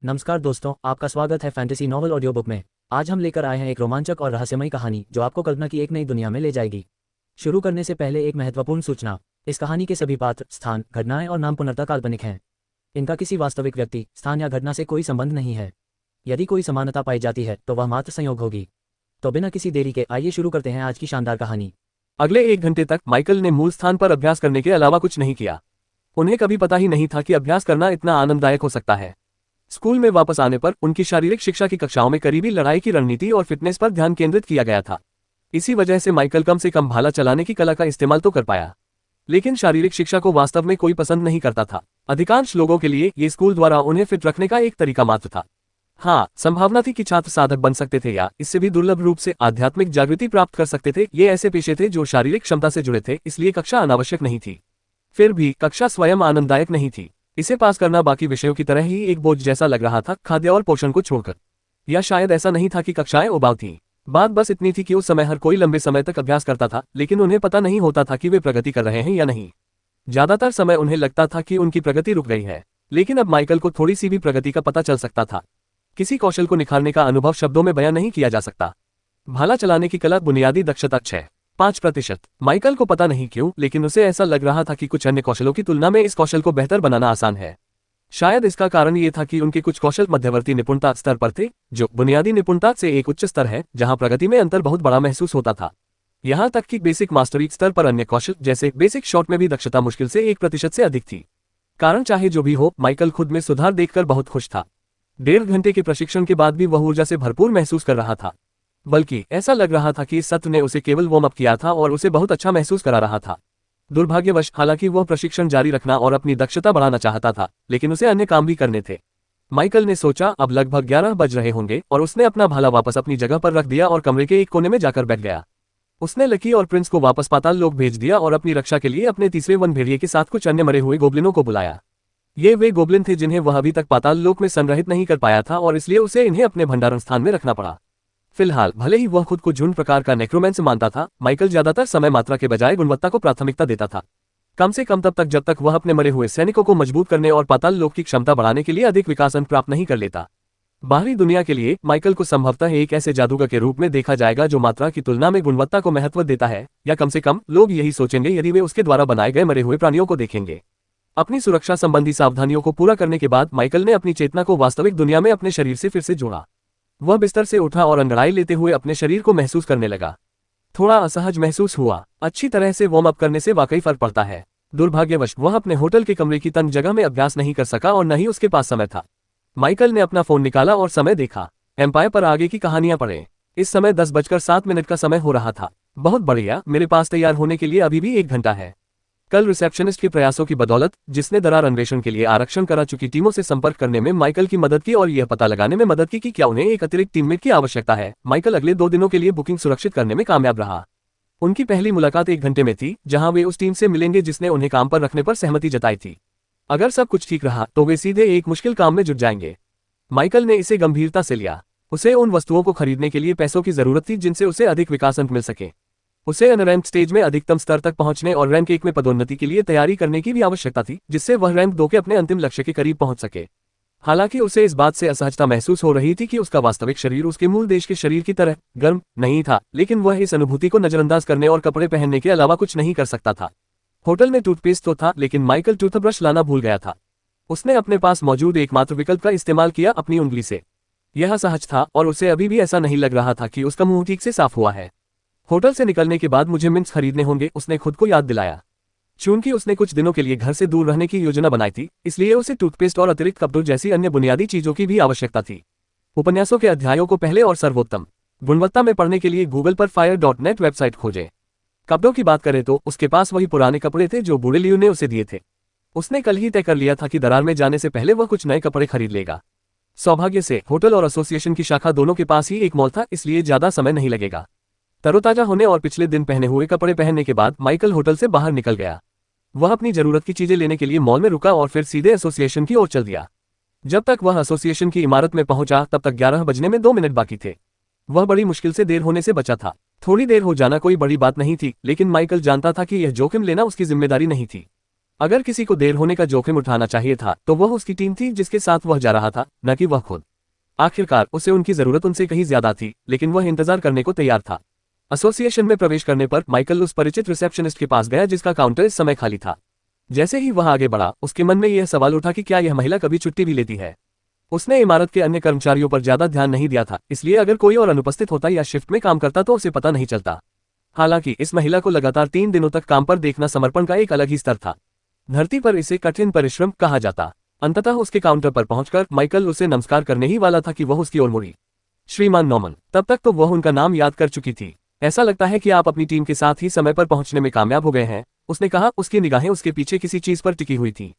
नमस्कार दोस्तों, आपका स्वागत है फैंटेसी नॉवल ऑडियो बुक में। आज हम लेकर आए हैं एक रोमांचक और रहस्यमयी कहानी जो आपको कल्पना की एक नई दुनिया में ले जाएगी। शुरू करने से पहले एक महत्वपूर्ण सूचना। इस कहानी के सभी पात्र, स्थान, घटनाएं और नाम पूर्णतः काल्पनिक हैं। इनका किसी वास्तविक व्यक्ति, स्थान या घटना से कोई संबंध नहीं है। यदि कोई समानता पाई जाती है तो वह मात्र संयोग होगी। तो बिना किसी देरी के आइए शुरू करते हैं आज की शानदार कहानी। अगले 1 घंटे तक माइकल ने मूल स्थान पर अभ्यास करने के अलावा कुछ नहीं किया। उन्हें कभी पता ही नहीं था कि अभ्यास करना इतना आनंददायक हो सकता है। स्कूल में वापस आने पर उनकी शारीरिक शिक्षा की कक्षाओं में करीबी लड़ाई की रणनीति और फिटनेस पर ध्यान केंद्रित किया गया था। इसी वजह से माइकल कम से कम भाला चलाने की कला का इस्तेमाल तो कर पाया, लेकिन शारीरिक शिक्षा को वास्तव में कोई पसंद नहीं करता था। अधिकांश लोगों के लिए ये स्कूल द्वारा उन्हें फिट रखने का एक तरीका मात्र था। हाँ, संभावना थी कि छात्र साधक बन सकते थे या इससे भी दुर्लभ रूप से आध्यात्मिक जागृति प्राप्त कर सकते थे। ये ऐसे पेशे थे जो शारीरिक क्षमता से जुड़े थे, इसलिए कक्षा अनावश्यक नहीं थी। फिर भी कक्षा स्वयं आनंददायक नहीं थी। इसे पास करना बाकी विषयों की तरह ही एक बोझ जैसा लग रहा था, खाद्य और पोषण को छोड़कर। या शायद ऐसा नहीं था कि कक्षाएं उबाऊ थीं। बात बस इतनी थी कि उस समय हर कोई लंबे समय तक अभ्यास करता था, लेकिन उन्हें पता नहीं होता था कि वे प्रगति कर रहे हैं या नहीं। ज्यादातर समय उन्हें लगता था कि उनकी प्रगति रुक गई है, लेकिन अब माइकल को थोड़ी सी भी प्रगति का पता चल सकता था। किसी कौशल को निखारने का अनुभव शब्दों में बयां नहीं किया जा सकता। भाला चलाने की कला बुनियादी दक्षता 6.5%। माइकल को पता नहीं क्यों, लेकिन उसे ऐसा लग रहा था कि कुछ अन्य कौशलों की तुलना में इस कौशल को बेहतर बनाना आसान है। शायद इसका कारण ये था कि उनके कुछ कौशल मध्यवर्ती निपुणता स्तर पर थे, जो बुनियादी निपुणता से एक उच्च स्तर है, जहां प्रगति में अंतर बहुत बड़ा महसूस होता था। यहां तक कि बेसिक मास्टरी स्तर पर अन्य कौशल जैसे बेसिक शॉट में भी दक्षता मुश्किल से 1% से अधिक थी। कारण चाहे जो भी हो, माइकल खुद में सुधार देखकर बहुत खुश था। 1.5 घंटे के प्रशिक्षण के बाद भी वह ऊर्जा से भरपूर महसूस कर रहा था। बल्कि ऐसा लग रहा था कि इस सत्र ने उसे केवल वार्म अप किया था और उसे बहुत अच्छा महसूस करा रहा था। दुर्भाग्यवश हालांकि वह प्रशिक्षण जारी रखना और अपनी दक्षता बढ़ाना चाहता था, लेकिन उसे अन्य काम भी करने थे। माइकल ने सोचा अब लगभग 11 बज रहे होंगे और उसने अपना भाला वापस अपनी जगह पर रख दिया और कमरे के एक कोने में जाकर बैठ गया। उसने लकी और प्रिंस को वापस पाताल लोक भेज दिया और अपनी रक्षा के लिए अपने तीसरे वन भेड़िए के साथ कुछ अन्य मरे हुए गोब्लिनों को बुलाया। ये वे गोब्लिन थे जिन्हें वह अभी तक पाताल लोक में संग्रहित नहीं कर पाया था और इसलिए उसे इन्हें अपने भंडारण स्थान में रखना पड़ा। फिलहाल भले ही वह खुद को झुंड प्रकार का नेक्रोमेंस मानता था, माइकल ज्यादातर समय मात्रा के बजाय गुणवत्ता को प्राथमिकता देता था। कम से कम तब तक जब तक वह अपने मरे हुए सैनिकों को मजबूत करने और पाताल लोक की क्षमता बढ़ाने के लिए अधिक विकास अंक प्राप्त नहीं कर लेता। बाहरी दुनिया के लिए माइकल को संभवतः एक ऐसे जादूगर के रूप में देखा जाएगा जो मात्रा की तुलना में गुणवत्ता को महत्व देता है, या कम से कम लोग यही सोचेंगे यदि वे उसके द्वारा बनाए गए मरे हुए प्राणियों को देखेंगे। अपनी सुरक्षा संबंधी सावधानियों को पूरा करने के बाद माइकल ने अपनी चेतना को वास्तविक दुनिया में अपने शरीर से फिर से जोड़ा। वह बिस्तर से उठा और अंगड़ाई लेते हुए अपने शरीर को महसूस करने लगा। थोड़ा असहज महसूस हुआ। अच्छी तरह से वार्म अप करने से वाकई फर्क पड़ता है। दुर्भाग्यवश वह अपने होटल के कमरे की तंग जगह में अभ्यास नहीं कर सका और न ही उसके पास समय था। माइकल ने अपना फोन निकाला और समय देखा। एम्पायर पर आगे की कहानियां पढ़ें। इस समय 10:07 का समय हो रहा था। बहुत बढ़िया, मेरे पास तैयार होने के लिए अभी भी 1 घंटा है। कल रिसेप्शनिस्ट के प्रयासों की बदौलत, जिसने दरार अन्वेषण के लिए आरक्षण करा चुकी टीमों से संपर्क करने में माइकल की मदद की और यह पता लगाने में मदद की कि क्या उन्हें एक अतिरिक्त टीममेट की आवश्यकता है, माइकल अगले 2 दिनों के लिए बुकिंग सुरक्षित करने में कामयाब रहा। उनकी पहली मुलाकात 1 घंटे में थी, जहां वे उस टीम से मिलेंगे जिसने उन्हें काम पर रखने पर सहमति जताई थी। अगर सब कुछ ठीक रहा तो वे सीधे एक मुश्किल काम में जुट जाएंगे। माइकल ने इसे गंभीरता से लिया। उसे उन वस्तुओं को खरीदने के लिए पैसों की जरूरत थी जिनसे उसे अधिक विकास अंक मिल सके। उसे अनरैंक स्टेज में अधिकतम स्तर तक पहुंचने और रैंक 1 में पदोन्नति के लिए तैयारी करने की भी आवश्यकता थी, जिससे वह रैंक 2 के अपने अंतिम लक्ष्य के करीब पहुंच सके। हालांकि उसे इस बात से असहजता महसूस हो रही थी कि उसका वास्तविक शरीर उसके मूल देश के शरीर की तरह गर्म नहीं था, लेकिन वह इस अनुभूति को नजरअंदाज करने और कपड़े पहनने के अलावा कुछ नहीं कर सकता था। होटल में टूथपेस्ट तो था, लेकिन माइकल टूथब्रश लाना भूल गया था। उसने अपने पास मौजूद एकमात्र विकल्प का इस्तेमाल किया, अपनी उंगली से। यह सहज था और उसे अभी भी ऐसा नहीं लग रहा था कि उसका मुंह ठीक से साफ हुआ है। होटल से निकलने के बाद मुझे मिंट्स खरीदने होंगे, उसने खुद को याद दिलाया। चूंकि उसने कुछ दिनों के लिए घर से दूर रहने की योजना बनाई थी, इसलिए उसे टूथपेस्ट और अतिरिक्त कपड़ों जैसी अन्य बुनियादी चीजों की भी आवश्यकता थी। उपन्यासों के अध्यायों को पहले और सर्वोत्तम गुणवत्ता में पढ़ने के लिए गूगल पर fire.net वेबसाइट खोजें। कपड़ों की बात करें तो उसके पास वही पुराने कपड़े थे जो बूढ़े लियो ने उसे दिए थे। उसने कल ही तय कर लिया था कि दरार में जाने से पहले वह कुछ नए कपड़े खरीद लेगा। सौभाग्य से होटल और एसोसिएशन की शाखा दोनों के पास ही एक मॉल था, इसलिए ज्यादा समय नहीं लगेगा। तरोताजा होने और पिछले दिन पहने हुए कपड़े पहनने के बाद माइकल होटल से बाहर निकल गया। वह अपनी जरूरत की चीजें लेने के लिए मॉल में रुका और फिर सीधे एसोसिएशन की ओर चल दिया। जब तक वह एसोसिएशन की इमारत में पहुंचा तब तक 11 बजने में 2 मिनट बाकी थे। वह बड़ी मुश्किल से देर होने से बचा था। थोड़ी देर हो जाना कोई बड़ी बात नहीं थी, लेकिन माइकल जानता था कि यह जोखिम लेना उसकी जिम्मेदारी नहीं थी। अगर किसी को देर होने का जोखिम उठाना चाहिए था तो वह उसकी टीम थी जिसके साथ वह जा रहा था, न कि वह खुद। आखिरकार उसे उनकी जरूरत उनसे कहीं ज्यादा थी, लेकिन वह इंतजार करने को तैयार था। एसोसिएशन में प्रवेश करने पर माइकल उस परिचित रिसेप्शनिस्ट के पास गया जिसका काउंटर इस समय खाली था। जैसे ही वह आगे बढ़ा, उसके मन में यह सवाल उठा कि क्या यह महिला कभी छुट्टी भी लेती है। उसने इमारत के अन्य कर्मचारियों पर ज्यादा ध्यान नहीं दिया था, इसलिए अगर कोई और अनुपस्थित होता या शिफ्ट में काम करता तो उसे पता नहीं चलता। हालांकि इस महिला को लगातार 3 दिनों तक काम पर देखना समर्पण का एक अलग ही स्तर था। धरती पर इसे कठिन परिश्रम कहा जाता। अंततः उसके काउंटर पर पहुंचकर माइकल उसे नमस्कार करने ही वाला था कि वह उसकी ओर मुड़ी। श्रीमान नॉर्मन। तब तक तो वह उनका नाम याद कर चुकी थी। ऐसा लगता है कि आप अपनी टीम के साथ ही समय पर पहुंचने में कामयाब हो गए हैं, उसने कहा। उसकी निगाहें उसके पीछे किसी चीज पर टिकी हुई थी।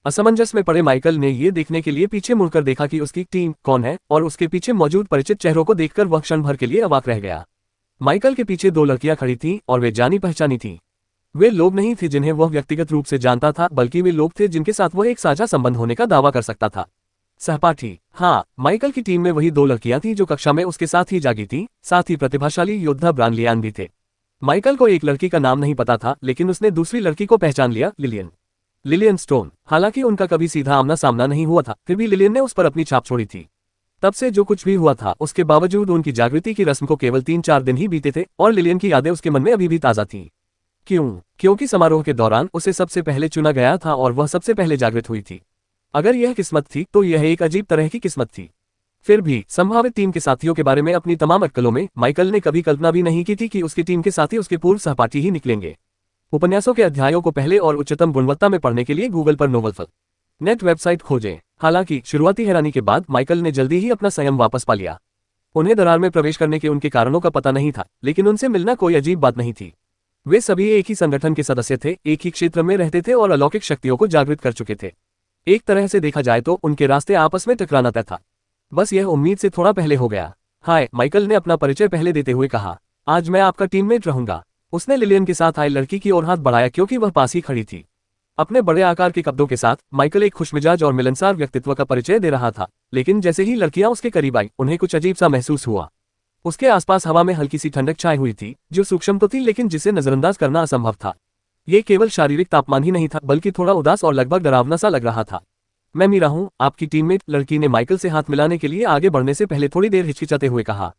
असमंजस में पड़े माइकल ने ये देखने के लिए पीछे मुड़कर देखा कि उसकी टीम कौन है, और उसके पीछे मौजूद परिचित चेहरों को देखकर वह क्षण भर के लिए अवाक रह गया। माइकल के पीछे 2 लड़कियां खड़ी थीं और वे जानी पहचानी थीं। वे लोग नहीं थे जिन्हें वह व्यक्तिगत रूप से जानता था, बल्कि वे लोग थे जिनके साथ वह एक साझा संबंध होने का दावा कर सकता था। सहपाठी। हाँ, माइकल की टीम में वही 2 लड़कियां थीं जो कक्षा में उसके साथ ही जागी थीं, साथ ही प्रतिभाशाली योद्धा ब्रायन लियान भी थे। माइकल को एक लड़की का नाम नहीं पता था, लेकिन उसने दूसरी लड़की को पहचान लिया, लिलियन स्टोन। हालांकि उनका कभी सीधा आमना सामना नहीं हुआ था, फिर भी लिलियन ने उस पर अपनी छाप छोड़ी थी। तब से जो कुछ भी हुआ था, उसके बावजूद उनकी जागृति की रस्म को केवल 3-4 दिन ही बीते थे और लिलियन की यादें उसके मन में अभी भी ताजा थीं। क्यों? क्योंकि समारोह के दौरान उसे सबसे पहले चुना गया था और वह सबसे पहले जागृत हुई थी। अगर यह किस्मत थी तो यह एक अजीब तरह की किस्मत थी। फिर भी संभावित टीम के साथियों के बारे में अपनी तमाम अटकलों में माइकल ने कभी कल्पना भी नहीं की थी कि उसकी टीम के साथी उसके पूर्व सहपाठी ही निकलेंगे। उपन्यासों के अध्यायों को पहले और उच्चतम गुणवत्ता में पढ़ने के लिए गूगल पर नोवेलफल नेट वेबसाइट खोजें। हालांकि शुरुआती हैरानी के बाद माइकल ने जल्दी ही अपना संयम वापस पा लिया। उन्हें दरार में प्रवेश करने के उनके कारणों का पता नहीं था, लेकिन उनसे मिलना कोई अजीब बात नहीं थी। वे सभी एक ही संगठन के सदस्य थे, एक ही क्षेत्र में रहते थे और अलौकिक शक्तियों को जागृत कर चुके थे। एक तरह से देखा जाए तो उनके रास्ते आपस में टकराना तय था। बस यह उम्मीद से थोड़ा पहले हो गया। हाय, माइकल ने अपना परिचय पहले देते हुए कहा। आज मैं आपका टीममेट रहूंगा। उसने लिलियन के साथ आई लड़की की ओर हाथ बढ़ाया क्योंकि वह पास ही खड़ी थी। अपने बड़े आकार के कपड़ों के साथ माइकल एक खुशमिजाज और मिलनसार व्यक्तित्व का परिचय दे रहा था, लेकिन जैसे ही लड़कियां उसके करीब आई, उन्हें कुछ अजीब सा महसूस हुआ। उसके आसपास हवा में हल्की सी ठंडक छाई हुई थी, जो सूक्ष्म तो थी लेकिन जिसे नजरअंदाज करना असंभव था। ये केवल शारीरिक तापमान ही नहीं था, बल्कि थोड़ा उदास और लगभग डरावना सा लग रहा था। मैं मीरा हूं, आपकी टीममेट, लड़की ने माइकल से हाथ मिलाने के लिए आगे बढ़ने से पहले थोड़ी देर हिचकिचाते हुए कहा।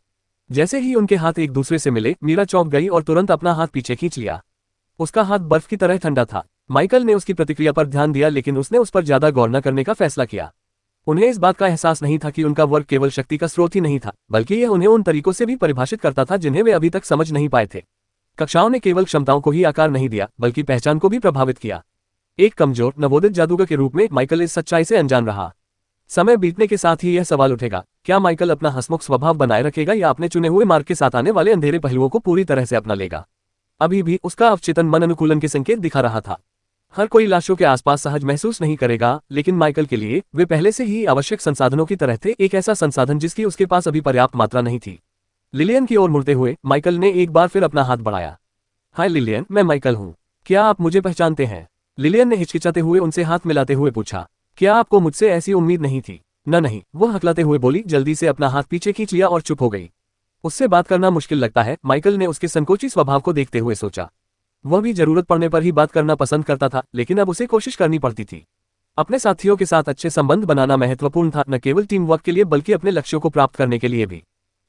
जैसे ही उनके हाथ एक दूसरे से मिले, मीरा चौंक गई और तुरंत अपना हाथ पीछे खींच लिया। उसका हाथ बर्फ की तरह ठंडा था। माइकल ने उसकी प्रतिक्रिया पर ध्यान दिया, लेकिन उसने उस पर ज्यादा गौर न करने का फैसला किया। उन्हें इस बात का एहसास नहीं था कि उनका वर्क केवल शक्ति का स्रोत ही नहीं था, बल्कि यह उन्हें उन तरीकों से भी परिभाषित करता था जिन्हें वे अभी तक समझ नहीं पाए थे। कक्षाओं ने केवल क्षमताओं को ही आकार नहीं दिया, बल्कि पहचान को भी प्रभावित किया। एक कमजोर नवोदित जादूगर के रूप में माइकल इस सच्चाई से अनजान रहा। समय बीतने के साथ ही यह सवाल उठेगा, क्या माइकल अपना हंसमुख स्वभाव बनाए रखेगा या अपने चुने हुए मार्ग के साथ आने वाले अंधेरे पहलुओं को पूरी तरह से अपना लेगा। अभी भी उसका अवचेतन मन अनुकूलन के संकेत दिखा रहा था। हर कोई लाशों के आसपास सहज महसूस नहीं करेगा, लेकिन माइकल के लिए वे पहले से ही आवश्यक संसाधनों की तरह थे, एक ऐसा संसाधन जिसकी उसके पास अभी पर्याप्त मात्रा नहीं थी। लिलियन की ओर मुड़ते हुए माइकल ने एक बार फिर अपना हाथ बढ़ाया। हाय लिलियन, मैं माइकल हूँ। क्या आप मुझे पहचानते हैं? लिलियन ने हिचकिचाते हुए उनसे हाथ मिलाते हुए पूछा। क्या आपको मुझसे ऐसी उम्मीद नहीं थी? नहीं, वह हकलाते हुए बोली, जल्दी से अपना हाथ पीछे खींच लिया और चुप हो गई। उससे बात करना मुश्किल लगता है, माइकल ने उसके संकोची स्वभाव को देखते हुए सोचा। वह भी जरूरत पड़ने पर ही बात करना पसंद करता था, लेकिन अब उसे कोशिश करनी पड़ती थी। अपने साथियों के साथ अच्छे संबंध बनाना महत्वपूर्ण था, न केवल टीम वर्क के लिए बल्कि अपने लक्ष्यों को प्राप्त करने के लिए भी।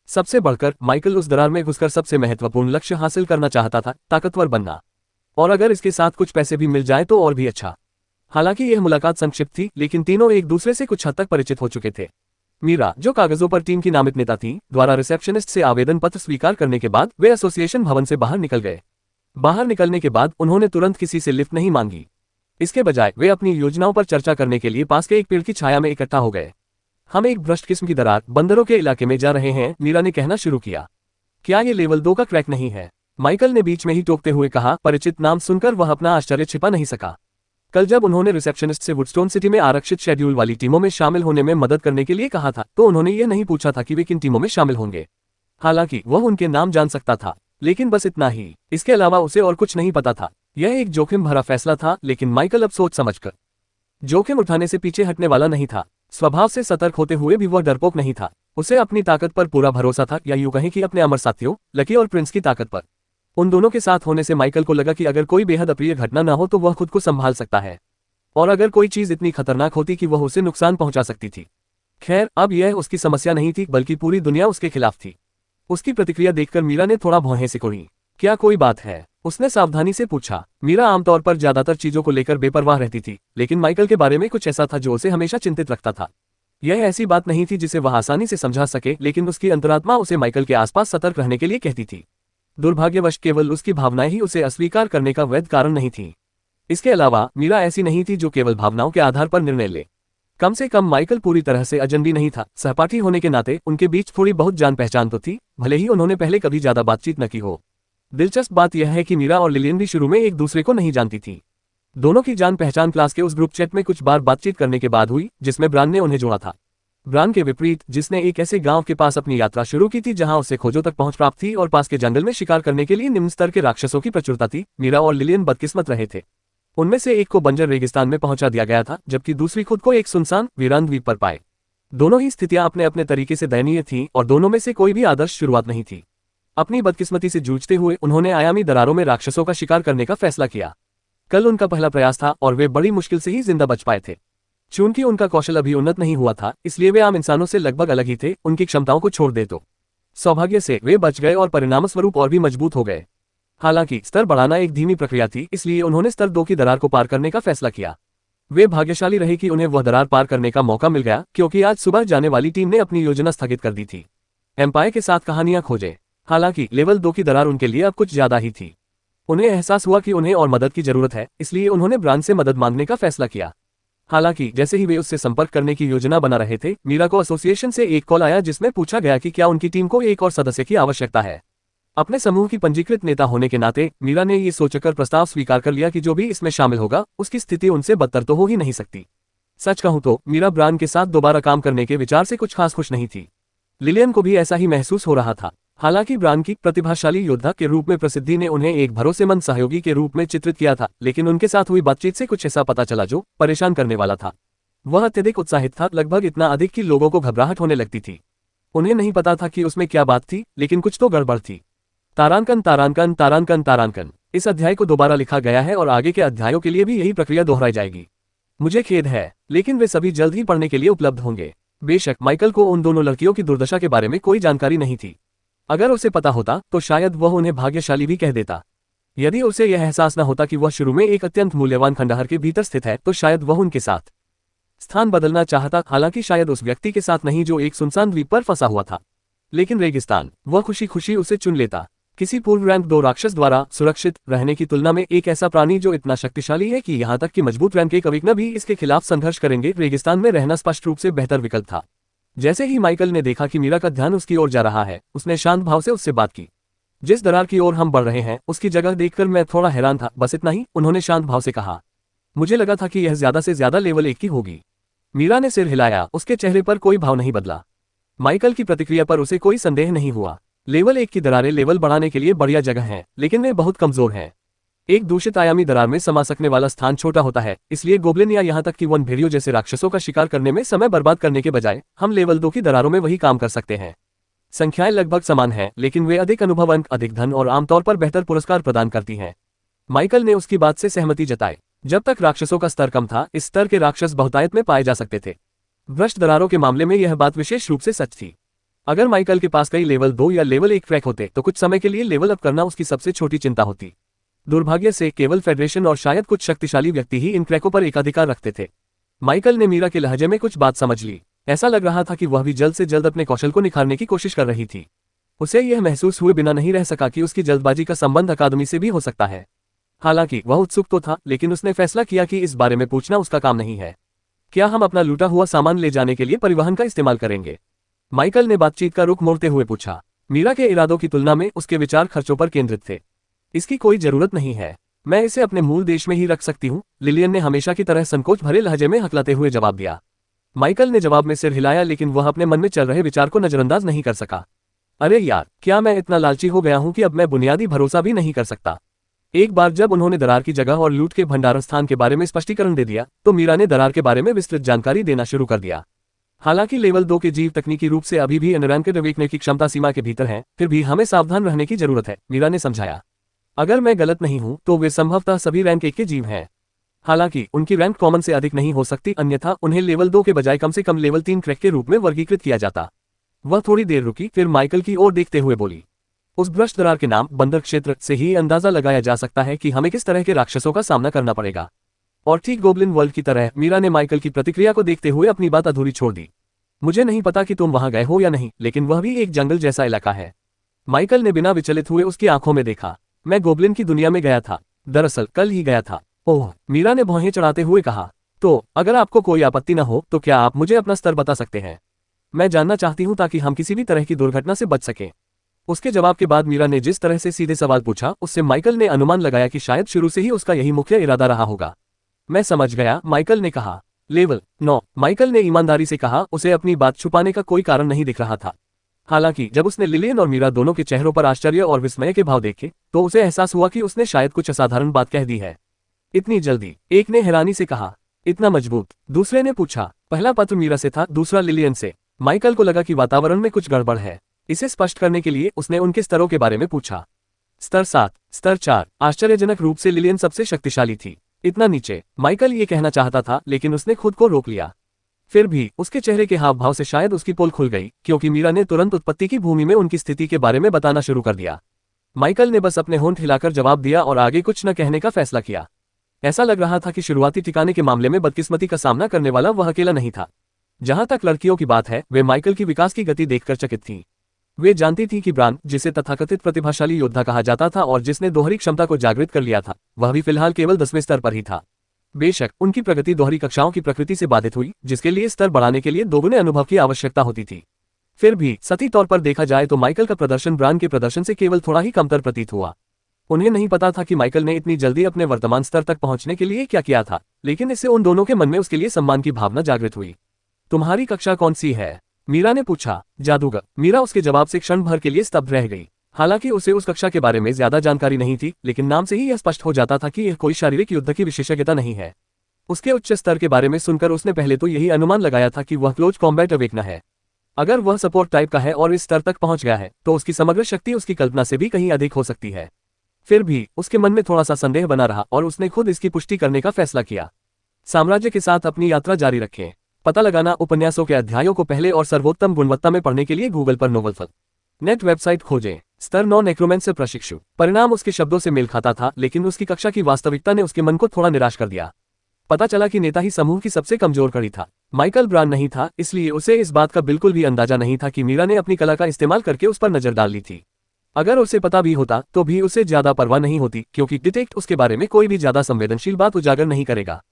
सबसे बढ़कर माइकल उस दरार में घुसकर सबसे महत्वपूर्ण लक्ष्य हासिल करना चाहता था, ताकतवर बनना। और अगर इसके साथ कुछ पैसे भी मिल जाए तो और भी अच्छा। हालांकि यह मुलाकात संक्षिप्त थी, लेकिन तीनों एक दूसरे से कुछ हद तक परिचित हो चुके थे। मीरा, जो कागजों पर टीम की नामित नेता थी, द्वारा रिसेप्शनिस्ट से आवेदन पत्र स्वीकार करने के बाद वे एसोसिएशन भवन से बाहर निकल गए। बाहर निकलने के बाद उन्होंने तुरंत किसी से लिफ्ट नहीं मांगी। इसके बजाय वे अपनी योजनाओं पर चर्चा करने के लिए पास के एक पेड़ की छाया में इकट्ठा हो गए। हम एक भ्रष्ट किस्म की दरार बंदरों के इलाके में जा रहे हैं, मीरा ने कहना शुरू किया। क्या ये लेवल 2 का क्रैक नहीं है? माइकल ने बीच में ही टोकते हुए कहा। परिचित नाम सुनकर वह अपना आश्चर्य छिपा नहीं सका। कल जब उन्होंने रिसेप्शनिस्ट से वुडस्टोन सिटी में आरक्षित शेड्यूल वाली टीमों में शामिल होने में मदद करने के लिए कहा था, तो उन्होंने यह नहीं पूछा था कि वे किन टीमों में शामिल होंगे। हालांकि वह उनके नाम जान सकता था, लेकिन बस इतना ही। इसके अलावा उसे और कुछ नहीं पता था। यह एक जोखिम भरा फैसला था, लेकिन माइकल अब सोच समझकर जोखिम उठाने से पीछे हटने वाला नहीं था। स्वभाव से सतर्क होते हुए भी वह डरपोक नहीं था। उसे अपनी ताकत पर पूरा भरोसा था, या यूं कहें कि अपने अमर साथियों लकी और प्रिंस की ताकत पर। उन दोनों के साथ होने से माइकल को लगा कि अगर कोई बेहद अप्रिय घटना ना हो तो वह खुद को संभाल सकता है, और अगर कोई चीज इतनी खतरनाक होती कि वह उसे नुकसान पहुंचा सकती थी। खैर, अब यह उसकी समस्या नहीं थी, बल्कि पूरी दुनिया उसके खिलाफ थी। उसकी प्रतिक्रिया देखकर मीरा ने थोड़ा भौहें सिकोड़ी। क्या कोई बात है? उसने सावधानी से पूछा। मीरा आमतौर पर ज्यादातर चीजों को लेकर बेपरवाह रहती थी, लेकिन माइकल के बारे में कुछ ऐसा था जो उसे हमेशा चिंतित रखता था। यह ऐसी बात नहीं थी जिसे वह आसानी से समझा सके, लेकिन उसकी अंतरात्मा उसे माइकल के आसपास सतर्क रहने के लिए कहती थी। दुर्भाग्यवश केवल उसकी भावनाएं ही उसे अस्वीकार करने का वैध कारण नहीं थी। इसके अलावा मीरा ऐसी नहीं थी जो केवल भावनाओं के आधार पर निर्णय ले। कम से कम माइकल पूरी तरह से अजनबी नहीं था। सहपाठी होने के नाते उनके बीच थोड़ी बहुत जान पहचान तो थी, भले ही उन्होंने पहले कभी ज्यादा बातचीत न की हो। दिलचस्प बात यह है कि मीरा और लिलियन भी शुरू में एक दूसरे को नहीं जानती थी। दोनों की जान पहचान क्लास के उस ग्रुप चैट में कुछ बार बातचीत करने के बाद हुई, जिसमें ब्रान ने उन्हें जोड़ा था। ब्रान के विपरीत, जिसने एक ऐसे गांव के पास अपनी यात्रा शुरू की थी जहां उसे खोजों तक पहुंच प्राप्त थी और पास के जंगल में शिकार करने के लिए निम्न स्तर के राक्षसों की प्रचुरता थी, मीरा और लिलियन बदकिस्मत रहे थे। उनमें से एक को बंजर रेगिस्तान में पहुंचा दिया गया था, जबकि दूसरी खुद को एक सुनसान वीरान द्वीप पर पाए। दोनों ही स्थितियां अपने अपने तरीके से दयनीय थीं और दोनों में से कोई भी आदर्श शुरुआत नहीं थी। अपनी बदकिस्मती से जूझते हुए उन्होंने आयामी दरारों में राक्षसों का शिकार करने का फैसला किया। कल उनका पहला प्रयास था और वे बड़ी मुश्किल से ही जिंदा बच पाए थे। चूंकि उनका कौशल अभी उन्नत नहीं हुआ था, इसलिए वे आम इंसानों से लगभग अलग ही थे। उनकी क्षमताओं को छोड़ दे तो सौभाग्य से वे बच गए और परिणामस्वरूप और भी मजबूत हो गए। हालांकि स्तर बढ़ाना एक धीमी प्रक्रिया थी, इसलिए उन्होंने स्तर 2 की दरार को पार करने का फैसला किया। वे भाग्यशाली रहे कि उन्हें वह दरार पार करने का मौका मिल गया, क्योंकि आज सुबह जाने वाली टीम ने अपनी योजना स्थगित कर दी थी। एम्पायर के साथ कहानियां खोजे। हालांकि लेवल 2 की दरार उनके लिए अब कुछ ज्यादा ही थी। उन्हें एहसास हुआ कि उन्हें और मदद की जरूरत है, इसलिए उन्होंने ब्रान से मदद मांगने का फैसला किया। हालांकि जैसे ही वे उससे संपर्क करने की योजना बना रहे थे, मीरा को एसोसिएशन से एक कॉल आया जिसमें पूछा गया कि क्या उनकी टीम को एक और सदस्य की आवश्यकता है। अपने समूह की पंजीकृत नेता होने के नाते मीरा ने ये सोचकर प्रस्ताव स्वीकार कर लिया कि जो भी इसमें शामिल होगा उसकी स्थिति उनसे बदतर तो हो ही नहीं सकती। सच कहूं तो मीरा ब्रान के साथ दोबारा काम करने के विचार से कुछ खास खुश नहीं थी। लिलियन को भी ऐसा ही महसूस हो रहा था। हालांकि ब्रान की प्रतिभाशाली योद्धा के रूप में प्रसिद्धि ने उन्हें एक भरोसेमंद सहयोगी के रूप में चित्रित किया था, लेकिन उनके साथ हुई बातचीत से कुछ ऐसा पता चला जो परेशान करने वाला था। वह अत्यधिक उत्साहित था, लगभग इतना अधिक कि लोगों को घबराहट होने लगती थी। उन्हें नहीं पता था कि उसमें क्या बात थी, लेकिन कुछ तो गड़बड़ थी। तारांकन तारांकन तारांकन तारांकन। इस अध्याय को दोबारा लिखा गया है और आगे के अध्यायों के लिए भी यही प्रक्रिया दोहराई जाएगी। मुझे खेद है, लेकिन वे सभी जल्द ही पढ़ने के लिए उपलब्ध होंगे। बेशक माइकल को उन दोनों लड़कियों की दुर्दशा के बारे में कोई जानकारी नहीं थी। अगर उसे पता होता तो शायद वह उन्हें भाग्यशाली भी कह देता। यदि उसे यह एहसास न होता कि वह शुरू में एक अत्यंत मूल्यवान खंडहर के भीतर स्थित है, तो शायद वह उनके साथ स्थान बदलना चाहता, हालांकि शायद उस व्यक्ति के साथ नहीं जो एक सुनसान द्वीप पर फंसा हुआ था। लेकिन रेगिस्तान, वह खुशी खुशी उसे चुन लेता। किसी पूर्व रैंक 2 राक्षस द्वारा सुरक्षित रहने की तुलना में एक ऐसा प्राणी जो इतना शक्तिशाली है कि यहां तक कि मजबूत रैंक के कविकना भी इसके खिलाफ संघर्ष करेंगे, रेगिस्तान में रहना स्पष्ट रूप से बेहतर विकल्प था। जैसे ही माइकल ने देखा कि मीरा का ध्यान उसकी ओर जा रहा है, उसने शांत भाव से उससे बात की। जिस दरार की ओर हम बढ़ रहे हैं उसकी जगह देखकर मैं थोड़ा हैरान था, बस इतना ही, उन्होंने शांत भाव से कहा। मुझे लगा था कि यह ज्यादा से ज्यादा लेवल 1 की होगी। मीरा ने सिर हिलाया, उसके चेहरे पर कोई भाव नहीं बदला। माइकल की प्रतिक्रिया पर उसे कोई संदेह नहीं हुआ। लेवल 1 की दरारें लेवल बढ़ाने के लिए बढ़िया जगह हैं, लेकिन वे बहुत कमजोर हैं। एक दूषित आयामी दरार में समा सकने वाला स्थान छोटा होता है, इसलिए गोब्लिन या यहां तक कि वन भेड़ियों जैसे राक्षसों का शिकार करने में समय बर्बाद करने के बजाय हम लेवल 2 की दरारों में वही काम कर सकते हैं। संख्याएं लगभग समान हैं, लेकिन वे अधिक अनुभव अंक, अधिक धन और आमतौर पर बेहतर पुरस्कार प्रदान करती हैं। माइकल ने उसकी बात से सहमति जताई। जब तक राक्षसों का स्तर कम था, इस स्तर के राक्षस बहुतायत में पाए जा सकते थे। भ्रष्ट दरारों के मामले में यह बात विशेष रूप से सच थी। अगर माइकल के पास कई लेवल 2 या लेवल 1 ट्रैक होते तो कुछ समय के लिए लेवल अप करना उसकी सबसे छोटी चिंता होती। दुर्भाग्य से केवल फेडरेशन और शायद कुछ शक्तिशाली व्यक्ति ही इन ट्रैकों पर एकाधिकार रखते थे। माइकल ने मीरा के लहजे में कुछ बात समझ ली। ऐसा लग रहा था कि वह भी जल्द से जल्द अपने कौशल को निखारने की कोशिश कर रही थी। उसे यह महसूस हुए बिना नहीं रह सका कि उसकी जल्दबाजी का संबंध अकादमी से भी हो सकता है। हालांकि वह उत्सुक तो था, लेकिन उसने फैसला किया कि इस बारे में पूछना उसका काम नहीं है। क्या हम अपना लूटा हुआ सामान ले जाने के लिए परिवहन का इस्तेमाल करेंगे? माइकल ने बातचीत का रुख मोड़ते हुए पूछा। मीरा के इरादों की तुलना में उसके विचार खर्चों पर केंद्रित थे। इसकी कोई जरूरत नहीं है, मैं इसे अपने मूल देश में ही रख सकती हूँ, लिलियन ने हमेशा की तरह संकोच भरे लहजे में हकलाते हुए जवाब दिया। माइकल ने जवाब में सिर हिलाया, लेकिन वह अपने मन में चल रहे विचार को नजरअंदाज नहीं कर सका। अरे यार, क्या मैं इतना लालची हो गया हूं कि अब मैं बुनियादी भरोसा भी नहीं कर सकता? एक बार जब उन्होंने दरार की जगह और लूट के भंडार स्थान के बारे में स्पष्टीकरण दे दिया, तो मीरा ने दरार के बारे में विस्तृत जानकारी देना शुरू कर दिया। हालांकि लेवल 2 के जीव तकनीकी रूप से अभी भी अनरैंकेड देखने की क्षमता सीमा के भीतर हैं, फिर भी हमें सावधान रहने की जरूरत है, मीरा ने समझाया। अगर मैं गलत नहीं हूं तो वे संभवतः सभी रैंक 1 के जीव हैं। हालांकि उनकी रैंक कॉमन से अधिक नहीं हो सकती, अन्यथा उन्हें लेवल 2 के बजाय कम से कम लेवल 3 क्रैक के रूप में वर्गीकृत किया जाता। वह थोड़ी देर रुकी, फिर माइकल की ओर देखते हुए बोली, उस भ्रष्ट दरार के नाम बंदर क्षेत्र से ही अंदाजा लगाया जा सकता है कि हमें किस तरह के राक्षसों का सामना करना पड़ेगा। और ठीक गोब्लिन वर्ल्ड की तरह मीरा ने माइकल की प्रतिक्रिया को देखते हुए अपनी बात अधूरी छोड़ दी। मुझे नहीं पता कि तुम वहां गए हो या नहीं, लेकिन वह भी एक जंगल जैसा इलाका है। माइकल ने बिना विचलित हुए उसकी आंखों में देखा। मैं गोब्लिन की दुनिया में गया था, दरअसल कल ही गया था। ओह, मीरा ने भौहें चढ़ाते हुए कहा। तो अगर आपको कोई आपत्ति न हो तो क्या आप मुझे अपना स्तर बता सकते हैं? मैं जानना चाहती हूं ताकि हम किसी भी तरह की दुर्घटना से बच सकें। उसके जवाब के बाद मीरा ने जिस तरह से सीधे सवाल पूछा, उससे माइकल ने अनुमान लगाया कि शायद शुरू से ही उसका यही मुख्य इरादा रहा होगा। मैं समझ गया, माइकल ने कहा। लेवल 9, माइकल ने ईमानदारी से कहा। उसे अपनी बात छुपाने का कोई कारण नहीं दिख रहा था। हालांकि जब उसने लिलियन और मीरा दोनों के चेहरों पर आश्चर्य और विस्मय के भाव देखे तो उसे एहसास हुआ कि उसने शायद कुछ असाधारण बात कह दी है। इतनी जल्दी? एक ने हैरानी से कहा। इतना मजबूत? दूसरे ने पूछा। पहला पत्र मीरा से था, दूसरा लिलियन से। माइकल को लगा कि वातावरण में कुछ गड़बड़ है। इसे स्पष्ट करने के लिए उसने उनके स्तरों के बारे में पूछा। स्तर 7, स्तर 4। आश्चर्यजनक रूप से लिलियन सबसे शक्तिशाली थी। इतना नीचे? माइकल ये कहना चाहता था, लेकिन उसने खुद को रोक लिया। फिर भी उसके चेहरे के हाव भाव से शायद उसकी पोल खुल गई, क्योंकि मीरा ने तुरंत उत्पत्ति की भूमि में उनकी स्थिति के बारे में बताना शुरू कर दिया। माइकल ने बस अपने होंठ हिलाकर जवाब दिया और आगे कुछ न कहने का फैसला किया। ऐसा लग रहा था कि शुरुआती ठिकाने के मामले में बदकिस्मती का सामना करने वाला वह अकेला नहीं था। जहां तक लड़कियों की बात है, वे माइकल की विकास की गति देखकर चकित थीं। वे जानती थीं कि ब्रान, जिसे तथाकथित प्रतिभाशाली योद्धा कहा जाता था और जिसने दोहरी क्षमता को जागृत कर लिया था, वह भी फिलहाल केवल 10वें स्तर पर ही था। बेशक उनकी प्रगति दोहरी कक्षाओं की प्रकृति से बाधित हुई, जिसके लिए स्तर बढ़ाने के लिए दोगुने अनुभव की आवश्यकता होती थी। फिर भी सही तौर पर देखा जाए तो माइकल का प्रदर्शन ब्रान के प्रदर्शन से केवल थोड़ा ही कमतर प्रतीत हुआ। उन्हें नहीं पता था कि माइकल ने इतनी जल्दी अपने वर्तमान स्तर तक पहुंचने के लिए क्या किया था, लेकिन इससे उन दोनों के मन में उसके लिए सम्मान की भावना जागृत हुई। तुम्हारी कक्षा कौन सी है? मीरा ने पूछा। जादूगर। मीरा उसके जवाब से क्षण भर के लिए स्तब्ध रह गई। हालांकि उसे उस कक्षा के बारे में ज्यादा जानकारी नहीं थी, लेकिन नाम से ही यह स्पष्ट हो जाता था कि यह कोई शारीरिक युद्ध की विशेषज्ञता नहीं है। उसके उच्च स्तर के बारे में सुनकर उसने पहले तो यही अनुमान लगाया था कि वह क्लोज कॉम्बैट अवेकना है। अगर वह सपोर्ट टाइप का है और इस स्तर तक पहुंच गया है तो उसकी समग्र शक्ति उसकी कल्पना से भी कहीं अधिक हो सकती है। फिर भी उसके मन में थोड़ा सा संदेह बना रहा और उसने खुद इसकी पुष्टि करने का फैसला किया। साम्राज्य के साथ अपनी यात्रा जारी रखें। पता लगाना। उपन्यासों के अध्यायों को पहले और सर्वोत्तम गुणवत्ता में पढ़ने के लिए गूगल पर नोवेलफल नेट वेबसाइट खोजें। स्तर 9 नेक्रोमेंसर प्रशिक्षु। परिणाम उसके शब्दों से मेल खाता था, लेकिन उसकी कक्षा की वास्तविकता ने उसके मन को थोड़ा निराश कर दिया। पता चला कि नेता ही समूह की सबसे कमजोर कड़ी था। माइकल ब्रान नहीं था, इसलिए उसे इस बात का बिल्कुल भी अंदाजा नहीं था कि मीरा ने अपनी कला का इस्तेमाल करके उस पर नजर डाल ली थी। अगर उसे पता भी होता तो भी उसे ज्यादा परवाह नहीं होती, क्योंकि डिटेक्ट उसके बारे में कोई भी ज्यादा संवेदनशील बात उजागर नहीं करेगा।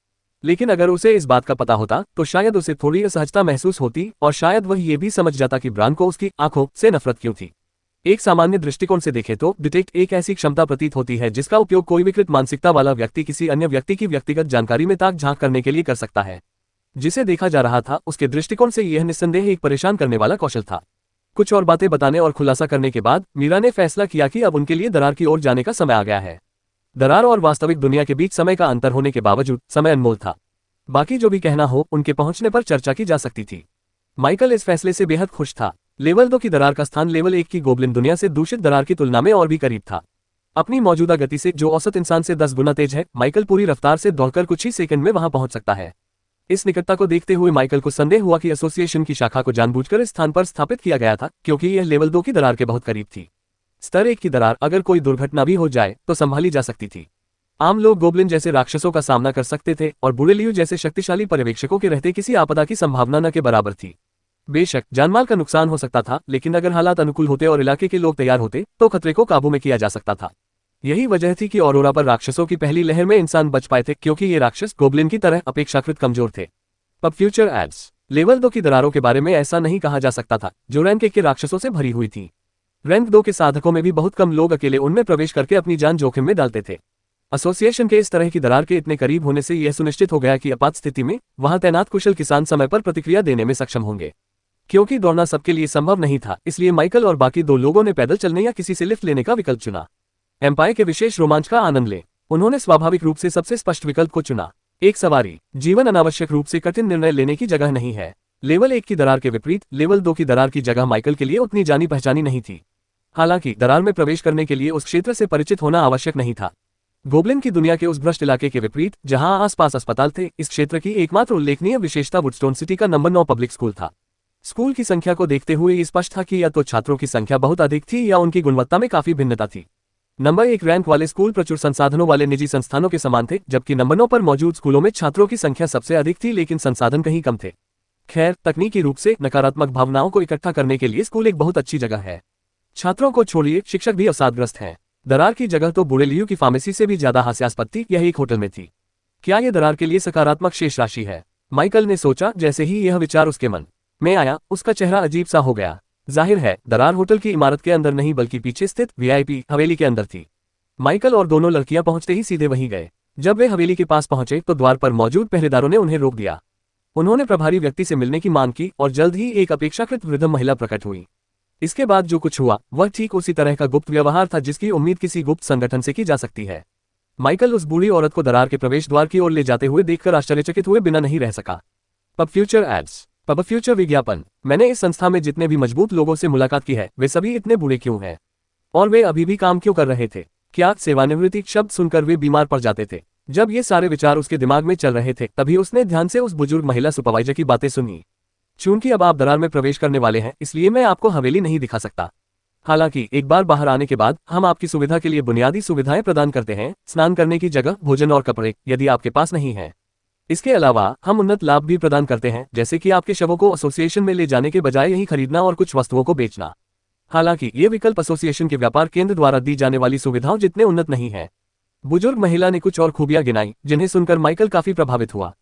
लेकिन अगर उसे इस बात का पता होता तो शायद उसे थोड़ी असहजता महसूस होती और शायद वह ये भी समझ जाता कि ब्रान को उसकी आंखों से नफरत क्यों थी। एक सामान्य दृष्टिकोण से देखें तो डिटेक्ट एक ऐसी क्षमता प्रतीत होती है जिसका उपयोग कोई विकृत मानसिकता वाला व्यक्ति किसी अन्य व्यक्ति की व्यक्तिगत जानकारी में ताक झांक करने के लिए कर सकता है। जिसे देखा जा रहा था उसके दृष्टिकोण से यह निस्संदेह एक परेशान करने वाला कौशल था। कुछ और बातें बताने और खुलासा करने के बाद मीरा ने फैसला किया कि अब उनके लिए दरार की ओर जाने का समय आ गया है। दरार और वास्तविक दुनिया के बीच समय का अंतर होने के बावजूद समय अनमोल था। बाकी जो भी कहना हो, उनके पहुंचने पर चर्चा की जा सकती थी। माइकल इस फैसले से बेहद खुश था। लेवल 2 की दरार का स्थान लेवल 1 की गोब्लिन दुनिया से दूषित दरार की तुलना में और भी करीब था। अपनी मौजूदा गति से, जो औसत इंसान से 10 गुना तेज है, माइकल पूरी रफ्तार से दौड़कर कुछ ही सेकंड में वहां पहुंच सकता है। इस निकटता को देखते हुए माइकल को संदेह हुआ कि एसोसिएशन की शाखा को जानबूझकर इस स्थान पर स्थापित किया गया था, क्योंकि यह लेवल 2 की दरार के बहुत करीब थी। स्तर 1 की दरार अगर कोई दुर्घटना भी हो जाए तो संभाली जा सकती थी। आम लोग गोब्लिन जैसे राक्षसों का सामना कर सकते थे और बूढ़े लियू जैसे शक्तिशाली पर्यवेक्षकों के रहते किसी आपदा की संभावना न के बराबर थी। बेशक जानमाल का नुकसान हो सकता था, लेकिन अगर हालात अनुकूल होते और इलाके के लोग तैयार होते तो खतरे को काबू में किया जा सकता था। यही वजह थी कि ऑरोरा पर राक्षसों की पहली लहर में इंसान बच पाए थे, क्योंकि ये राक्षस गोब्लिन की तरह अपेक्षाकृत कमजोर थे। अब फ्यूचर एड्स। लेवल 2 की दरारों के बारे में ऐसा नहीं कहा जा सकता था, जो रैंक 1 के राक्षसों से भरी हुई थी। रैंक 2 के साधकों में भी बहुत कम लोग अकेले उनमें प्रवेश करके अपनी जान जोखिम में डालते थे। एसोसिएशन के इस तरह की दरार के इतने करीब होने से यह सुनिश्चित हो गया कि आपात स्थिति में वहां तैनात कुशल किसान समय पर प्रतिक्रिया देने में सक्षम होंगे। क्योंकि दौड़ना सबके लिए संभव नहीं था, इसलिए माइकल और बाकी 2 लोगों ने पैदल चलने या किसी से लिफ्ट लेने का विकल्प चुना। एम्पायर के विशेष रोमांच का आनंद ले उन्होंने स्वाभाविक रूप से सबसे स्पष्ट विकल्प को चुना। एक सवारी जीवन अनावश्यक रूप से कठिन निर्णय लेने की जगह नहीं है। लेवल 1 की दरार के विपरीत लेवल 2 की दरार की जगह माइकल के लिए उतनी जानी पहचानी नहीं थी। हालांकि दरार में प्रवेश करने के लिए उस क्षेत्र से परिचित होना आवश्यक नहीं था। गोबलिन की दुनिया के उस भ्रष्ट इलाके के विपरीत, जहां आसपास अस्पताल थे, इस क्षेत्र की एकमात्र उल्लेखनीय विशेषता वुडस्टोन सिटी का नंबर 9 पब्लिक स्कूल था। स्कूल की संख्या को देखते हुए ये स्पष्ट था कि या तो छात्रों की संख्या बहुत अधिक थी या उनकी गुणवत्ता में काफी भिन्नता थी। नंबर 1 रैंक वाले स्कूल प्रचुर संसाधनों वाले निजी संस्थानों के समान थे, जबकि नंबर 9 पर मौजूद स्कूलों में छात्रों की संख्या सबसे अधिक थी लेकिन संसाधन कहीं कम थे। खैर, तकनीकी रूप से नकारात्मक भावनाओं को इकट्ठा करने के लिए स्कूल एक बहुत अच्छी जगह है। छात्रों को छोड़िए, शिक्षक भी अवसादग्रस्त हैं। दरार की जगह तो बुरेलियू की फार्मेसी से भी ज्यादा हास्यास्पद थी। यह एक होटल में थी। क्या यह दरार के लिए सकारात्मक शेष राशि है? माइकल ने सोचा। जैसे ही यह विचार उसके मन में आया, उसका चेहरा अजीब सा हो गया। जाहिर है, दरार होटल की इमारत के अंदर नहीं बल्कि पीछे स्थित वीआईपी हवेली के अंदर थी। माइकल और दोनों लड़कियां पहुंचते ही सीधे वहीं गए। जब वे हवेली के पास पहुंचे तो द्वार पर मौजूद पहरेदारों ने उन्हें रोक दिया। उन्होंने प्रभारी व्यक्ति से मिलने की मांग की और जल्द ही एक अपेक्षाकृत वृद्ध महिला प्रकट हुई। इसके बाद जो कुछ हुआ वह ठीक उसी तरह का गुप्त व्यवहार था जिसकी उम्मीद किसी गुप्त संगठन से की जा सकती है। माइकल उस बूढ़ी औरत को दरार के प्रवेश द्वार की ओर ले जाते हुए देखकर आश्चर्यचकित हुए बिना नहीं रह सका। PubFuture ads, PubFuture विज्ञापन। मैंने इस संस्था में जितने भी मजबूत लोगों से मुलाकात की है, वे सभी इतने बूढ़े क्यों हैं? और वे अभी भी काम क्यों कर रहे थे? क्या सेवानिवृत्ति शब्द सुनकर वे बीमार पड़ जाते थे? जब ये सारे विचार उसके दिमाग में चल रहे थे, तभी उसने ध्यान से उस बुजुर्ग महिला सुपरवाइजर की बातें सुनी। चूंकि अब आप दरार में प्रवेश करने वाले हैं, इसलिए मैं आपको हवेली नहीं दिखा सकता। हालांकि एक बार बाहर आने के बाद हम आपकी सुविधा के लिए बुनियादी सुविधाएं प्रदान करते हैं, स्नान करने की जगह, भोजन और कपड़े, यदि आपके पास नहीं है। इसके अलावा हम उन्नत लाभ भी प्रदान करते हैं, जैसे कि आपके शवों को एसोसिएशन में ले जाने के बजाय यही खरीदना और कुछ वस्तुओं को बेचना। हालांकि ये विकल्प एसोसिएशन के व्यापार केंद्र द्वारा दी जाने वाली सुविधाओं जितने उन्नत नहीं है। बुजुर्ग महिला ने कुछ और खूबियां गिनाई, जिन्हें सुनकर माइकल काफी प्रभावित हुआ।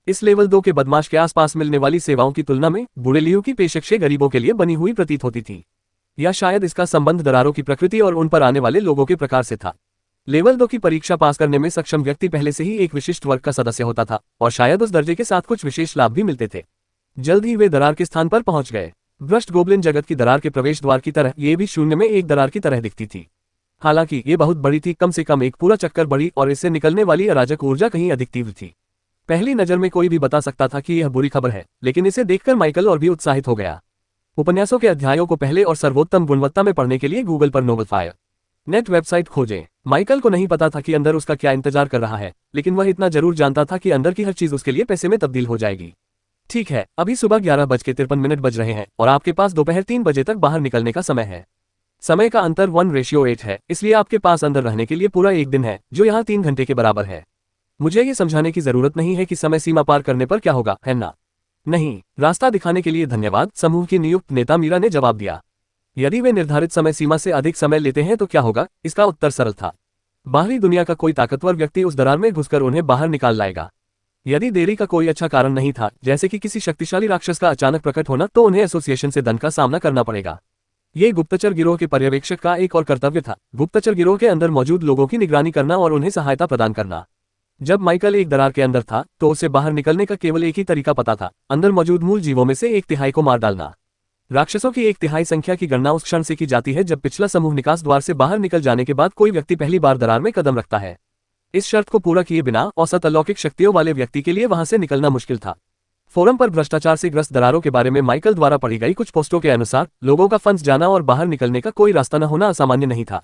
इस लेवल 2 के बदमाश के आसपास मिलने वाली सेवाओं की तुलना में बुरेलियू की पेशकशें गरीबों के लिए बनी हुई प्रतीत होती थी। या शायद इसका संबंध दरारों की प्रकृति और उन पर आने वाले लोगों के प्रकार से था। लेवल 2 की परीक्षा पास करने में सक्षम व्यक्ति पहले से ही एक विशिष्ट वर्ग का सदस्य होता था और शायद उस दर्जे के साथ कुछ विशेष लाभ भी मिलते थे। जल्द ही वे दरार के स्थान पर पहुंच गए। भ्रष्ट गोबलिन जगत की दरार के प्रवेश द्वार की तरह ये भी शून्य में एक दरार की तरह दिखती थी। हालांकि ये बहुत बड़ी थी, कम से कम एक पूरा चक्कर बड़ी, और इससे निकलने वाली अराजक ऊर्जा कहीं अधिक तीव्र थी। पहली नजर में कोई भी बता सकता था कि यह बुरी खबर है, लेकिन इसे देखकर माइकल और भी उत्साहित हो गया। उपन्यासों के अध्यायों को पहले और सर्वोत्तम गुणवत्ता में पढ़ने के लिए गूगल पर नोवेलफायर नेट वेबसाइट खोजें। माइकल को नहीं पता था कि अंदर उसका क्या इंतजार कर रहा है, लेकिन वह इतना जरूर जानता था कि अंदर की हर चीज उसके लिए पैसे में तब्दील हो जाएगी। ठीक है, अभी सुबह 11:53 बज रहे हैं और आपके पास दोपहर 3 बजे तक बाहर निकलने का समय है। समय का अंतर 1:8 है, इसलिए आपके पास अंदर रहने के लिए पूरा एक दिन है, जो यहाँ 3 घंटे के बराबर है। मुझे ये समझाने की जरूरत नहीं है कि समय सीमा पार करने पर क्या होगा, है ना? नहीं, रास्ता दिखाने के लिए धन्यवाद, समूह की नियुक्त नेता मीरा ने जवाब दिया। यदि वे निर्धारित समय सीमा से अधिक समय लेते हैं तो क्या होगा? इसका उत्तर सरल था। बाहरी दुनिया का कोई ताकतवर व्यक्ति उस दरार में घुसकर उन्हें बाहर निकाल लाएगा। यदि देरी का कोई अच्छा कारण नहीं था, जैसे कि किसी शक्तिशाली राक्षस का अचानक प्रकट होना, तो उन्हें एसोसिएशन से दंड का सामना करना पड़ेगा। ये गुप्तचर गिरोह के पर्यवेक्षक का एक और कर्तव्य था, गुप्तचर गिरोह के अंदर मौजूद लोगों की निगरानी करना और उन्हें सहायता प्रदान करना। जब माइकल एक दरार के अंदर था, तो उसे बाहर निकलने का केवल एक ही तरीका पता था, अंदर मौजूद मूल जीवों में से 1/3 को मार डालना। राक्षसों की 1/3 संख्या की गणना उस क्षण से की जाती है जब पिछला समूह निकास द्वार से बाहर निकल जाने के बाद कोई व्यक्ति पहली बार दरार में कदम रखता है। इस शर्त को पूरा किए बिना औसत अलौकिक शक्तियों वाले व्यक्ति के लिए वहां से निकलना मुश्किल था। फोरम पर भ्रष्टाचार से ग्रस्त दरारों के बारे में माइकल द्वारा पढ़ी गई कुछ पोस्टों के अनुसार लोगों का फंस जाना और बाहर निकलने का कोई रास्ता न होना असामान्य नहीं था।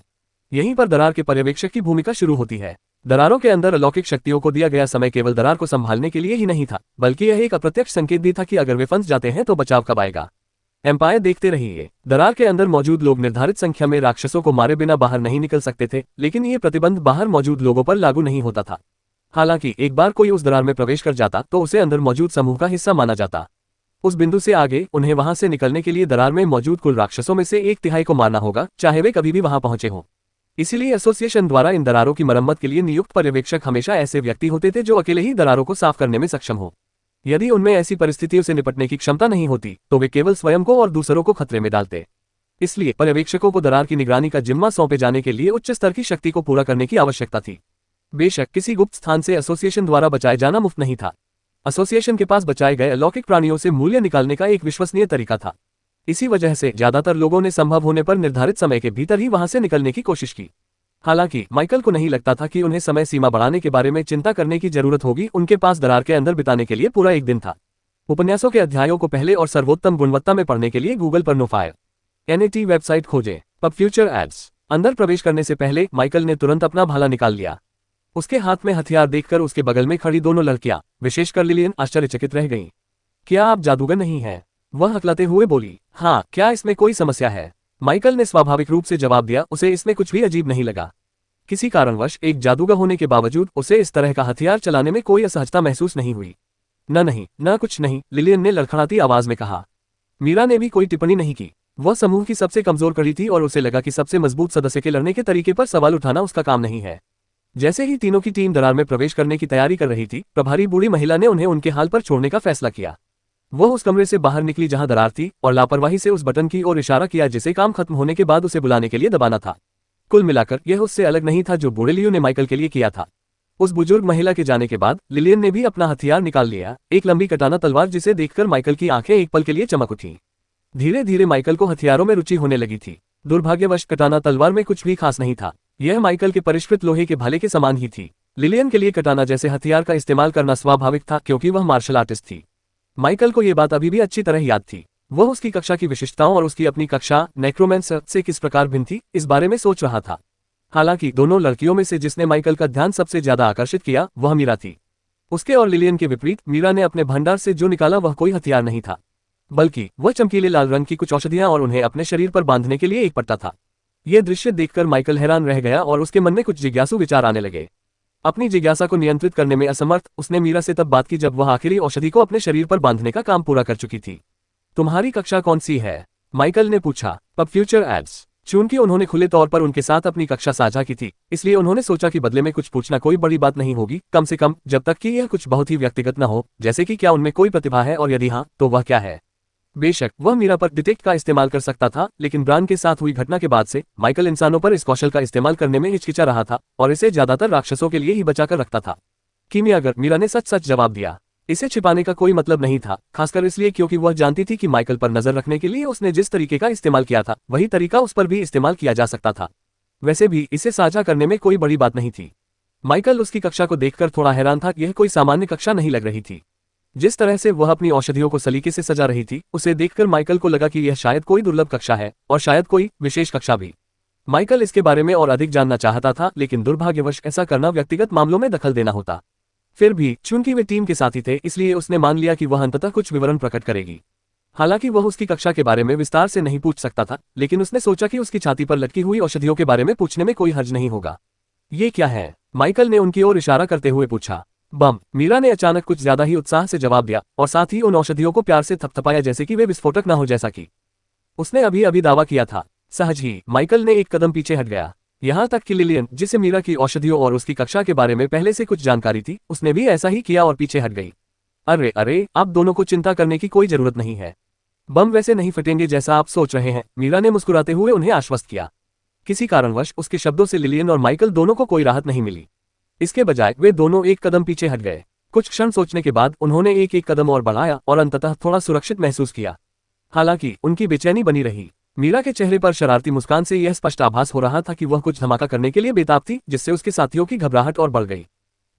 यहीं पर दरार के पर्यवेक्षक की भूमिका शुरू होती है। दरारों के अंदर अलौकिक शक्तियों को दिया गया समय केवल दरार को संभालने के लिए ही नहीं था, बल्कि यह एक अप्रत्यक्ष संकेत भी था कि अगर वे फंस जाते हैं तो बचाव कब आएगा। एम्पायर देखते रहिए। दरार के अंदर मौजूद लोग निर्धारित संख्या में राक्षसों को मारे बिना बाहर नहीं निकल सकते थे, लेकिन ये प्रतिबंध बाहर मौजूद लोगों पर लागू नहीं होता था। हालांकि एक बार कोई उस दरार में प्रवेश कर जाता तो उसे अंदर मौजूद समूह का हिस्सा माना जाता। उस बिंदु से आगे उन्हें वहां से निकलने के लिए दरार में मौजूद कुल राक्षसों में से 1/3 को मारना होगा, चाहे वे कभी भी वहां पहुंचे हों। इसीलिए एसोसिएशन द्वारा इन दरारों की मरम्मत के लिए नियुक्त पर्यवेक्षक हमेशा ऐसे व्यक्ति होते थे जो अकेले ही दरारों को साफ करने में सक्षम हो। यदि उनमें ऐसी परिस्थितियों से निपटने की क्षमता नहीं होती तो वे केवल स्वयं को और दूसरों को खतरे में डालते। इसलिए पर्यवेक्षकों को दरार की निगरानी का जिम्मा सौंपे जाने के लिए उच्च स्तर की शक्ति को पूरा करने की आवश्यकता थी। बेशक किसी गुप्त स्थान से एसोसिएशन द्वारा बचाए जाना मुफ्त नहीं था। एसोसिएशन के पास बचाए गए अलौकिक प्राणियों से मूल्य निकालने का एक विश्वसनीय तरीका था। इसी वजह से ज्यादातर लोगों ने संभव होने पर निर्धारित समय के भीतर ही वहां से निकलने की कोशिश की। हालांकि माइकल को नहीं लगता था कि उन्हें समय सीमा बढ़ाने के बारे में चिंता करने की जरूरत होगी, उनके पास दरार के अंदर बिताने के लिए पूरा एक दिन था। उपन्यासों के अध्यायों को पहले और सर्वोत्तम गुणवत्ता में पढ़ने के लिए गूगल पर नोफायर NAT वेबसाइट खोजें। PubFuture ads. अंदर प्रवेश करने से पहले माइकल ने तुरंत अपना भाला निकाल लिया। उसके हाथ में हथियार देखकर उसके बगल में खड़ी दोनों लड़कियां, विशेषकर लिलियन, आश्चर्यचकित रह गईं। क्या आप जादूगर नहीं हैं? वह हकलाते हुए बोली। हाँ, क्या इसमें कोई समस्या है? माइकल ने स्वाभाविक रूप से जवाब दिया। उसे इसमें कुछ भी अजीब नहीं लगा। किसी कारणवश एक जादूगर होने के बावजूद उसे इस तरह का हथियार चलाने में कोई असहजता महसूस नहीं हुई। नहीं, न कुछ नहीं, लिलियन ने लड़खड़ाती आवाज में कहा। मीरा ने भी कोई टिप्पणी नहीं की। वह समूह की सबसे कमजोर कड़ी थी और उसे लगा कि सबसे मजबूत सदस्य के लड़ने के तरीके पर सवाल उठाना उसका काम नहीं है। जैसे ही तीनों की टीम दरार में प्रवेश करने की तैयारी कर रही थी, प्रभारी बूढ़ी महिला ने उन्हें उनके हाल पर छोड़ने का फैसला किया। वह उस कमरे से बाहर निकली जहां दरार थी और लापरवाही से उस बटन की ओर इशारा किया जिसे काम खत्म होने के बाद उसे बुलाने के लिए दबाना था। कुल मिलाकर यह उससे अलग नहीं था जो बूढ़े लियो ने माइकल के लिए किया था। उस बुजुर्ग महिला के जाने के बाद लिलियन ने भी अपना हथियार निकाल लिया, एक लंबी कटाना तलवार जिसे देखकर माइकल की आंखें एक पल के लिए चमक उठी। धीरे धीरे माइकल को हथियारों में रुचि होने लगी थी। दुर्भाग्यवश कटाना तलवार में कुछ भी खास नहीं था। यह माइकल के परिष्कृत लोहे के भाले के समान ही थी। लिलियन के लिए कटाना जैसे हथियार का इस्तेमाल करना स्वाभाविक था क्योंकि वह मार्शल आर्टिस्ट थी। माइकल को यह बात अभी भी अच्छी तरह याद थी। वह उसकी कक्षा की विशिष्टताओं और उसकी अपनी कक्षा नेक्रोमेंसर से किस प्रकार भिन्न थी, इस बारे में सोच रहा था। हालांकि दोनों लड़कियों में से जिसने माइकल का ध्यान सबसे ज्यादा आकर्षित किया वह मीरा थी। उसके और लिलियन के विपरीत मीरा ने अपने भंडार से जो निकाला वह कोई हथियार नहीं था, बल्कि वह चमकीले लाल रंग की कुछ औषधियां और उन्हें अपने शरीर पर बांधने के लिए एक पट्टा था। यह दृश्य देखकर माइकल हैरान रह गया और उसके मन में कुछ जिज्ञासु विचार आने लगे। अपनी जिज्ञासा को नियंत्रित करने में असमर्थ, उसने मीरा से तब बात की जब वह आखिरी औषधि को अपने शरीर पर बांधने का काम पूरा कर चुकी थी। तुम्हारी कक्षा कौन सी है? माइकल ने पूछा। PubFuture ads. चूंकि उन्होंने खुले तौर पर उनके साथ अपनी कक्षा साझा की थी, इसलिए उन्होंने सोचा कि बदले में कुछ पूछना कोई बड़ी बात नहीं होगी, कम से कम जब तक कि यह कुछ बहुत ही व्यक्तिगत न हो, जैसे कि क्या उनमें कोई प्रतिभा है और यदि हाँ तो वह क्या है। बेशक वह मीरा पर डिटेक्ट का इस्तेमाल कर सकता था, लेकिन ब्रांड के साथ हुई घटना के बाद से माइकल इंसानों पर इस कौशल का इस्तेमाल करने में हिचकिचा रहा था और इसे ज्यादातर राक्षसों के लिए ही बचाकर रखता था। कीमियागर मीरा ने सच सच जवाब दिया। इसे छिपाने का कोई मतलब नहीं था, खासकर इसलिए क्योंकि वह जानती थी कि माइकल पर नजर रखने के लिए उसने जिस तरीके का इस्तेमाल किया था वही तरीका उस पर भी इस्तेमाल किया जा सकता था। वैसे भी इसे साझा करने में कोई बड़ी बात नहीं थी। माइकल उसकी कक्षा को देखकर थोड़ा हैरान था। यह कोई सामान्य कक्षा नहीं लग रही थी। जिस तरह से वह अपनी औषधियों को सलीके से सजा रही थी, उसे देखकर माइकल को लगा कि यह शायद कोई दुर्लभ कक्षा है और शायद कोई विशेष कक्षा भी। माइकल इसके बारे में और अधिक जानना चाहता था, लेकिन दुर्भाग्यवश ऐसा करना व्यक्तिगत मामलों में दखल देना होता। फिर भी चूंकि वे टीम के साथी थे, इसलिए उसने मान लिया कि वह अंततः कुछ विवरण प्रकट करेगी। हालांकि वह उसकी कक्षा के बारे में विस्तार से नहीं पूछ सकता था, लेकिन उसने सोचा कि उसकी छाती पर लटकी हुई औषधियों के बारे में पूछने में कोई हर्ज नहीं होगा। ये क्या है? माइकल ने उनकी ओर इशारा करते हुए पूछा। बम। मीरा ने अचानक कुछ ज्यादा ही उत्साह से जवाब दिया और साथ ही उन औषधियों को प्यार से थपथपाया जैसे कि वे विस्फोटक न हो, जैसा कि उसने अभी अभी दावा किया था। सहज ही माइकल ने एक कदम पीछे हट गया। यहाँ तक कि लिलियन, जिसे मीरा की औषधियों और उसकी कक्षा के बारे में पहले से कुछ जानकारी थी, उसने भी ऐसा ही किया और पीछे हट गई। अरे अरे, आप दोनों को चिंता करने की कोई जरूरत नहीं है। बम वैसे नहीं फटेंगे जैसा आप सोच रहे हैं, मीरा ने मुस्कुराते हुए उन्हें आश्वस्त किया। किसी कारणवश उसके शब्दों से लिलियन और माइकल दोनों को कोई राहत नहीं मिली। इसके बजाय वे दोनों एक कदम पीछे हट गए। कुछ क्षण सोचने के बाद उन्होंने एक एक कदम और बढ़ाया और अंततः थोड़ा सुरक्षित महसूस किया। हालांकि उनकी बेचैनी बनी रही। मीरा के चेहरे पर शरारती मुस्कान से यह स्पष्ट आभास हो रहा था कि वह कुछ धमाका करने के लिए बेताब थी, जिससे उसके साथियों की घबराहट और बढ़ गई।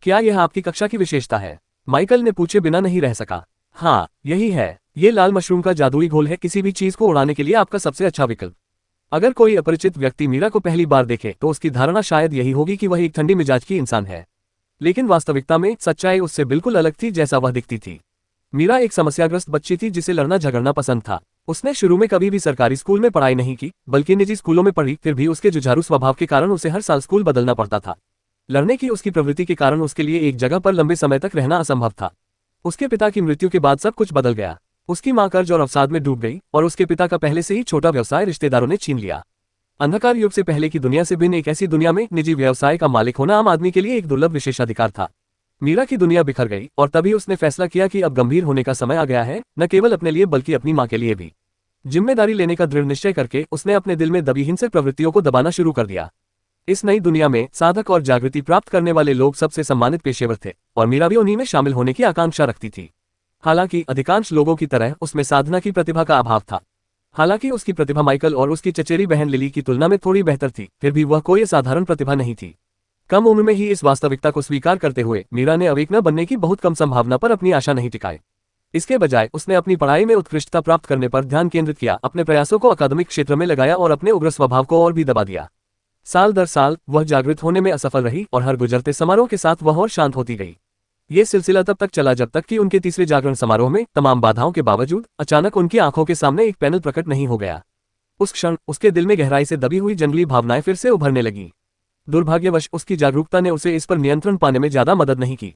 क्या यह आपकी कक्षा की विशेषता है? माइकल ने पूछे बिना नहीं रह सका। हाँ, यही है। ये लाल मशरूम का जादुई घोल है, किसी भी चीज को उड़ाने के लिए आपका सबसे अच्छा विकल्प। अगर कोई अपरिचित व्यक्ति मीरा को पहली बार देखे तो उसकी धारणा शायद यही होगी कि वह एक ठंडी मिजाज की इंसान है, लेकिन वास्तविकता में सच्चाई उससे बिल्कुल अलग थी जैसा वह दिखती थी। मीरा एक समस्याग्रस्त बच्ची थी जिसे लड़ना झगड़ना पसंद था। उसने शुरू में कभी भी सरकारी स्कूल में पढ़ाई नहीं की, बल्कि निजी स्कूलों में पढ़ी। फिर भी उसके जुझारू स्वभाव के कारण उसे हर साल स्कूल बदलना पड़ता था। लड़ने की उसकी प्रवृत्ति के कारण उसके लिए एक जगह पर लंबे समय तक रहना असंभव था। उसके पिता की मृत्यु के बाद सब कुछ बदल गया। उसकी मां कर्ज और अवसाद में डूब गई और उसके पिता का पहले से ही छोटा व्यवसाय रिश्तेदारों ने छीन लिया। अंधकार युग से पहले की दुनिया से भिन्न एक ऐसी दुनिया में निजी व्यवसाय का मालिक होना आम आदमी के लिए एक दुर्लभ विशेषाधिकार था। मीरा की दुनिया बिखर गई और तभी उसने फैसला किया कि अब गंभीर होने का समय आ गया है, न केवल अपने लिए बल्कि अपनी मां के लिए भी। जिम्मेदारी लेने का दृढ़ निश्चय करके उसने अपने दिल में दबी हिंसक प्रवृत्तियों को दबाना शुरू कर दिया। इस नई दुनिया में साधक और जागृति प्राप्त करने वाले लोग सबसे सम्मानित पेशेवर थे और मीरा भी उन्हीं में शामिल होने की आकांक्षा रखती थी। हालांकि अधिकांश लोगों की तरह उसमें साधना की प्रतिभा का अभाव था। हालांकि उसकी प्रतिभा माइकल और उसकी चचेरी बहन लिली की तुलना में थोड़ी बेहतर थी, फिर भी वह कोई साधारण प्रतिभा नहीं थी। कम उम्र में ही इस वास्तविकता को स्वीकार करते हुए मीरा ने अवेक न बनने की बहुत कम संभावना पर अपनी आशा नहीं टिकाई। इसके बजाय उसने अपनी पढ़ाई में उत्कृष्टता प्राप्त करने पर ध्यान केंद्रित किया, अपने प्रयासों को अकादमिक क्षेत्र में लगाया और अपने उग्र स्वभाव को और भी दबा दिया। साल दर साल वह जागृत होने में असफल रही और हर गुजरते समारोह के साथ वह और शांत होती गई। ये सिलसिला तब तक चला जब तक कि उनके तीसरे जागरण समारोह में तमाम बाधाओं के बावजूद अचानक उनकी आंखों के सामने एक पैनल प्रकट नहीं हो गया। उस क्षण उसके दिल में गहराई से दबी हुई जंगली भावनाएं फिर से उभरने लगी। दुर्भाग्यवश उसकी जागरूकता ने उसे इस पर नियंत्रण पाने में ज्यादा मदद नहीं की।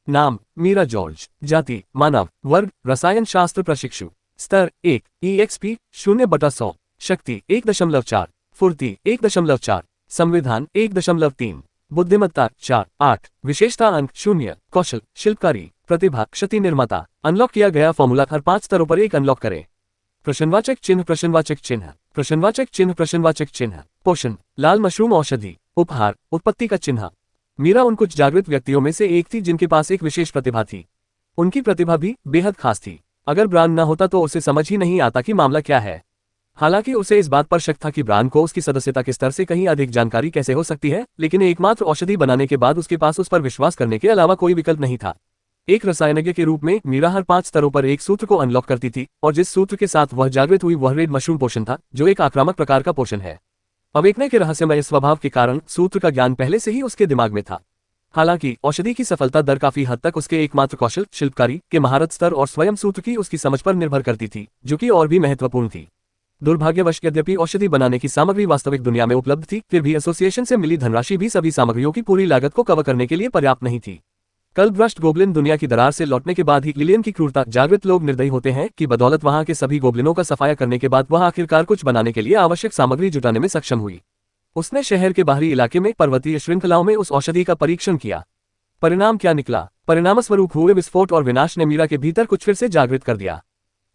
नाम मीरा जॉर्ज। जाति मानव। वर्ग रसायन शास्त्र प्रशिक्षु। स्तर 1 EXP 0/100। शक्ति 1.4। फुर्ती 1.4। संविधान 1.3। बुद्धिमत्ता 4/8। विशेषता अंक 0। कौशल शिल्पकारी। प्रतिभा क्षति निर्माता। अनलॉक किया गया फॉर्मूला हर 5 स्तरों पर एक अनलॉक करें। प्रश्नवाचक चिन्ह प्रश्नवाचक चिन्ह प्रश्नवाचक चिन्ह प्रश्नवाचक चिन्ह। पोषण लाल मशरूम औषधि। उपहार उत्पत्ति का चिन्ह। मीरा उन कुछ जागृत व्यक्तियों में से एक थी जिनके पास एक विशेष प्रतिभा थी। उनकी प्रतिभा भी बेहद खास थी। अगर ब्रांड न होता तो उसे समझ ही नहीं आता कि मामला क्या है। हालांकि उसे इस बात पर शक था कि ब्रांड को उसकी सदस्यता के स्तर से कहीं अधिक जानकारी कैसे हो सकती है, लेकिन एकमात्र औषधि बनाने के बाद उसके पास उस पर विश्वास करने के अलावा कोई विकल्प नहीं था। एक रसायनज्ञ के रूप में मीरा हर 5 स्तरों पर एक सूत्र को अनलॉक करती थी और जिस सूत्र के साथ वह जागृत हुई वह रेड मशरूम पोषण था, जो एक आक्रामक प्रकार का पोषण है। अवेकने के रहस्यमय स्वभाव के कारण सूत्र का ज्ञान पहले से ही उसके दिमाग में था। हालांकि औषधि की सफलता दर काफी हद तक उसके एकमात्र कौशल शिल्पकारी के महारत स्तर और स्वयं सूत्र की उसकी समझ पर निर्भर करती थी, जो कि और भी महत्वपूर्ण थी। दुर्भाग्यवश यद्यपि औषधि बनाने की सामग्री वास्तविक दुनिया में उपलब्ध थी, फिर भी एसोसिएशन से मिली धनराशि भी सभी सामग्रियों की पूरी लागत को कवर करने के लिए पर्याप्त नहीं थी। कल भ्रष्ट गोब्लिन दुनिया की दरार से लौटने के बाद ही लिलियन की क्रूरता। जागृत लोग निर्दयी होते हैं कि बदौलत वहां के सभी गोब्लिनों का सफाया करने के बाद वह आखिरकार कुछ बनाने के लिए आवश्यक सामग्री जुटाने में सक्षम हुई। उसने शहर के बाहरी इलाके में पर्वतीय श्रृंखलाओं में उस औषधि का परीक्षण किया। परिणाम क्या निकला? परिणामस्वरूप हुए विस्फोट और विनाश ने मीरा के भीतर कुछ फिर से जागृत कर दिया।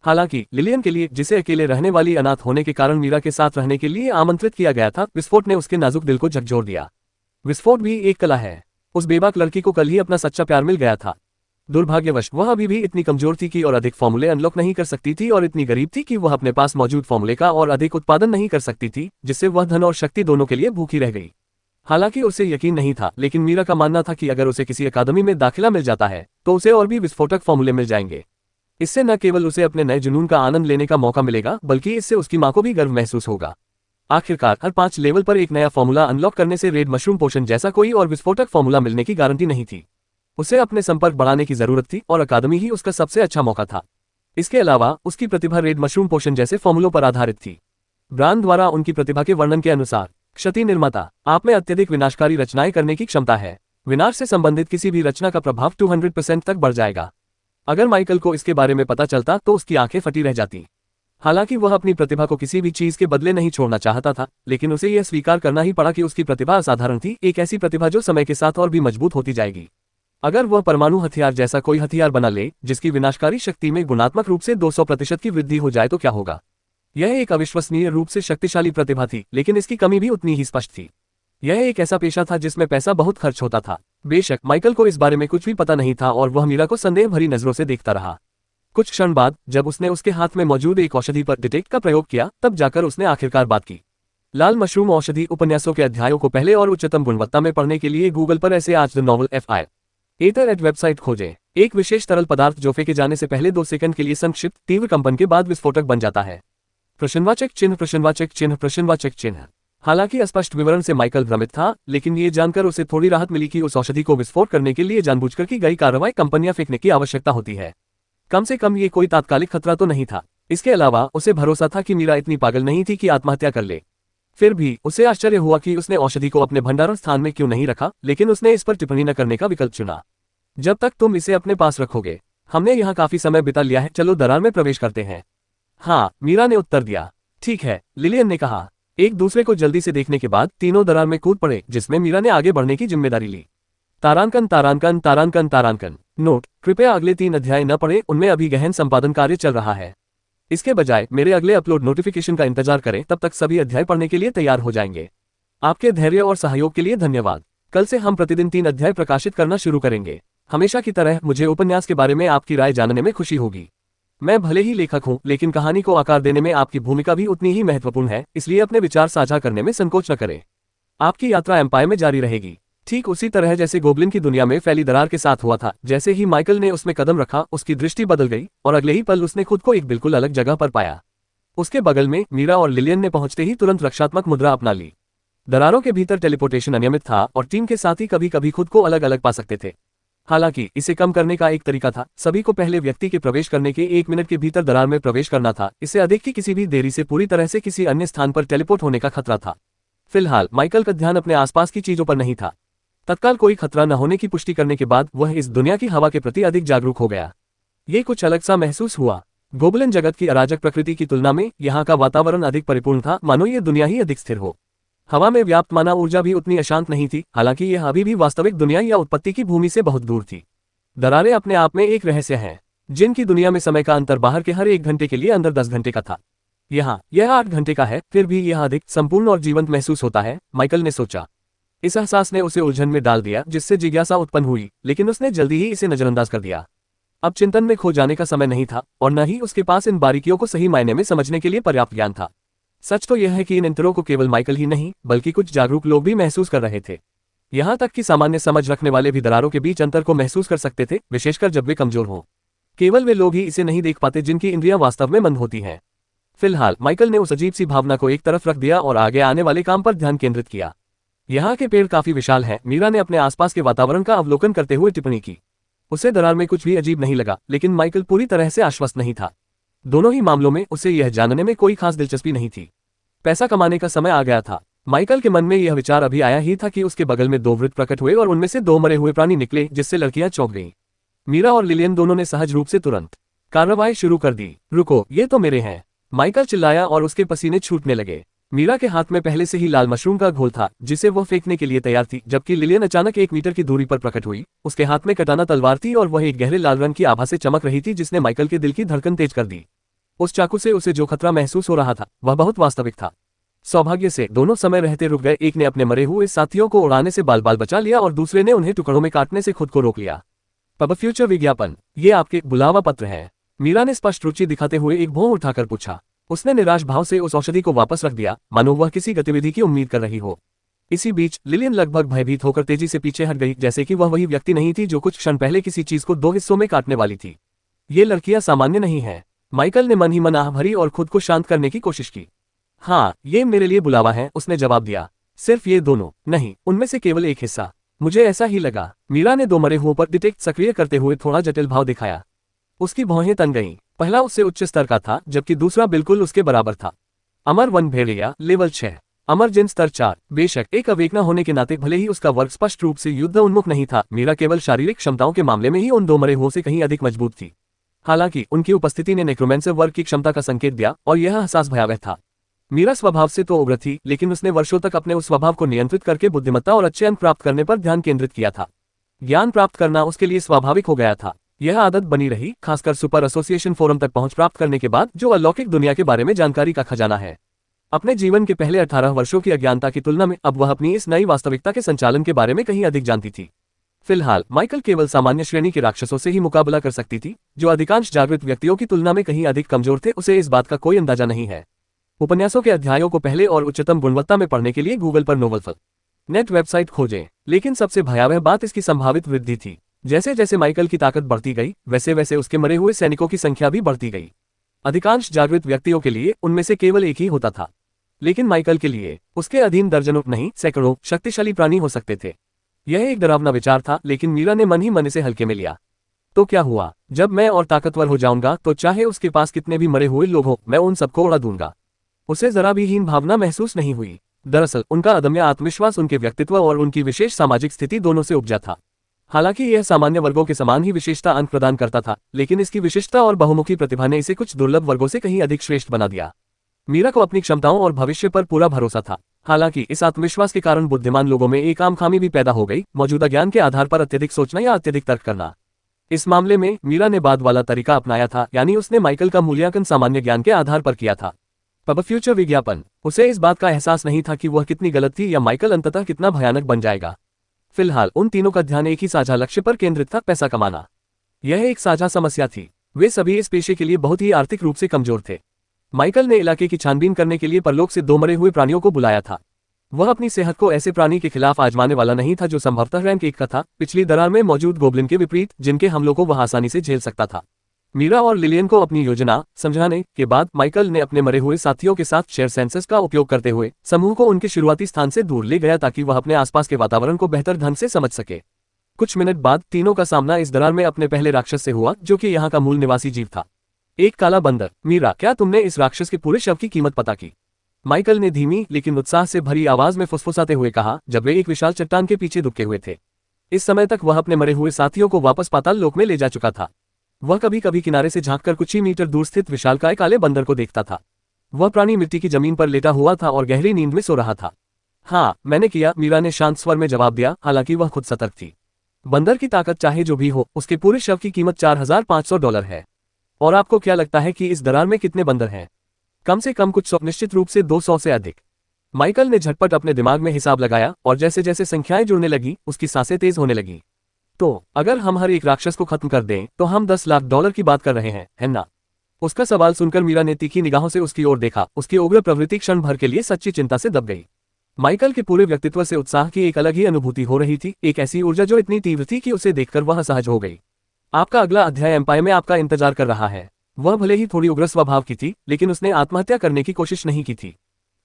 हालांकि लिलियन के लिए, जिसे अकेले रहने वाली अनाथ होने के कारण मीरा के साथ रहने के लिए आमंत्रित किया गया था, विस्फोट ने उसके नाजुक दिल को झकझोर दिया। विस्फोट भी एक कला है। उस बेबाक लड़की को कल ही अपना सच्चा प्यार मिल गया था। दुर्भाग्यवश वह अभी भी इतनी कमजोर थी कि और अधिक फॉर्मूले अनलॉक नहीं कर सकती थी और इतनी गरीब थी कि वह अपने पास मौजूद फॉर्मूले का और अधिक उत्पादन नहीं कर सकती थी, जिससे वह धन और शक्ति दोनों के लिए भूखी रह गई। हालांकि उसे यकीन नहीं था, लेकिन मीरा का मानना था कि अगर उसे किसी अकादमी में दाखिला मिल जाता है तो उसे और भी विस्फोटक फॉर्मूले मिल जाएंगे। इससे न केवल उसे अपने नए जुनून का आनंद लेने का मौका मिलेगा, बल्कि इससे उसकी मां को भी गर्व महसूस होगा। आखिरकार हर 5 लेवल पर एक नया फॉर्मूला अनलॉक करने से रेड मशरूम पोषण जैसा कोई और विस्फोटक फॉर्मूला मिलने की गारंटी नहीं थी। उसे अपने संपर्क बढ़ाने की जरूरत थी और अकादमी ही उसका सबसे अच्छा मौका था। इसके अलावा उसकी प्रतिभा रेड मशरूम पोषण जैसे फॉर्मूलों पर आधारित थी। ब्रांड द्वारा उनकी प्रतिभा के वर्णन के अनुसार, क्षति निर्माता, आप में अत्यधिक विनाशकारी रचनाएं करने की क्षमता है। विनाश से संबंधित किसी भी रचना का प्रभाव 200% तक बढ़ जाएगा। अगर माइकल को इसके बारे में पता चलता तो उसकी आंखें फटी रह जाती। हालांकि वह अपनी प्रतिभा को किसी भी चीज के बदले नहीं छोड़ना चाहता था, लेकिन उसे यह स्वीकार करना ही पड़ा कि उसकी प्रतिभा असाधारण थी, एक ऐसी प्रतिभा जो समय के साथ और भी मजबूत होती जाएगी। अगर वह परमाणु हथियार जैसा कोई हथियार बना ले जिसकी विनाशकारी शक्ति में गुणात्मक रूप से 200% की वृद्धि हो जाए तो क्या होगा? यह एक अविश्वसनीय रूप से शक्तिशाली प्रतिभा थी, लेकिन इसकी कमी भी उतनी ही स्पष्ट थी। यह एक ऐसा पेशा था जिसमें पैसा बहुत खर्च होता था। बेशक माइकल को इस बारे में कुछ भी पता नहीं था और वह मीरा को संदेह भरी नजरों से देखता रहा। कुछ क्षण बाद जब उसने उसके हाथ में मौजूद एक औषधि पर डिटेक्ट का प्रयोग किया, तब जाकर उसने आखिरकार बात की। लाल मशरूम औषधि उपन्यासों के अध्यायों को पहले और उच्चतम गुणवत्ता में पढ़ने के लिए गूगल पर ऐसे आज द नॉवल FI एट वेबसाइट खोजें। एक विशेष तरल पदार्थ जो फेंके जाने से पहले 2 सेकंड के लिए संक्षिप्त तीव्र कंपन के बाद विस्फोटक बन जाता है। प्रश्नवाचक चिन्ह प्रश्नवाचक चिन्ह प्रश्नवाचक चिन्ह। हालांकि अस्पष्ट विवरण से माइकल भ्रमित था, लेकिन ये जानकर उसे थोड़ी राहत मिली कि उस औषधि को विस्फोट करने के लिए जानबूझकर की गई कार्रवाई कंपनियां फेंकने की आवश्यकता होती है। कम से कम ये कोई तात्कालिक खतरा तो नहीं था। इसके अलावा उसे भरोसा था कि मीरा इतनी पागल नहीं थी कि आत्महत्या कर ले। फिर भी उसे आश्चर्य हुआ कि उसने औषधि को अपने भंडारण स्थान में क्यों नहीं रखा, लेकिन उसने इस पर टिप्पणी न करने का विकल्प चुना। जब तक तुम इसे अपने पास रखोगे, हमने यहाँ काफी समय बिता लिया है, चलो दरार में प्रवेश करते हैं। हाँ, मीरा ने उत्तर दिया। ठीक है, लिलियन ने कहा। एक दूसरे को जल्दी से देखने के बाद तीनों दरार में कूद पड़े, जिसमें मीरा ने आगे बढ़ने की जिम्मेदारी ली। तारांकन तारांकन तारांकन तारांकन। नोट: कृपया अगले 3 अध्याय न पढ़ें, उनमें अभी गहन संपादन कार्य चल रहा है। इसके बजाय मेरे अगले अपलोड नोटिफिकेशन का इंतजार करें, तब तक सभी अध्याय पढ़ने के लिए तैयार हो जाएंगे। आपके धैर्य और सहयोग के लिए धन्यवाद। कल से हम प्रतिदिन 3 अध्याय प्रकाशित करना शुरू करेंगे। हमेशा की तरह मुझे उपन्यास के बारे में आपकी राय जानने में खुशी होगी। मैं भले ही लेखक हूं, लेकिन कहानी को आकार देने में आपकी भूमिका भी उतनी ही महत्वपूर्ण है, इसलिए अपने विचार साझा करने में संकोच न करें। आपकी यात्रा एम्पायर में जारी रहेगी। ठीक उसी तरह जैसे गोबलिन की दुनिया में फैली दरार के साथ हुआ था। जैसे ही माइकल ने उसमें कदम रखा, उसकी दृष्टि बदल गई और अगले ही पल उसने खुद को एक बिल्कुल अलग जगह पर पाया। उसके बगल में मीरा और लिलियन ने पहुंचते ही तुरंत रक्षात्मक मुद्रा अपना ली। दरारों के भीतर टेलीपोर्टेशन अनियमित था और टीम के साथ ही कभी कभी खुद को अलग अलग पा सकते थे। हालांकि इसे कम करने का एक तरीका था, सभी को पहले व्यक्ति के प्रवेश करने के 1 मिनट के भीतर दरार में प्रवेश करना था। इससे अधिक की किसी भी देरी से पूरी तरह से किसी अन्य स्थान पर टेलीपोर्ट होने का खतरा था। फिलहाल माइकल का ध्यान अपने आसपास की चीजों पर नहीं था। तत्काल कोई खतरा न होने की पुष्टि करने के बाद वह इस दुनिया की हवा के प्रति अधिक जागरूक हो गया। ये कुछ अलग सा महसूस हुआ। गोबलिन जगत की अराजक प्रकृति की तुलना में यहाँ का वातावरण अधिक परिपूर्ण था, मानो ये दुनिया ही अधिक स्थिर हो। हवा में व्याप्त माना ऊर्जा भी उतनी अशांत नहीं थी, हालांकि यह अभी भी वास्तविक दुनिया या उत्पत्ति की भूमि से बहुत दूर थी। दरारें अपने आप में एक रहस्य हैं, जिनकी दुनिया में समय का अंतर बाहर के हर 1 घंटे के लिए अंदर 10 घंटे का था। यहाँ यह 8 घंटे का है, फिर भी यह अधिक संपूर्ण और जीवंत महसूस होता है, माइकल ने सोचा। इस एहसास ने उसे उलझन में डाल दिया, जिससे जिज्ञासा उत्पन्न हुई, लेकिन उसने जल्दी ही इसे नजरअंदाज कर दिया। अब चिंतन में खो जाने का समय नहीं था और न ही उसके पास इन बारीकियों को सही मायने में समझने के लिए पर्याप्त ज्ञान था। सच तो यह है कि इन अंतरों को केवल माइकल ही नहीं, बल्कि कुछ जागरूक लोग भी महसूस कर रहे थे। यहाँ तक कि सामान्य समझ रखने वाले भी दरारों के बीच अंतर को महसूस कर सकते थे, विशेषकर जब वे कमजोर हों। केवल वे लोग ही इसे नहीं देख पाते जिनकी इंद्रियां वास्तव में मंद होती हैं। फिलहाल माइकल ने उस अजीब सी भावना को एक तरफ रख दिया और आगे आने वाले काम पर ध्यान केंद्रित किया। यहाँ के पेड़ काफी विशाल हैं, मीरा ने अपने आसपास के वातावरण का अवलोकन करते हुए टिप्पणी की। उसे दरार में कुछ भी अजीब नहीं लगा, लेकिन माइकल पूरी तरह से आश्वस्त नहीं था। दोनों ही मामलों में उसे यह जानने में कोई खास दिलचस्पी नहीं थी। पैसा कमाने का समय आ गया था। माइकल के मन में यह विचार अभी आया ही था कि उसके बगल में 2 वृत्त प्रकट हुए और उनमें से 2 मरे हुए प्राणी निकले, जिससे लड़कियां चौंक गईं। मीरा और लिलियन दोनों ने सहज रूप से तुरंत कार्रवाई शुरू कर दी। रुको, ये तो मेरे हैं, माइकल चिल्लाया और उसके पसीने छूटने लगे। मीरा के हाथ में पहले से ही लाल मशरूम का घोल था, जिसे वह फेंकने के लिए तैयार थी, जबकि लिलियन अचानक 1 मीटर की दूरी पर प्रकट हुई। उसके हाथ में कटाना तलवार थी और वह एक गहरे लाल रंग की आभा से चमक रही थी, जिसने माइकल के दिल की धड़कन तेज कर दी। उस चाकू से उसे जो खतरा महसूस हो रहा था, वह बहुत वास्तविक था। सौभाग्य से दोनों समय रहते रुक गए। एक ने अपने मरे हुए साथियों को उड़ाने से बाल बाल बचा लिया और दूसरे ने उन्हें टुकड़ों में काटने से खुद को रोक लिया। पब फ्यूचर विज्ञापन, ये आपके बुलावा पत्र है, मीरा ने स्पष्ट रुचि दिखाते हुए एक भौं उठाकर पूछा। उसने निराश भाव से उस औषधि को वापस रख दिया, मानो वह किसी गतिविधि की उम्मीद कर रही हो। इसी बीच लिलियन लगभग भयभीत होकर तेजी से पीछे हट गई, जैसे कि वह वही व्यक्ति नहीं थी जो कुछ क्षण पहले किसी चीज को 2 हिस्सों में काटने वाली थी। ये लड़कियां सामान्य नहीं हैं। माइकल ने मन ही मन आह भरी और खुद को शांत करने की कोशिश की। हाँ, ये मेरे लिए बुलावा है, उसने जवाब दिया। सिर्फ ये दोनों नहीं, उनमें से केवल एक हिस्सा। मुझे ऐसा ही लगा। मीरा ने 2 मरे हुओं पर डिटेक्ट सक्रिय करते हुए थोड़ा जटिल भाव दिखाया। उसकी भौहें तन गईं। पहला उससे उच्च स्तर का था, जबकि दूसरा बिल्कुल उसके बराबर था। अमर वन भेड़िया, लेवल 6। अमर जिन स्तर 4। बेशक एक अवेकना होने के नाते भले ही उसका वर्ग स्पष्ट रूप से युद्ध उन्मुख नहीं था, मीरा केवल शारीरिक क्षमताओं के मामले में ही उन 2 मरे हुओं से कहीं अधिक मजबूत थी। हालांकि उनकी उपस्थिति ने नेक्रोमेंसर वर्ग की क्षमता का संकेत दिया और यह एहसास भयावह था। मीरा स्वभाव से तो उग्र थी, लेकिन उसने वर्षों तक अपने उस स्वभाव को नियंत्रित करके बुद्धिमत्ता और अच्छे अंक प्राप्त करने पर ध्यान केंद्रित किया था। ज्ञान प्राप्त करना उसके लिए स्वाभाविक हो गया था। यह आदत बनी रही, खासकर सुपर एसोसिएशन फोरम तक पहुंच प्राप्त करने के बाद, जो अलौकिक दुनिया के बारे में जानकारी का खजाना है। अपने जीवन के पहले 18 वर्षों की अज्ञानता की तुलना में अब वह अपनी इस नई वास्तविकता के संचालन के बारे में कहीं अधिक जानती थी। फिलहाल माइकल केवल सामान्य श्रेणी के राक्षसों से ही मुकाबला कर सकती थी, जो अधिकांश जागृत व्यक्तियों की तुलना में कहीं अधिक कमजोर थे। उसे इस बात का कोई अंदाजा नहीं है। उपन्यासों के अध्यायों को पहले और उच्चतम गुणवत्ता में पढ़ने के लिए गूगल पर नोवेलफल नेट वेबसाइट खोजें, लेकिन सबसे भयावह बात इसकी संभावित वृद्धि थी। जैसे जैसे माइकल की ताकत बढ़ती गई, वैसे वैसे उसके मरे हुए सैनिकों की संख्या भी बढ़ती गई। अधिकांश जागृत व्यक्तियों के लिए उनमें से केवल एक ही होता था, लेकिन माइकल के लिए उसके अधीन दर्जनों नहीं सैकड़ों शक्तिशाली प्राणी हो सकते थे। यह एक डरावना विचार था, लेकिन मीरा ने मन ही मन इसे हल्के में लिया। तो क्या हुआ, जब मैं और ताकतवर हो जाऊंगा तो चाहे उसके पास कितने भी मरे हुए लोग हों, मैं उन सबको उड़ा दूंगा। उसे जरा भी हीन भावना महसूस नहीं हुई। दरअसल उनका अदम्य आत्मविश्वास उनके व्यक्तित्व और उनकी विशेष सामाजिक स्थिति दोनों से उपजा था। हालांकि यह सामान्य वर्गों के समान ही विशेषता अंक प्रदान करता था, लेकिन इसकी विशिष्टता और बहुमुखी प्रतिभा ने इसे कुछ दुर्लभ वर्गों से कहीं अधिक श्रेष्ठ बना दिया। मीरा को अपनी क्षमताओं और भविष्य पर पूरा भरोसा था। हालांकि इस आत्मविश्वास के कारण बुद्धिमान लोगों में एक आम खामी भी पैदा हो गई, मौजूदा ज्ञान के आधार पर अत्यधिक सोचना या अत्यधिक तर्क करना। इस मामले में मीरा ने बाद वाला तरीका अपनाया था, यानी उसने माइकल का मूल्यांकन सामान्य ज्ञान के आधार पर किया था। पब फ्यूचर विज्ञापन, उसे इस बात का एहसास नहीं था कि वह कितनी गलत थी या माइकल अंततः कितना भयानक बन जाएगा। फिलहाल उन तीनों का ध्यान एक ही साझा लक्ष्य पर केंद्रित था, पैसा कमाना। यह एक साझा समस्या थी। वे सभी इस पेशे के लिए बहुत ही आर्थिक रूप से कमजोर थे। माइकल ने इलाके की छानबीन करने के लिए परलोक से 2 मरे हुए प्राणियों को बुलाया था। वह अपनी सेहत को ऐसे प्राणी के खिलाफ आजमाने वाला नहीं था जो संभवतः रैंक 1 का था, पिछली दरार में मौजूद गोब्लिन के विपरीत, जिनके हमलों को वह आसानी से झेल सकता था। मीरा और लिलियन को अपनी योजना समझाने के बाद माइकल ने अपने मरे हुए साथियों के साथ शेयर सेंसस का उपयोग करते हुए समूह को उनके शुरुआती स्थान से दूर ले गया ताकि वह अपने आसपास के वातावरण को बेहतर ढंग से समझ सके। कुछ मिनट बाद तीनों का सामना इस दरार में अपने पहले राक्षस से हुआ, जो कि यहाँ का मूल निवासी जीव था, एक काला बंदर। मीरा, क्या तुमने इस राक्षस के पूरे शव की कीमत पता की? माइकल ने धीमी लेकिन उत्साह से भरी आवाज में फुसफुसाते हुए कहा, जब वे एक विशाल चट्टान के पीछे दुबके हुए थे। इस समय तक वह अपने मरे हुए साथियों को वापस पाताल लोक में ले जा चुका था। वह कभी कभी किनारे से झांककर कुछ ही मीटर दूर स्थित विशालकाय काले बंदर को देखता था। वह प्राणी मिट्टी की जमीन पर लेटा हुआ था और गहरी नींद में सो रहा था। हाँ, मैंने किया, मीरा ने शांत स्वर में जवाब दिया, हालांकि वह खुद सतर्क थी। बंदर की ताकत चाहे जो भी हो, उसके पूरे शव की कीमत $4500 है। और आपको क्या लगता है कि इस दरार में कितने बंदर हैं? कम से कम कुछ 100, निश्चित रूप से 200 से अधिक। माइकल ने झटपट अपने दिमाग में हिसाब लगाया और जैसे जैसे संख्याएं जुड़ने लगी, उसकी सांसें तेज होने लगी। तो अगर हम हर एक राक्षस को खत्म कर दें तो हम $10 लाख की बात कर रहे हैं, है ना? उसका सवाल सुनकर मीरा ने तीखी निगाहों से उसकी ओर देखा। उसकी उग्र प्रवृत्ति क्षण भर के लिए सच्ची चिंता से दब गई। माइकल के पूरे व्यक्तित्व से उत्साह की एक अलग ही अनुभूति हो रही थी, एक ऐसी ऊर्जा जो इतनी तीव्र थी कि उसे देखकर वह असहज हो गई। आपका अगला अध्याय एम्पायर में आपका इंतजार कर रहा है। वह भले ही थोड़ी उग्र स्वभाव की थी, लेकिन उसने आत्महत्या करने की कोशिश नहीं की थी।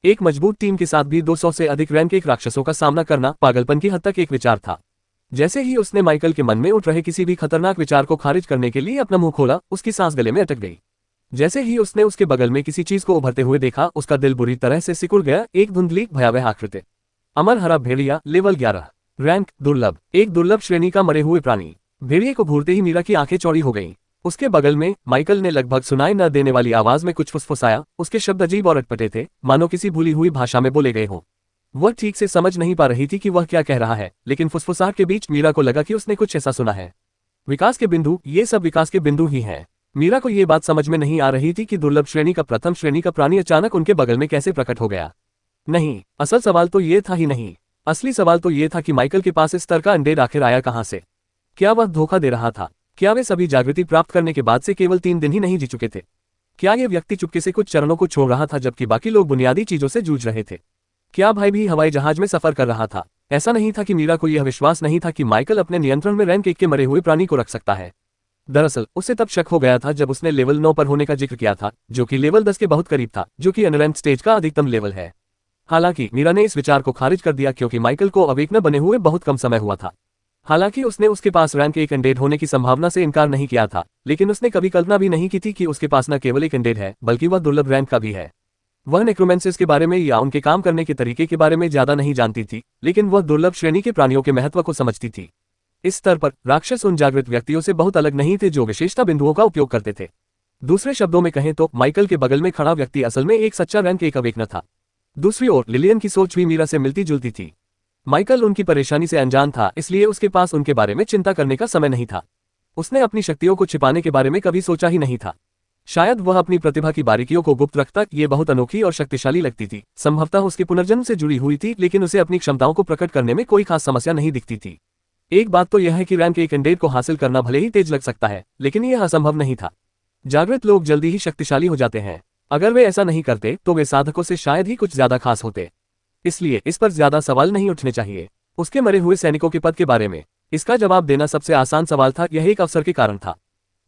एक मजबूत टीम के साथ भी 200 से अधिक रैंक 1 राक्षसों का सामना करना पागलपन की हद तक एक विचार था। जैसे ही उसने माइकल के मन में उठ रहे किसी भी खतरनाक विचार को खारिज करने के लिए अपना मुंह खोला, उसकी सांस गले में अटक गई। जैसे ही उसने उसके बगल में किसी चीज को उभरते हुए देखा, उसका दिल बुरी तरह से सिकुड़ गया। एक धुंधली भयावह आकृति, अमर हरा भेड़िया, लेवल 11, रैंक दुर्लभ, एक दुर्लभ श्रेणी का मरे हुए प्राणी। भेड़िए को घूरते ही मीरा की आंखें चौड़ी हो गईं। उसके बगल में माइकल ने लगभग सुनाई न देने वाली आवाज में कुछ फुसफुसाया। उसके शब्द अजीब और अटपटे थे, मानो किसी भूली हुई भाषा में बोले गए हों। वह ठीक से समझ नहीं पा रही थी कि वह क्या कह रहा है, लेकिन फुसफुसाहट के बीच मीरा को लगा कि उसने कुछ ऐसा सुना है। विकास के बिंदु, ये सब विकास के बिंदु ही हैं। मीरा को ये बात समझ में नहीं आ रही थी कि दुर्लभ श्रेणी का प्रथम श्रेणी का प्राणी अचानक उनके बगल में कैसे प्रकट हो गया। नहीं, असल सवाल तो ये था ही नहीं। असली सवाल तो ये था कि माइकल के पास इस स्तर का अंडे आखिर आया कहां से? क्या वह धोखा दे रहा था? क्या वे सभी जागृति प्राप्त करने के बाद से केवल 3 दिन ही नहीं जी चुके थे? क्या ये व्यक्ति चुपके से कुछ चरणों को छोड़ रहा था जबकि बाकी लोग बुनियादी चीजों से जूझ रहे थे? क्या भाई भी हवाई जहाज में सफर कर रहा था? ऐसा नहीं था कि मीरा को यह विश्वास नहीं था कि माइकल अपने नियंत्रण में रैंक 1 के मरे हुए प्राणी को रख सकता है। दरअसल उसे तब शक हो गया था जब उसने लेवल 9 पर होने का जिक्र किया था, जो कि लेवल 10 के बहुत करीब था, जो कि अनरैंक्ड स्टेज का अधिकतम लेवल है। हालांकि मीरा ने इस विचार को खारिज कर दिया क्योंकि माइकल को अवेक न बने हुए बहुत कम समय हुआ था। हालांकि उसने उसके पास रैंक 1 अनडेड होने की संभावना से इनकार नहीं किया था, लेकिन उसने कभी कल्पना भी नहीं की थी कि उसके पास न केवल एक अनडेड है, बल्कि वह दुर्लभ रैंक का भी है। वह नेक्रोमेंसिस के बारे में या उनके काम करने के तरीके के बारे में ज्यादा नहीं जानती थी, लेकिन वह दुर्लभ श्रेणी के प्राणियों के महत्व को समझती थी। इस स्तर पर राक्षस उन जागृत व्यक्तियों से बहुत अलग नहीं थे जो विशेषता बिंदुओं का उपयोग करते थे। दूसरे शब्दों में कहें तो माइकल के बगल में खड़ा व्यक्ति असल में एक सच्चा रैंक 1 अवेक न था। दूसरी ओर लिलियन की सोच भी मीरा से मिलती जुलती थी। माइकल उनकी परेशानी से अनजान था, इसलिए उसके पास उनके बारे में चिंता करने का समय नहीं था। उसने अपनी शक्तियों को छिपाने के बारे में कभी सोचा ही नहीं था। शायद वह अपनी प्रतिभा की बारीकियों को गुप्त रखता। ये बहुत अनोखी और शक्तिशाली लगती थी, संभवतः उसके पुनर्जन्म से जुड़ी हुई थी, लेकिन उसे अपनी क्षमताओं को प्रकट करने में कोई खास समस्या नहीं दिखती थी। एक बात तो यह है कि रैंक 1 अनडेड को हासिल करना भले ही तेज लग सकता है, लेकिन यह असंभव नहीं था। जागृत लोग जल्दी ही शक्तिशाली हो जाते हैं। अगर वे ऐसा नहीं करते तो वे साधकों से शायद ही कुछ ज्यादा खास होते। इसलिए इस पर ज्यादा सवाल नहीं उठने चाहिए। उसके मरे हुए सैनिकों के पद के बारे में इसका जवाब देना सबसे आसान सवाल था। यह एक अवसर के कारण था।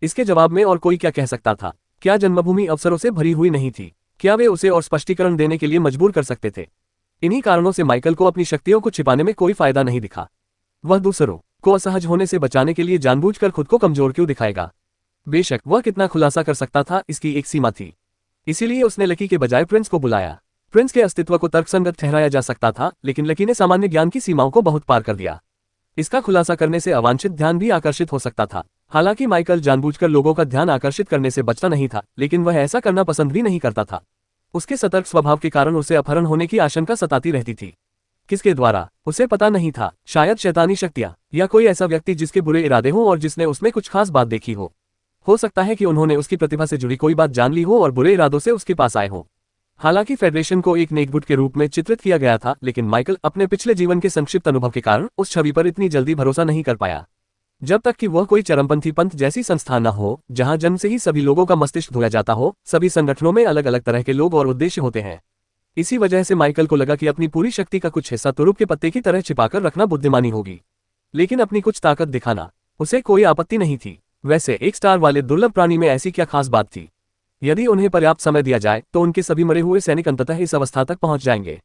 इसके जवाब में और कोई क्या कह सकता था? क्या जन्मभूमि अवसरों से भरी हुई नहीं थी? क्या वे उसे और स्पष्टीकरण देने के लिए मजबूर कर सकते थे? इन्हीं कारणों से माइकल को अपनी शक्तियों को छिपाने में कोई फायदा नहीं दिखा। वह दूसरों को असहज होने से बचाने के लिए जानबूझकर खुद को कमजोर क्यों दिखाएगा? बेशक वह कितना खुलासा कर सकता था, इसकी एक सीमा थी। इसीलिए उसने लकी के बजाय प्रिंस को बुलाया। प्रिंस के अस्तित्व को तर्कसंगत ठहराया जा सकता था, लेकिन लकी ने सामान्य ज्ञान की सीमाओं को बहुत पार कर दिया। इसका खुलासा करने से अवांछित ध्यान भी आकर्षित हो सकता था। हालांकि माइकल जानबूझकर लोगों का ध्यान आकर्षित करने से बचता नहीं था, लेकिन वह ऐसा करना पसंद भी नहीं करता था। उसके सतर्क स्वभाव के कारण उसे अपहरण होने की आशंका सताती रहती थी। किसके द्वारा, उसे पता नहीं था। शायद शैतानी शक्तियां या कोई ऐसा व्यक्ति जिसके बुरे इरादे हों और जिसने उसमें कुछ खास बात देखी हो सकता है कि उन्होंने उसकी प्रतिभा से जुड़ी कोई बात जान ली हो और बुरे इरादों से उसके पास आए हों। हालांकि फेडरेशन को एक नेकबुट के रूप में चित्रित किया गया था, लेकिन माइकल अपने पिछले जीवन के संक्षिप्त अनुभव के कारण उस छवि पर इतनी जल्दी भरोसा नहीं कर पाया। जब तक कि वह कोई चरमपंथी पंथ जैसी संस्था न हो, जहां जन्म से ही सभी लोगों का मस्तिष्क धोया जाता हो। सभी संगठनों में अलग अलग तरह के लोग और उद्देश्य होते हैं। इसी वजह से माइकल को लगा कि अपनी पूरी शक्ति का कुछ हिस्सा तुरुप के पत्ते की तरह छिपाकर रखना बुद्धिमानी होगी, लेकिन अपनी कुछ ताकत दिखाना उसे कोई आपत्ति नहीं थी। वैसे एक स्टार वाले दुर्लभ प्राणी में ऐसी क्या खास बात थी? यदि उन्हें पर्याप्त समय दिया जाए तो उनके सभी मरे हुए सैनिक अंततः इस अवस्था तक पहुंच जाएंगे।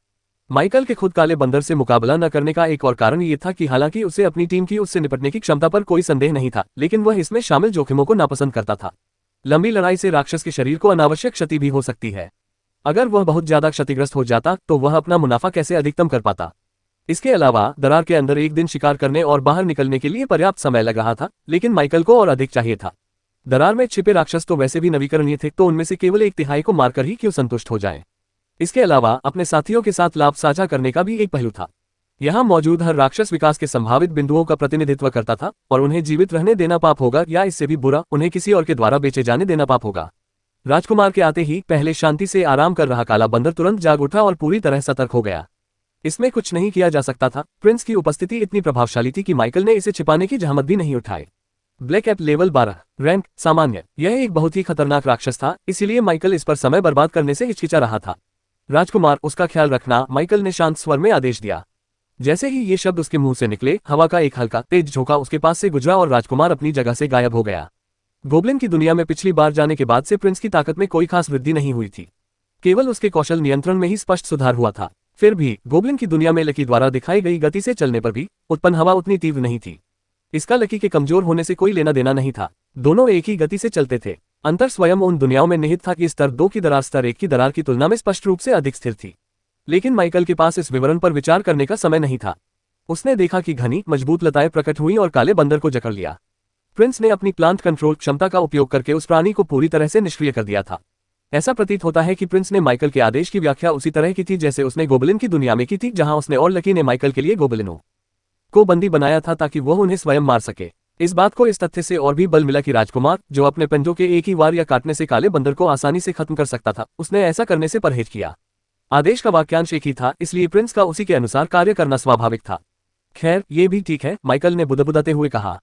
माइकल के खुद काले बंदर से मुकाबला न करने का एक और कारण ये था कि हालांकि उसे अपनी टीम की उससे निपटने की क्षमता पर कोई संदेह नहीं था, लेकिन वह इसमें शामिल जोखिमों को नापसंद करता था। लंबी लड़ाई से राक्षस के शरीर को अनावश्यक क्षति भी हो सकती है। अगर वह बहुत ज्यादा क्षतिग्रस्त हो जाता तो वह अपना मुनाफा कैसे अधिकतम कर पाता? इसके अलावा दरार के अंदर एक दिन शिकार करने और बाहर निकलने के लिए पर्याप्त समय लग रहा था, लेकिन माइकल को और अधिक चाहिए था। दरार में छिपे राक्षस तो वैसे भी नवीकरणीय थे, तो उनमें से केवल एक तिहाई को मारकर ही क्यों संतुष्ट हो जाएं? इसके अलावा अपने साथियों के साथ लाभ साझा करने का भी एक पहलू था। यहाँ मौजूद हर राक्षस विकास के संभावित बिंदुओं का प्रतिनिधित्व करता था, और उन्हें जीवित रहने देना पाप होगा या इससे भी बुरा, उन्हें किसी और के द्वारा बेचे जाने देना पाप होगा। राजकुमार के आते ही पहले शांति से आराम कर रहा काला बंदर तुरंत जाग उठा और पूरी तरह सतर्क हो गया। इसमें कुछ नहीं किया जा सकता था। प्रिंस की उपस्थिति इतनी प्रभावशाली थी कि माइकल ने इसे छिपाने की जहमत भी नहीं उठाई। ब्लैक ऐप लेवल 12, रैंक सामान्य। यह एक बहुत ही खतरनाक राक्षस था, इसीलिए माइकल इस पर समय बर्बाद करने से हिचकिचा रहा था। राजकुमार, उसका ख्याल रखना, माइकल ने शांत स्वर में आदेश दिया। जैसे ही ये शब्द उसके मुंह से निकले, हवा का एक हल्का तेज झोंका उसके पास से गुजरा और राजकुमार अपनी जगह से गायब हो गया। गोब्लिन की दुनिया में पिछली बार जाने के बाद से प्रिंस की ताकत में कोई खास वृद्धि नहीं हुई थी, केवल उसके कौशल नियंत्रण में ही स्पष्ट सुधार हुआ था। फिर भी गोब्लिन की दुनिया में लकी द्वारा दिखाई गई गति से चलने पर भी उत्पन्न हवा उतनी तीव्र नहीं थी। इसका लकी के कमजोर होने से कोई लेना देना नहीं था, दोनों एक ही गति से चलते थे। अंतर स्वयं उन दुनियाओं में निहित था कि स्तर 2 की दरार स्तर 1 की दरार की तुलना में स्पष्ट रूप से अधिक स्थिर थी, लेकिन माइकल के पास इस विवरण पर विचार करने का समय नहीं था। उसने देखा कि घनी मजबूत लताएं प्रकट हुई और काले बंदर को जकड़ लिया। प्रिंस ने अपनी प्लांट कंट्रोल क्षमता का उपयोग करके उस प्राणी को पूरी तरह से निष्क्रिय कर दिया था। ऐसा प्रतीत होता है कि प्रिंस ने माइकल के आदेश की व्याख्या उसी तरह की थी जैसे उसने गोब्लिन की दुनिया में की थी, जहां उसने और लकी ने माइकल के लिए गोब्लिनों को बंदी बनाया था ताकि वह उन्हें स्वयं मार सके। इस बात को इस तथ्य से और भी बल मिला कि राजकुमार, जो अपने पंजों के एक ही वार या काटने से काले बंदर को आसानी से खत्म कर सकता था, उसने ऐसा करने से परहेज किया। आदेश का वाक्यांश एक ही था, इसलिए प्रिंस का उसी के अनुसार कार्य करना स्वाभाविक था। खैर, ये भी ठीक है, माइकल ने बुदबुदाते हुए कहा।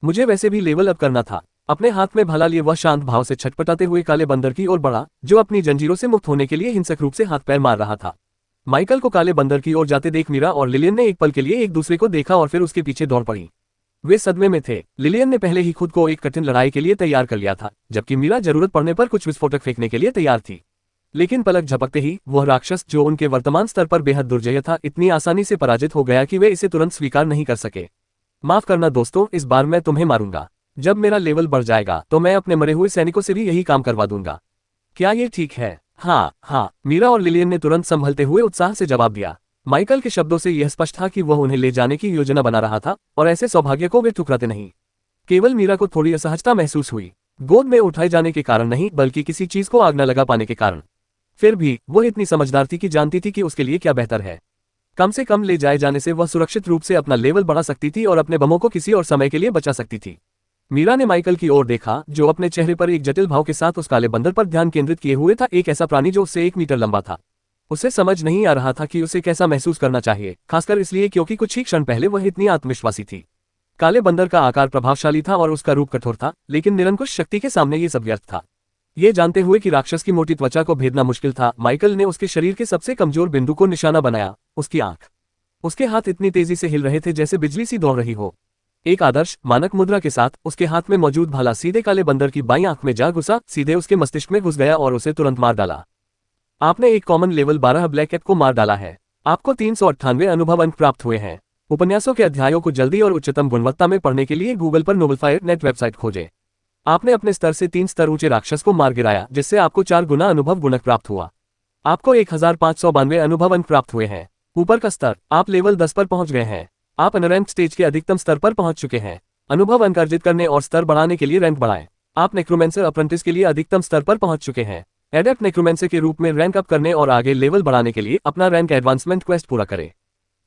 मुझे वैसे भी लेवल अप करना था। अपने हाथ में भाला लिए वह शांत भाव से छटपटाते हुए काले बंदर की ओर बढ़ा, जो अपनी जंजीरों से मुक्त होने के लिए हिंसक रूप से हाथ पैर मार रहा था। माइकल को काले बंदर की ओर जाते देख मीरा और लिलियन ने एक पल के लिए एक दूसरे को देखा और फिर उसके पीछे दौड़ पड़ी। वे सदमे में थे। लिलियन ने पहले ही खुद को एक कठिन लड़ाई के लिए तैयार कर लिया था, जबकि मीरा जरूरत पड़ने पर कुछ विस्फोटक फेंकने के लिए तैयार थी। लेकिन पलक झपकते ही वह राक्षस, जो उनके वर्तमान स्तर पर बेहद दुर्जय था, इतनी आसानी से पराजित हो गया कि वे इसे तुरंत स्वीकार नहीं कर सके। माफ करना दोस्तों, इस बार मैं तुम्हें मारूंगा। जब मेरा लेवल बढ़ जाएगा तो मैं अपने मरे हुए सैनिकों से भी यही काम करवा दूंगा। क्या ये ठीक है? हाँ, मीरा और लिलियन ने तुरंत संभलते हुए उत्साह से जवाब दिया। माइकल के शब्दों से यह स्पष्ट था कि वह उन्हें ले जाने की योजना बना रहा था, और ऐसे सौभाग्य को वे ठुकराते नहीं। केवल मीरा को थोड़ी असहजता महसूस हुई, गोद में उठाए जाने के कारण नहीं, बल्कि किसी चीज को आग न लगा पाने के कारण। फिर भी वह इतनी समझदार थी कि जानती थी कि उसके लिए क्या बेहतर है। कम से कम ले जाए जाने से वह सुरक्षित रूप से अपना लेवल बढ़ा सकती थी और अपने बमों को किसी और समय के लिए बचा सकती थी। मीरा ने माइकल की ओर देखा, जो अपने चेहरे पर एक जटिल भाव के साथ उस काले बंदर पर ध्यान केंद्रित किए हुए था, एक ऐसा प्राणी जो उससे 1 मीटर लंबा था। उसे समझ नहीं आ रहा था कि उसे कैसा महसूस करना चाहिए, खासकर इसलिए क्योंकि कुछ ही क्षण पहले वह इतनी आत्मविश्वासी थी। काले बंदर का आकार प्रभावशाली था और उसका रूप कठोर था, लेकिन निरंकुश शक्ति के सामने ये सब व्यर्थ था। ये जानते हुए कि राक्षस की मोटी त्वचा को भेदना मुश्किल था, माइकल ने उसके शरीर के सबसे कमजोर बिंदु को निशाना बनाया, उसकी आंख। उसके हाथ इतनी तेजी से हिल रहे थे जैसे बिजली सी दौड़ रही हो। एक आदर्श मानक मुद्रा के साथ उसके हाथ में मौजूद भाला सीधे काले बंदर की बाईं आंख में जा घुसा, सीधे उसके मस्तिष्क में घुस गया और उसे तुरंत मार डाला। आपने एक कॉमन लेवल 12 ब्लैक ऐप को मार डाला है। आपको 398 अनुभव अंक प्राप्त हुए हैं। उपन्यासों के अध्यायों को जल्दी और उच्चतम गुणवत्ता में पढ़ने के लिए गूगल पर नोबलफायर नेट वेबसाइट खोजें। आपने अपने स्तर से 3 स्तर ऊंचे राक्षस को मार गिराया, जिससे आपको 4 गुना अनुभव गुणक प्राप्त हुआ। आपको 1592 अनुभव अंक प्राप्त हुए हैं। ऊपर का स्तर, आप लेवल 10 पर पहुंच गए हैं। आप अनरैंक्ड स्टेज के अधिकतम स्तर पर पहुंच चुके हैं। अनुभव अंक अर्जित करने और स्तर बढ़ाने के लिए रैंक बढ़ाएं। आप नेक्रोमेंसर अप्रेंटिस के लिए अधिकतम स्तर पर पहुंच चुके हैं। एडेप्ट नेक्रोमेंसर के रूप में रैंक अप करने और आगे लेवल बढ़ाने के लिए अपना रैंक एडवांसमेंट क्वेस्ट पूरा करें।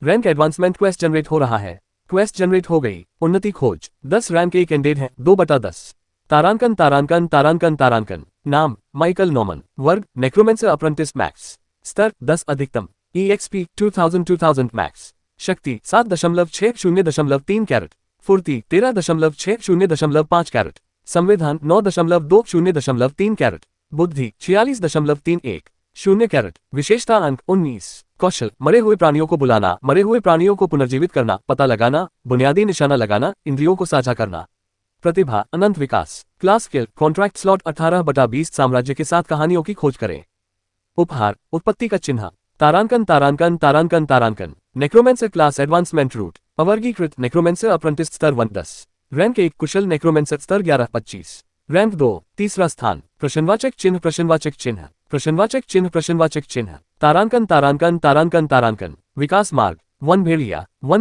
रैंक एडवांसमेंट क्वेस्ट जनरेट हो रहा है। क्वेस्ट जनरेट हो गई। उन्नति खोज 10 रैंक 1 एंडेड है 2/10। तारांकन तारांकन तारांकन तारांकन। नाम माइकल नॉमन। वर्ग नेक्रोमेंसर अप्रेंटिस मैक्स। स्तर 10 अधिकतम। EXP 2000 max. शक्ति 7.60.3 कैरेट। फुर्ती 13.60.5 कैरेट। संविधान 9.20.3 कैरेट। बुद्धि 46.31। 0 कैरेट। विशेषता अंक 19। कौशल, मरे हुए प्राणियों को बुलाना, मरे हुए प्राणियों को पुनर्जीवित करना, पता लगाना, बुनियादी निशाना लगाना, इंद्रियों को साझा करना। प्रतिभा, अनंत विकास। Class skill, contract slot 18/20। साम्राज्य के साथ कहानियों की खोज करें। उपहार, उत्पत्ति का चिन्ह, तारांकन तारांकन तारांकन तारांकन। नेक्रोमेंसर क्लास एडवांसमेंट रूट, अवर्गीकृत नेक्रोमेंसर अप्रेंटिस स्तर 1-10। रैंक 1 कुशल नेक्रोमेंसर स्तर 11-25। रैंक 2 तीसरा स्थान। प्रश्नवाचक चिन्ह प्रश्नवाचक चिन्ह प्रश्नवाचक चिन्ह प्रश्नवाचक चिन्ह। तारांकन तारांकन तारांकन तारांकन। विकास मार्ग, वन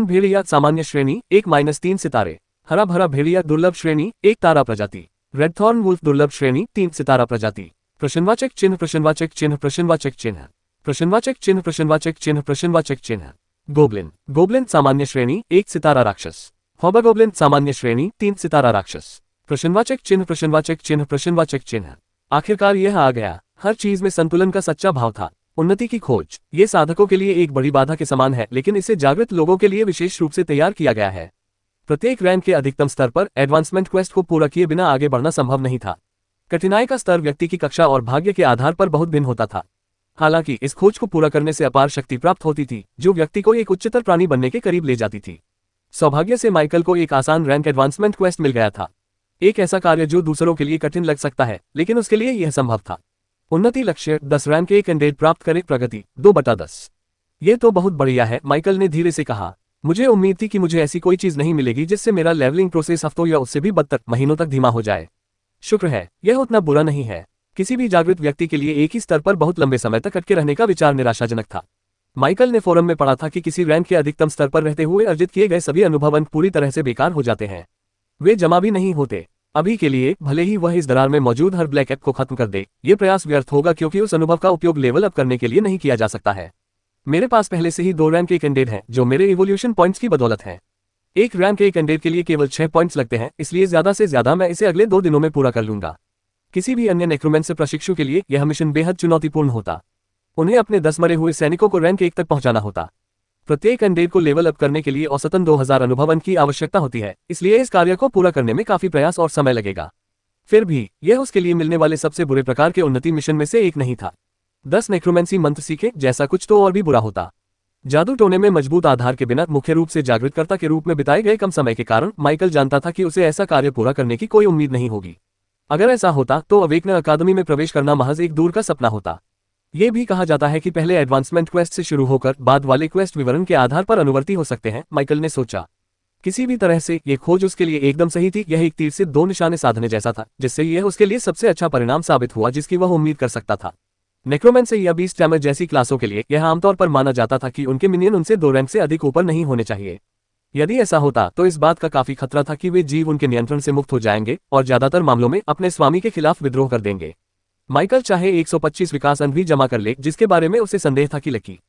भेड़िया सामान्य श्रेणी 1-3 सितारे। हरा भरा भेड़िया दुर्लभ श्रेणी 1 तारा प्रजाति। रेडथॉर्न वुल्फ दुर्लभ श्रेणी 3 सितारा प्रजाति। प्रश्नवाचक चिन्ह प्रश्नवाचक चिन्ह प्रश्नवाचक चिन्ह प्रश्नवाचक चिन्ह प्रश्नवाचक चिन्ह प्रश्नवाचक चिन्ह। गोब्लिन, गोब्लिन सामान्य श्रेणी 1 सितारा राक्षस। हॉबगोब्लिन सामान्य श्रेणी 3 सितारा राक्षस। प्रश्नवाचक चिन्ह प्रश्नवाचक चिन्ह प्रश्नवाचक चिन्ह। आखिरकार यह आ गया। हर चीज में संतुलन का सच्चा भाव था। उन्नति की खोज, ये साधकों के लिए एक बड़ी बाधा के समान है, लेकिन इसे जागृत लोगों के लिए विशेष रूप से तैयार किया गया है। प्रत्येक रैंक के अधिकतम स्तर पर एडवांसमेंट क्वेस्ट को पूरा किए बिना आगे बढ़ना संभव नहीं था। कठिनाई का स्तर व्यक्ति की कक्षा और भाग्य के आधार पर बहुत भिन्न होता था। हालांकि इस खोज को पूरा करने से अपार शक्ति प्राप्त होती थी, जो व्यक्ति को एक उच्चतर प्राणी बनने के करीब ले जाती थी। सौभाग्य से माइकल को एक आसान रैंक एडवांसमेंट क्वेस्ट मिल गया था। एक ऐसा कार्य जो दूसरों के लिए कठिन लग सकता है, लेकिन उसके लिए यह संभव था। उन्नति लक्ष्य 10 रैंक के कैंडिडेट प्राप्त करें। प्रगति 2/10। ये तो बहुत बढ़िया है, माइकल ने धीरे से कहा। मुझे उम्मीद थी कि मुझे ऐसी कोई चीज नहीं मिलेगी जिससे मेरा लेवलिंग प्रोसेस हफ्तों या उससे भी बदतर महीनों तक धीमा हो जाए। शुक्र है, यह उतना बुरा नहीं है। किसी भी जागृत व्यक्ति के लिए एक ही स्तर पर बहुत लंबे समय तक अटके रहने का विचार निराशाजनक था। माइकल ने फोरम में पढ़ा था कि किसी रैंक के अधिकतम स्तर पर रहते हुए अर्जित किए गए सभी अनुभव अंक पूरी तरह से बेकार हो जाते हैं। वे जमा भी नहीं होते। अभी के लिए भले ही वह इस दरार में मौजूद हर ब्लैक ऐप को खत्म कर दे, ये प्रयास व्यर्थ होगा क्योंकि उस अनुभव का उपयोग लेवल अप करने के लिए नहीं किया जा सकता है। मेरे पास पहले से ही 2 रैंक के कैंडिडेट हैं जो मेरे इवोल्यूशन पॉइंट्स की बदौलत हैं। एक रैंक के कैंडिडेट के लिए केवल 6 पॉइंट्स लगते हैं, इसलिए ज्यादा से ज्यादा मैं इसे अगले 2 दिनों में पूरा कर लूंगा। किसी भी अन्य नेक्रोमेंसर प्रशिक्षु के लिए यह मिशन बेहद चुनौतीपूर्ण होता। उन्हें अपने 10 मरे हुए सैनिकों को रैंक 1 तक पहुंचाना होता। प्रत्येक कैंडिडेट को लेवल अप करने के लिए औसतन 2000 अनुभव अंक की आवश्यकता होती है, इसलिए इस कार्य को पूरा करने में काफी प्रयास और समय लगेगा। फिर भी यह उसके लिए मिलने वाले सबसे बुरे प्रकार के उन्नति मिशन में से एक नहीं था। 10 नेक्रोमेंसी मंत्र सीखे जैसा कुछ तो और भी बुरा होता। जादू टोने में मजबूत आधार के बिना मुख्य रूप से जागृतकर्ता के रूप में बिताए गए कम समय के कारण माइकल जानता था कि उसे ऐसा कार्य पूरा करने की कोई उम्मीद नहीं होगी। अगर ऐसा होता तो अवेकनर अकादमी में प्रवेश करना महज एक दूर का सपना होता। यह भी कहा जाता है कि पहले एडवांसमेंट क्वेस्ट से शुरू होकर बाद वाले क्वेस्ट विवरण के आधार पर अनुवर्ती हो सकते हैं, माइकल ने सोचा। किसी भी तरह से यह खोज उसके लिए एकदम सही थी। यह एक तीर से 2 निशाने साधने जैसा था, जिससे यह उसके लिए सबसे अच्छा परिणाम साबित हुआ जिसकी वह उम्मीद कर सकता था। नेक्रोमेंसर या बीस्ट टैमर जैसी क्लासों के लिए यह आमतौर पर माना जाता था कि उनके मिनियन उनसे 2 रैंक से अधिक ऊपर नहीं होने चाहिए। यदि ऐसा होता तो इस बात का काफी खतरा था कि वे जीव उनके नियंत्रण से मुक्त हो जाएंगे और ज्यादातर मामलों में अपने स्वामी के खिलाफ विद्रोह कर देंगे। माइकल चाहे 125 विकास अंक भी जमा कर ले, जिसके बारे में उसे संदेह था कि लकी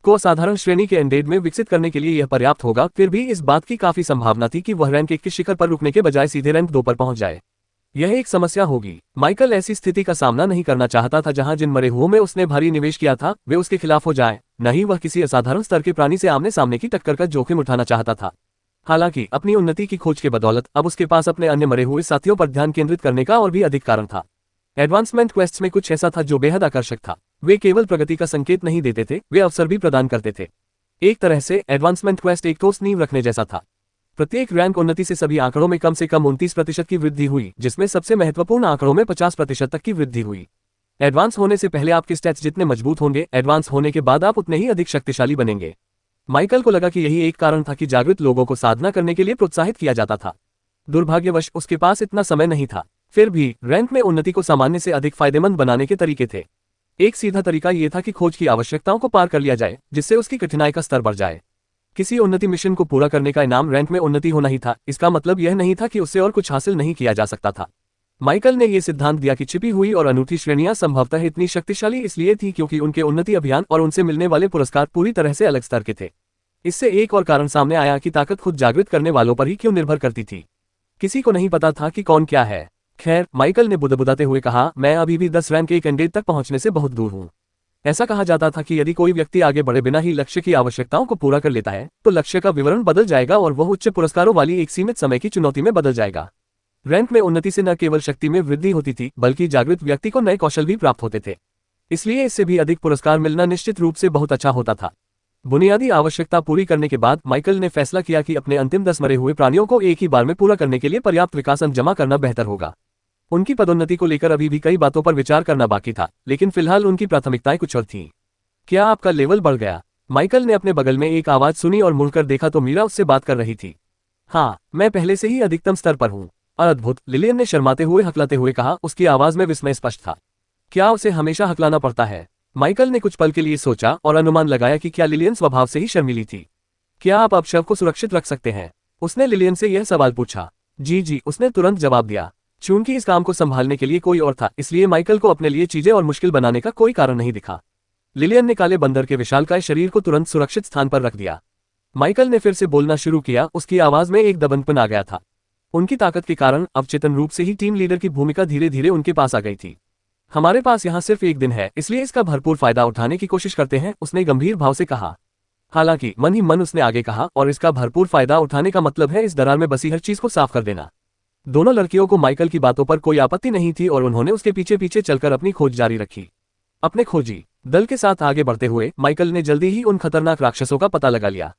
को असाधारण श्रेणी के एंडेड में विकसित करने के लिए यह पर्याप्त होगा। फिर भी इस बात की काफी संभावना थी कि वह रैंक 1 के शिखर पर रुकने के बजाय सीधे रैंक 2 पर पहुंच जाए। यह एक समस्या होगी। माइकल ऐसी स्थिति का सामना नहीं करना चाहता था जहां जिन मरे हुओं में उसने भारी निवेश किया था वे उसके खिलाफ हो जाएं। न ही वह किसी असाधारण स्तर के प्राणी से आमने सामने की टक्कर का जोखिम उठाना चाहता था। हालांकि अपनी उन्नति की खोज के बदौलत अब उसके पास अपने अन्य मरे हुए साथियों पर ध्यान केंद्रित करने का और भी अधिक कारण था। एडवांसमेंट क्वेस्ट्स में कुछ ऐसा था जो बेहद आकर्षक था। वे केवल प्रगति का संकेत नहीं देते थे, वे अवसर भी प्रदान करते थे। एक तरह से एडवांसमेंट क्वेस्ट एक ठोस नींव रखने जैसा था। प्रत्येक रैंक उन्नति से सभी आंकड़ों में कम से कम 29% की वृद्धि हुई, जिसमें सबसे महत्वपूर्ण आंकड़ों में 50% तक की वृद्धि हुई। एडवांस होने से पहले आपके स्टैट्स जितने मजबूत होंगे, एडवांस होने के बाद आप उतने ही अधिक शक्तिशाली बनेंगे। माइकल को लगा कि यही एक कारण था कि जागृत लोगों को साधना करने के लिए प्रोत्साहित किया जाता था। दुर्भाग्यवश उसके पास इतना समय नहीं था। फिर भी रैंक में उन्नति को सामान्य से अधिक फायदेमंद बनाने के तरीके थे। एक सीधा तरीका यह था कि खोज की आवश्यकताओं को पार कर लिया जाए, जिससे उसकी कठिनाई का स्तर बढ़ जाए। किसी उन्नति मिशन को पूरा करने का इनाम रैंक में उन्नति होना ही था। इसका मतलब यह नहीं था कि उससे और कुछ हासिल नहीं किया जा सकता था। माइकल ने यह सिद्धांत दिया कि छिपी हुई और अनूठी श्रेणियां संभवतः इतनी शक्तिशाली इसलिए थी क्योंकि उनके उन्नति अभियान और उनसे मिलने वाले पुरस्कार पूरी तरह से अलग स्तर के थे। इससे एक और कारण सामने आया कि ताकत खुद जागृत करने वालों पर ही क्यों निर्भर करती थी। किसी को नहीं पता था कि कौन क्या है। खैर, माइकल ने बुदबुदाते हुए कहा, मैं अभी भी 10 रैंक के कैंडिडेट तक पहुंचने से बहुत दूर हूं। ऐसा कहा जाता था कि यदि कोई व्यक्ति आगे बढ़े बिना ही लक्ष्य की आवश्यकताओं को पूरा कर लेता है तो लक्ष्य का विवरण बदल जाएगा और वह उच्च पुरस्कारों वाली एक सीमित समय की चुनौती में बदल जाएगा। रैंक में उन्नति से न केवल शक्ति में वृद्धि होती थी, बल्कि जागृत व्यक्ति को नए कौशल भी प्राप्त होते थे। इसलिए इससे भी अधिक पुरस्कार मिलना निश्चित रूप से बहुत अच्छा होता था। बुनियादी आवश्यकता पूरी करने के बाद माइकल ने फैसला किया कि अपने अंतिम 10 मरे हुए प्राणियों को एक ही बार में पूरा करने के लिए पर्याप्त विकास अंक जमा करना बेहतर होगा। उनकी पदोन्नति को लेकर अभी भी कई बातों पर विचार करना बाकी था, लेकिन फिलहाल उनकी प्राथमिकताएं कुछ और थीं। क्या आपका लेवल बढ़ गया? माइकल ने अपने बगल में एक आवाज सुनी और मुड़कर देखा तो मीरा उससे बात कर रही थी। हाँ, मैं पहले से ही अधिकतम स्तर पर हूँ। अद्भुत, लिलियन ने शर्माते हुए हकलाते हुए कहा, उसकी आवाज में विस्मय स्पष्ट था। क्या उसे हमेशा हकलाना पड़ता है? माइकल ने कुछ पल के लिए सोचा और अनुमान लगाया कि क्या लिलियन स्वभाव से ही शर्मीली थी। क्या आप अब शव को सुरक्षित रख सकते हैं? उसने लिलियन से यह सवाल पूछा। जी, उसने तुरंत जवाब दिया। चूंकि इस काम को संभालने के लिए कोई और था, इसलिए माइकल को अपने लिए चीजें और मुश्किल बनाने का कोई कारण नहीं दिखा। लिलियन ने काले बंदर के विशालकाय शरीर को तुरंत सुरक्षित स्थान पर रख दिया। माइकल ने फिर से बोलना शुरू किया, उसकी आवाज में एक दबंगपन आ गया था। उनकी ताकत के कारण अवचेतन रूप से ही टीम लीडर की भूमिका धीरे धीरे उनके पास आ गई थी। हमारे पास यहाँ सिर्फ एक दिन है, इसलिए इसका भरपूर फायदा उठाने की कोशिश करते हैं, उसने गंभीर भाव से कहा। हालांकि मन ही मन उसने आगे कहा, और इसका भरपूर फायदा उठाने का मतलब है इस दरार में बसी हर चीज को साफ कर देना। दोनों लड़कियों को माइकल की बातों पर कोई आपत्ति नहीं थी और उन्होंने उसके पीछे पीछे चलकर अपनी खोज जारी रखी। अपने खोजी दल के साथ आगे बढ़ते हुए माइकल ने जल्दी ही उन खतरनाक राक्षसों का पता लगा लिया।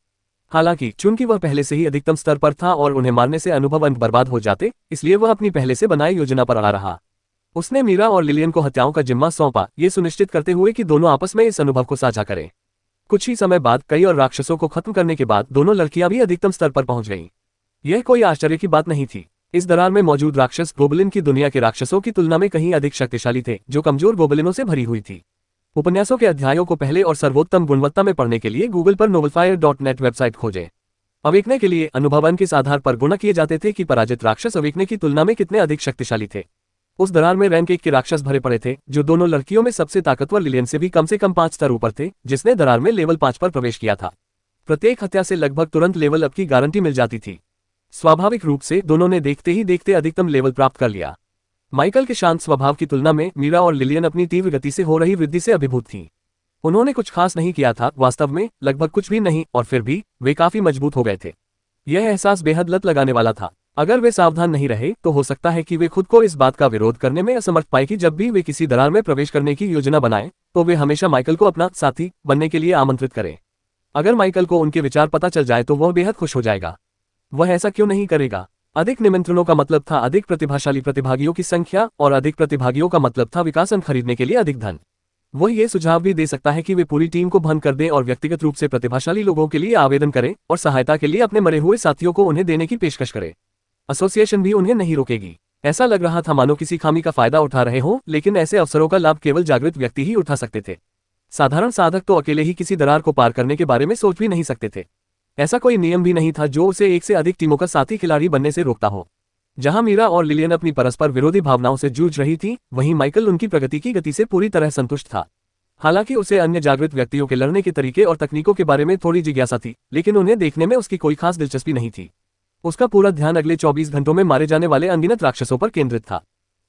हालांकि चूंकि वह पहले से ही अधिकतम स्तर पर था और उन्हें मारने से अनुभव अंक बर्बाद हो जाते, इसलिए वह अपनी पहले से बनाई योजना पर अड़ा रहा। उसने मीरा और लिलियन को हत्याओं का जिम्मा सौंपा, ये सुनिश्चित करते हुए कि दोनों आपस में इस अनुभव को साझा करें। कुछ ही समय बाद कई और राक्षसों को खत्म करने के बाद दोनों लड़कियां भी अधिकतम स्तर पर पहुंच गईं। यह कोई आश्चर्य की बात नहीं थी। इस दरार में मौजूद राक्षस गोबलिन की दुनिया के राक्षसों की तुलना में कहीं अधिक शक्तिशाली थे, जो कमजोर गोबलिनों से भरी हुई थी। उपन्यासों के अध्यायों को पहले और सर्वोत्तम गुणवत्ता में पढ़ने के लिए गूगल पर novelfire.net वेबसाइट खोजें। अवेकने के लिए अनुभवन के आधार पर गुणा किए जाते थे कि पराजित राक्षस अवेकने की तुलना में कितने अधिक शक्तिशाली थे। उस दरार में रैंक 1 के राक्षस भरे पड़े थे, जो दोनों लड़कियों में सबसे ताकतवर लिलियन से भी कम 5 स्तर ऊपर थे, जिसने दरार में लेवल 5 पर प्रवेश किया था। प्रत्येक हत्या से लगभग तुरंत लेवल अप की गारंटी मिल जाती थी। स्वाभाविक रूप से दोनों ने देखते ही देखते अधिकतम लेवल प्राप्त कर लिया। माइकल के शांत स्वभाव की तुलना में मीरा और लिलियन अपनी तीव्र गति से हो रही वृद्धि से अभिभूत थीं। उन्होंने कुछ खास नहीं किया था, वास्तव में लगभग कुछ भी नहीं, और फिर भी वे काफी मजबूत हो गए थे। यह एहसास बेहद लत लगाने वाला था। अगर वे सावधान नहीं रहे तो हो सकता है कि वे खुद को इस बात का विरोध करने में असमर्थ पाए कि जब भी वे किसी दरार में प्रवेश करने की योजना बनाएं, तो वे हमेशा माइकल को अपना साथी बनने के लिए आमंत्रित करें। अगर माइकल को उनके विचार पता चल जाए तो वह बेहद खुश हो जाएगा। वह ऐसा क्यों नहीं करेगा? अधिक निमंत्रणों का मतलब था अधिक प्रतिभाशाली प्रतिभागियों की संख्या, और अधिक प्रतिभागियों का मतलब था विकासन खरीदने के लिए अधिक धन। वह ये सुझाव भी दे सकता है कि वे पूरी टीम को भंग कर दें और व्यक्तिगत रूप से प्रतिभाशाली लोगों के लिए आवेदन करें और सहायता के लिए अपने मरे हुए साथियों को उन्हें देने की पेशकश करें। एसोसिएशन भी उन्हें नहीं रोकेगी। ऐसा लग रहा था मानो किसी खामी का फायदा उठा रहे हों, लेकिन ऐसे अवसरों का लाभ केवल जागृत व्यक्ति ही उठा सकते थे। साधारण साधक तो अकेले ही किसी दरार को पार करने के बारे में सोच भी नहीं सकते थे। ऐसा कोई नियम भी नहीं था जो उसे एक से अधिक टीमों का साथी खिलाड़ी बनने से रोकता हो। जहां मीरा और लिलियन अपनी परस्पर विरोधी भावनाओं से जूझ रही थी, वहीं माइकल उनकी प्रगति की गति से पूरी तरह संतुष्ट था। हालांकि उसे अन्य जागृत व्यक्तियों के लड़ने के तरीके और तकनीकों के बारे में थोड़ी जिज्ञासा थी, लेकिन उन्हें देखने में उसकी कोई खास दिलचस्पी नहीं थी। उसका पूरा ध्यान अगले 24 घंटों में मारे जाने वाले अनगिनत राक्षसों पर केंद्रित था।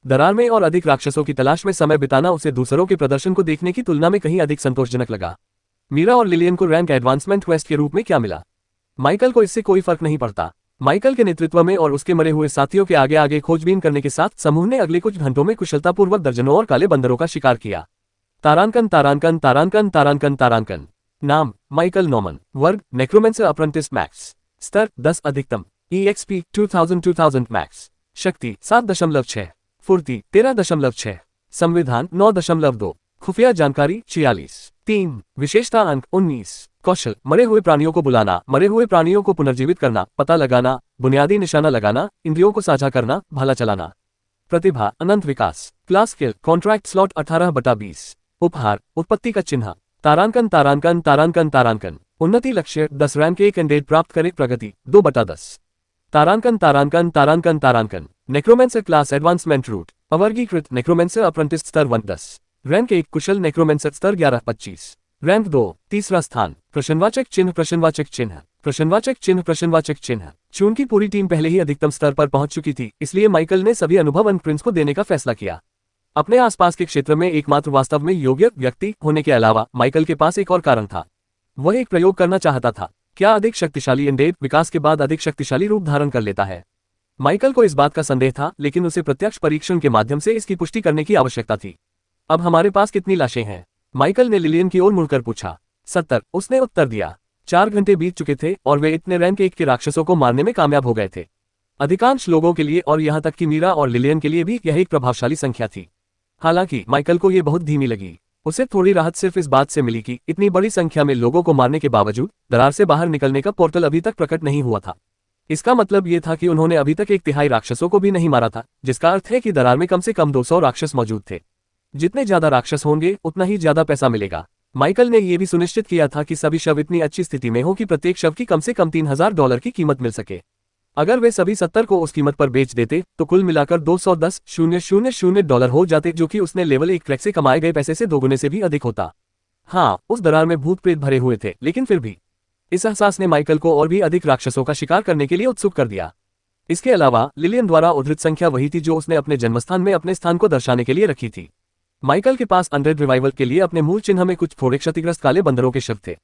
दरार में और अधिक राक्षसों की तलाश में समय बिताना उसे दूसरों के प्रदर्शन को देखने की तुलना में कहीं अधिक संतोषजनक लगा। मीरा और लिलियन को रैंक एडवांसमेंट क्वेस्ट के रूप में क्या मिला? माइकल को इससे कोई फर्क नहीं पड़ता। माइकल के नेतृत्व में और उसके मरे हुए साथियों के आगे आगे खोजबीन करने के साथ समूह ने अगले कुछ घंटों में कुशलतापूर्वक दर्जनों और काले बंदरों का शिकार किया। तारांकन तारांकन तारांकन तारांकन तारांकन। नाम माइकल नॉमन। वर्ग नेक्रोमेंसर अप्रेंटिस मैक्स। स्तर 10 अधिकतम। EXP 2000 max. शक्ति 7.6। फुर्ती 13.6। संविधान 9.2। खुफिया जानकारी 46। 3 विशेषता अंक 19। कौशल मरे हुए प्राणियों को बुलाना, मरे हुए प्राणियों को पुनर्जीवित करना, पता लगाना, बुनियादी निशाना लगाना, इंद्रियों को साझा करना, भाला चलाना। प्रतिभा अनंत विकास। Class skill contract slot 18/20। उपहार उत्पत्ति का चिन्ह। तारांकन तारांकन तारांकन तारांकन। उन्नति लक्ष्य 10 रैंक 1 एंडेड प्राप्त करें। प्रगति 2/10। तारांकन तारांकन तारांकन तारांकन। Necromancer class advancement root. अवर्गीकृत नेक्रोमेंसर अप्रेंटिस स्तर 110। रैंक 1 कुशल नेक्रोमेंसर स्तर 11/25। रैंक 2 तीसरा स्थान। प्रश्नवाचक चिन्ह प्रश्नवाचक चिन्ह प्रश्नवाचक चिन्ह प्रश्नवाचक चिन्ह। चूंकि पूरी टीम पहले ही अधिकतम स्तर पर पहुंच चुकी थी, इसलिए माइकल ने सभी अनुभव अंक प्रिंस को देने का फैसला किया। अपने आसपास के क्षेत्र में एकमात्र वास्तव में योग्य व्यक्ति होने के अलावा माइकल के पास एक और कारण था। वह एक प्रयोग करना चाहता था। क्या अधिक शक्तिशाली एंडेड विकास के बाद अधिक शक्तिशाली रूप धारण कर लेता है? माइकल को इस बात का संदेह था, लेकिन उसे प्रत्यक्ष परीक्षण के माध्यम से इसकी पुष्टि करने की आवश्यकता थी। अब हमारे पास कितनी लाशें हैं? माइकल ने लिलियन की ओर मुड़कर पूछा। 70, उसने उत्तर दिया। 4 घंटे बीत चुके थे और वे इतने रैंक 1 के राक्षसों को मारने में कामयाब हो गए थे। अधिकांश लोगों के लिए और यहाँ तक कि मीरा और लिलियन के लिए भी यह एक प्रभावशाली संख्या थी। हालांकि माइकल को ये बहुत धीमी लगी। उसे थोड़ी राहत सिर्फ इस बात से मिली कि इतनी बड़ी संख्या में लोगों को मारने के बावजूद दरार से बाहर निकलने का पोर्टल अभी तक प्रकट नहीं हुआ था। इसका मतलब ये था कि उन्होंने अभी तक 1/3 राक्षसों को भी नहीं मारा था, जिसका अर्थ है कि दरार में कम से कम 200 राक्षस मौजूद थे। जितने ज्यादा राक्षस होंगे उतना ही ज्यादा पैसा मिलेगा। माइकल ने यह भी सुनिश्चित किया था कि सभी शव इतनी अच्छी स्थिति में हो कि प्रत्येक शव की कम से कम $3000 की कीमत मिल सके। अगर वे सभी 70 को उस कीमत पर बेच देते तो कुल मिलाकर $210,000 हो जाते, जो कि उसने लेवल 1 क्रैक से कमाए गए पैसे से दोगुने से भी अधिक होता। हाँ, उस दरार में भूत प्रेत भरे हुए थे, लेकिन फिर भी इस एहसास ने माइकल को और भी अधिक राक्षसों का शिकार करने के लिए उत्सुक कर दिया। इसके अलावा लिलियन द्वारा उद्धृत संख्या वही थी जो उसने अपने जन्मस्थान में अपने स्थान को दर्शाने के लिए रखी थी। माइकल के पास अनडेड रिवाइवल के लिए अपने मूल चिन्ह में कुछ थोड़े क्षतिग्रस्त काले बंदरों के शव थे।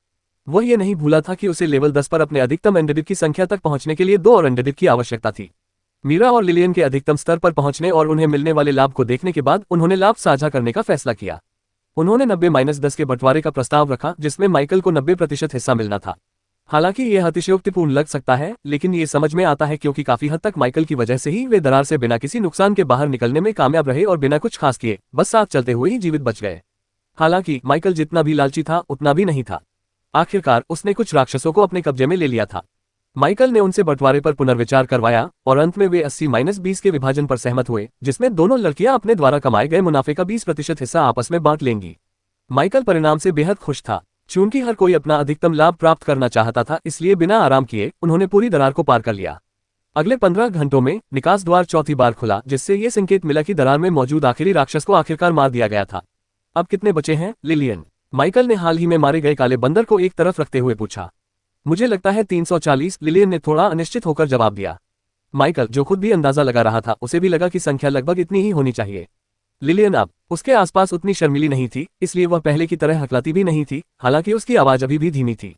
वह ये नहीं भूला था कि उसे लेवल 10 पर अपने अधिकतम एंडेडिड की संख्या तक पहुंचने के लिए 2 और एंडेडिड की आवश्यकता थी। मीरा और लिलियन के अधिकतम स्तर पर पहुंचने और उन्हें मिलने वाले लाभ को देखने के बाद उन्होंने लाभ साझा करने का फैसला किया। उन्होंने 90-10 के बंटवारे का प्रस्ताव रखा, जिसमें माइकल को 90% हिस्सा मिलना था। हालांकि यह अतिशयोक्तिपूर्ण लग सकता है, लेकिन ये समझ में आता है क्योंकि काफी हद तक माइकल की वजह से ही वे दरार से बिना किसी नुकसान के बाहर निकलने में कामयाब रहे और बिना कुछ खास किए बस साथ चलते हुए ही जीवित बच गए। हालांकि माइकल जितना भी लालची था उतना भी नहीं था। आखिरकार उसने कुछ राक्षसों को अपने कब्जे में ले लिया था। माइकल ने उनसे बंटवारे पर पुनर्विचार करवाया और अंत में वे 80-20 के विभाजन पर सहमत हुए, जिसमें दोनों लड़कियां अपने द्वारा कमाए गए मुनाफे का 20% हिस्सा आपस में बांट लेंगी। माइकल परिणाम से बेहद खुश था। चूंकि हर कोई अपना अधिकतम लाभ प्राप्त करना चाहता था, इसलिए बिना आराम किए उन्होंने पूरी दरार को पार कर लिया। अगले 15 घंटों में निकास द्वार चौथी बार खुला, जिससे ये संकेत मिला कि दरार में मौजूद आखिरी राक्षस को आखिरकार मार दिया गया था। अब कितने बचे हैं, लिलियन? माइकल ने हाल ही में मारे गए काले बंदर को एक तरफ रखते हुए पूछा। मुझे लगता है 340, लिलियन ने थोड़ा अनिश्चित होकर जवाब दिया। माइकल, जो खुद भी अंदाजा लगा रहा था, उसे भी लगा कि संख्या लगभग इतनी ही होनी चाहिए। लिलियन अब उसके आसपास उतनी शर्मीली नहीं थी, इसलिए वह पहले की तरह हकलाती भी नहीं थी, हालांकि उसकी आवाज अभी भी धीमी थी।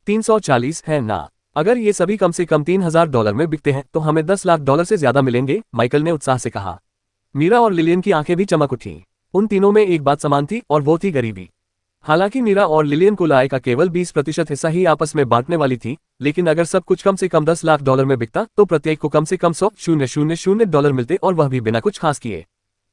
340 है ना? अगर ये सभी कम से कम $3000 में बिकते हैं तो हमें $10 लाख से ज्यादा मिलेंगे, माइकल ने उत्साह से कहा। मीरा और लिलियन की आंखें भी चमक उठी। उन तीनों में एक बात समान थी और वो थी गरीबी। हालांकि मीरा और लिलियन कुल आय का केवल 20% हिस्सा ही आपस में बांटने वाली थी, लेकिन अगर सब कुछ कम से कम $10 लाख में बिकता तो प्रत्येक को कम से कम $100,000 मिलते, और वह भी बिना कुछ खास किए।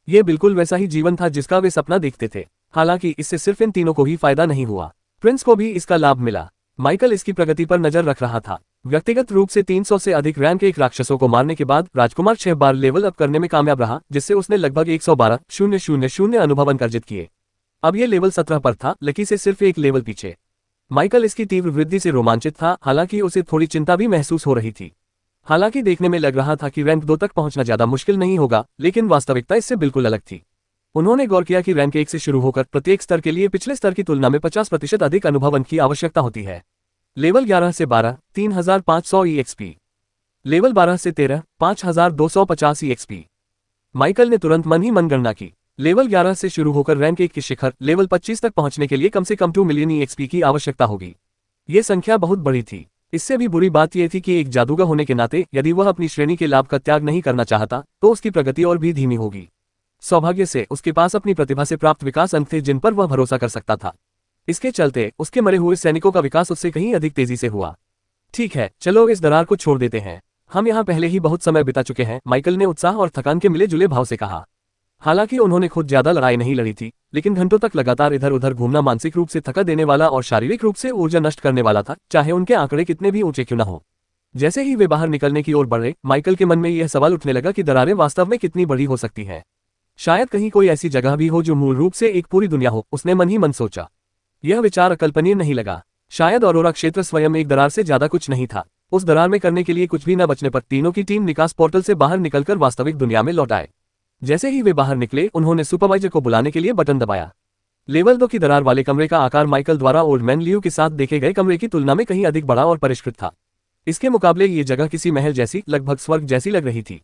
ये बिल्कुल वैसा ही जीवन था जिसका वे सपना देखते थे। हालांकि इससे सिर्फ इन तीनों को ही फायदा नहीं हुआ, प्रिंस को भी इसका लाभ मिला। माइकल इसकी प्रगति पर नजर रख रहा था। व्यक्तिगत रूप से 300 से अधिक रैंक 1 राक्षसों को मारने के बाद राजकुमार 6 बार लेवल अप करने में कामयाब रहा, जिससे उसने लगभग 112,000 अनुभव अर्जित किए। अब ये लेवल 17 पर था, लकी से सिर्फ एक लेवल पीछे। माइकल इसकी तीव्र वृद्धि से रोमांचित था, हालांकि उसे थोड़ी चिंता भी महसूस हो रही थी। हालांकि देखने में लग रहा था कि रैंक 2 तक पहुंचना ज्यादा मुश्किल नहीं होगा, लेकिन वास्तविकता इससे बिल्कुल अलग थी। उन्होंने गौर किया कि रैंक 1 से शुरू होकर प्रत्येक स्तर के लिए पिछले स्तर की तुलना में 50% अधिक अनुभव की आवश्यकता होती है। लेवल 11 से 12 3500 EXP, लेवल 12 से 13 5250 EXP। माइकल ने तुरंत मन ही मन गणना की। लेवल 11 से शुरू होकर रैंक 1 की शिखर लेवल 25 तक पहुंचने के लिए कम से कम 2 मिलियन EXP की आवश्यकता होगी। ये संख्या बहुत बड़ी थी। इससे भी बुरी बात यह थी कि एक जादूगर होने के नाते यदि वह अपनी श्रेणी के लाभ का त्याग नहीं करना चाहता तो उसकी प्रगति और भी धीमी होगी। सौभाग्य से उसके पास अपनी प्रतिभा से प्राप्त विकास अंक थे जिन पर वह भरोसा कर सकता था। इसके चलते उसके मरे हुए सैनिकों का विकास उससे कहीं अधिक तेजी से हुआ। ठीक है, चलो इस दरार को छोड़ देते हैं, हम यहाँ पहले ही बहुत समय बिता चुके हैं, माइकल ने उत्साह और थकान के मिले जुले भाव से कहा। हालांकि उन्होंने खुद ज्यादा लड़ाई नहीं लड़ी थी, लेकिन घंटों तक लगातार इधर उधर घूमना मानसिक रूप से थका देने वाला और शारीरिक रूप से ऊर्जा नष्ट करने वाला था, चाहे उनके आंकड़े कितने भी ऊंचे क्यों न हो। जैसे ही वे बाहर निकलने की ओर बढ़े, माइकल के मन में यह सवाल उठने लगा कि दरारें वास्तव में कितनी बड़ी हो सकती हैं। शायद कहीं कोई ऐसी जगह भी हो जो मूल रूप से एक पूरी दुनिया हो, उसने मन ही मन सोचा। यह विचार अकल्पनीय नहीं लगा। शायद औरोरा क्षेत्र स्वयं एक दरार से ज्यादा कुछ नहीं था। उस दरार में करने के लिए कुछ भी न बचने पर तीनों की टीम निकास पोर्टल से बाहर निकलकर वास्तविक दुनिया में लौट आए। जैसे ही वे बाहर निकले, उन्होंने सुपरवाइजर को बुलाने के लिए बटन दबाया। लेवल 2 की दरार वाले कमरे का आकार माइकल द्वारा ओल्ड मैन लियू के साथ देखे गए कमरे की तुलना में कहीं अधिक बड़ा और परिष्कृत था। इसके मुकाबले ये जगह किसी महल जैसी, लगभग स्वर्ग जैसी लग रही थी।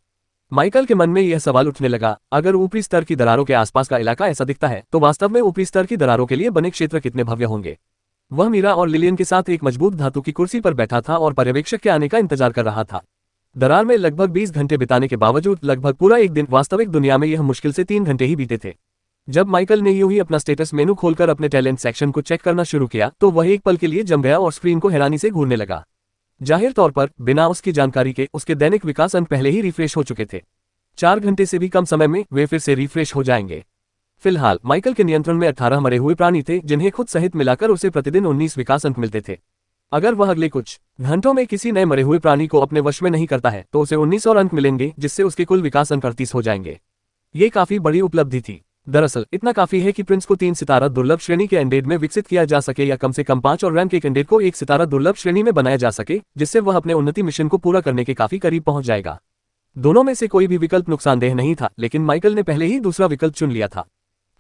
माइकल के मन में यह सवाल उठने लगा, अगर ऊपरी स्तर की दरारों के आसपास का इलाका ऐसा दिखता है तो वास्तव में ऊपरी स्तर की दरारों के लिए बने क्षेत्र कितने भव्य होंगे। वह मीरा और लिलियन के साथ एक मजबूत धातु की कुर्सी पर बैठा था और पर्यवेक्षक के आने का इंतजार कर रहा था। दरार में लगभग 20 घंटे बिताने के बावजूद लगभग पूरा एक दिन, वास्तविक दुनिया में यह मुश्किल से 3 घंटे ही बीते थे। जब माइकल ने यूं ही अपना स्टेटस मेनू खोलकर अपने टैलेंट सेक्शन को चेक करना शुरू किया तो वह एक पल के लिए जम गया और स्क्रीन को हैरानी से घूरने लगा। जाहिर तौर पर बिना उसकी जानकारी के उसके दैनिक विकास अंक पहले ही रिफ्रेश हो चुके थे। 4 घंटे से भी कम समय में वे फिर से रिफ्रेश हो जाएंगे। फिलहाल माइकल के नियंत्रण में 18 मरे हुए प्राणी थे जिन्हें खुद सहित मिलाकर उसे प्रतिदिन 19 विकास अंक मिलते थे। अगर वह अगले कुछ घंटों में किसी नए मरे हुए प्राणी को अपने वश में नहीं करता है तो उसे 19 और अंक मिलेंगे, जिससे उसके कुल विकास अंक 38 हो जाएंगे। ये काफी बड़ी उपलब्धि थी। दरअसल इतना काफी है कि प्रिंस को 3 सितारा दुर्लभ श्रेणी के एंडेड में विकसित किया जा सके या कम से कम 5 और रैंक 1 एंडेड को 1 सितारा दुर्लभ श्रेणी में बनाया जा सके, जिससे वह अपने उन्नति मिशन को पूरा करने के काफी करीब पहुंच जाएगा। दोनों में से कोई भी विकल्प नुकसानदेह नहीं था, लेकिन माइकल ने पहले ही दूसरा विकल्प चुन लिया था।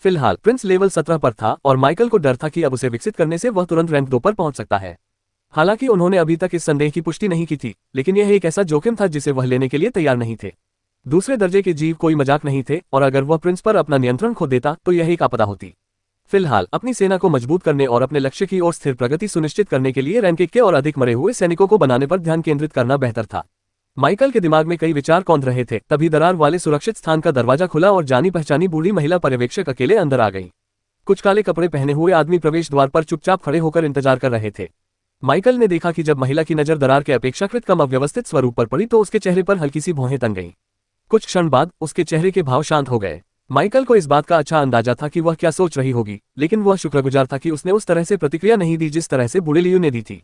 फिलहाल प्रिंस लेवल 17 पर था और माइकल को डर था कि अब उसे विकसित करने से वह तुरंत रैंक 2 पर पहुंच सकता है। हालांकि उन्होंने अभी तक इस संदेह की पुष्टि नहीं की थी, लेकिन यह एक ऐसा जोखिम था जिसे वह लेने के लिए तैयार नहीं थे। दूसरे दर्जे के जीव कोई मजाक नहीं थे और अगर वह प्रिंस पर अपना नियंत्रण खो देता तो यह एक आपदा होती। फिलहाल अपनी सेना को मजबूत करने और अपने लक्ष्य की ओर स्थिर प्रगति सुनिश्चित करने के लिए रैंक 1 के और अधिक मरे हुए सैनिकों को बनाने पर ध्यान केंद्रित करना बेहतर था। माइकल के दिमाग में कई विचार कौंध रहे थे, तभी दरार वाले सुरक्षित स्थान का दरवाजा खुला और जानी पहचानी बूढ़ी महिला पर्यवेक्षक अकेले अंदर आ गई। कुछ काले कपड़े पहने हुए आदमी प्रवेश द्वार पर चुपचाप खड़े होकर इंतजार कर रहे थे। माइकल ने देखा कि जब महिला की नजर दरार के अपेक्षाकृत कम अव्यवस्थित स्वरूप पर पड़ी तो उसके चेहरे पर हल्की सी भौहें तन गईं। कुछ क्षण बाद उसके चेहरे के भाव शांत हो गए। माइकल को इस बात का अच्छा अंदाजा था कि वह क्या सोच रही होगी, लेकिन वह शुक्रगुजार था कि उसने उस तरह से प्रतिक्रिया नहीं दी जिस तरह से बूढ़े लियू ने दी थी।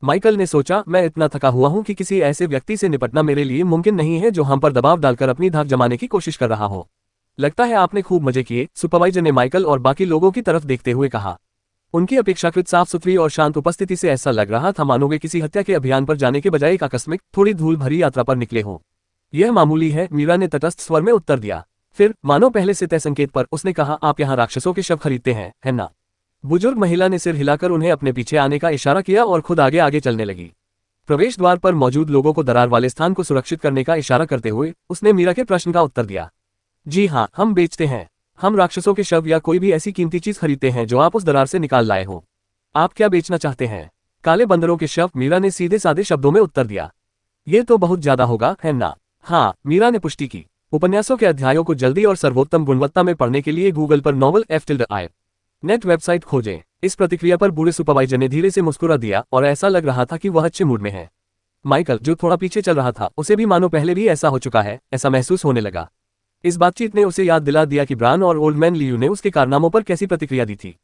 माइकल ने सोचा, मैं इतना थका हुआ हूं कि किसी ऐसे व्यक्ति से निपटना मेरे लिए मुमकिन नहीं है जो हम पर दबाव डालकर अपनी धाक जमाने की कोशिश कर रहा हो। लगता है आपने खूब मजे किए, सुपरवाइजर ने माइकल और बाकी लोगों की तरफ देखते हुए कहा। उनकी अपेक्षाकृत साफ सुथरी और शांत उपस्थिति से ऐसा लग रहा था मानो वे किसी हत्या के अभियान पर जाने के बजाय एक आकस्मिक थोड़ी धूल भरी यात्रा पर निकले हों। यह मामूली है, मीरा ने तटस्थ स्वर में उत्तर दिया। फिर मानो पहले से तय संकेत पर उसने कहा, आप यहाँ राक्षसों के शव खरीदते हैं, है ना? बुजुर्ग महिला ने सिर हिलाकर उन्हें अपने पीछे आने का इशारा किया और खुद आगे आगे चलने लगी। प्रवेश द्वार पर मौजूद लोगों को दरार वाले स्थान को सुरक्षित करने का इशारा करते हुए उसने मीरा के प्रश्न का उत्तर दिया। जी हाँ, हम बेचते हैं। हम राक्षसों के शव या कोई भी ऐसी कीमती चीज खरीदते हैं जो आप उस दरार से निकाल लाए हो। आप क्या बेचना चाहते हैं? काले बंदरों के शव, मीरा ने सीधे साधे शब्दों में उत्तर दिया। ये तो बहुत ज्यादा होगा, है ना? हाँ, मीरा ने पुष्टि की। उपन्यासों के अध्यायों को जल्दी और सर्वोत्तम गुणवत्ता में पढ़ने के लिए गूगल पर नॉवल FIL नेट वेबसाइट खोजें। इस प्रतिक्रिया पर बूढ़े सुपरवाइजर ने धीरे से मुस्कुरा दिया और ऐसा लग रहा था कि वह अच्छे मूड में है। माइकल, जो थोड़ा पीछे चल रहा था, उसे भी मानो पहले भी ऐसा हो चुका है, ऐसा महसूस होने लगा। इस बातचीत ने उसे याद दिला दिया कि ब्रान और ओल्ड मैन लियू ने उसके कारनामों पर कैसी प्रतिक्रिया दी थी।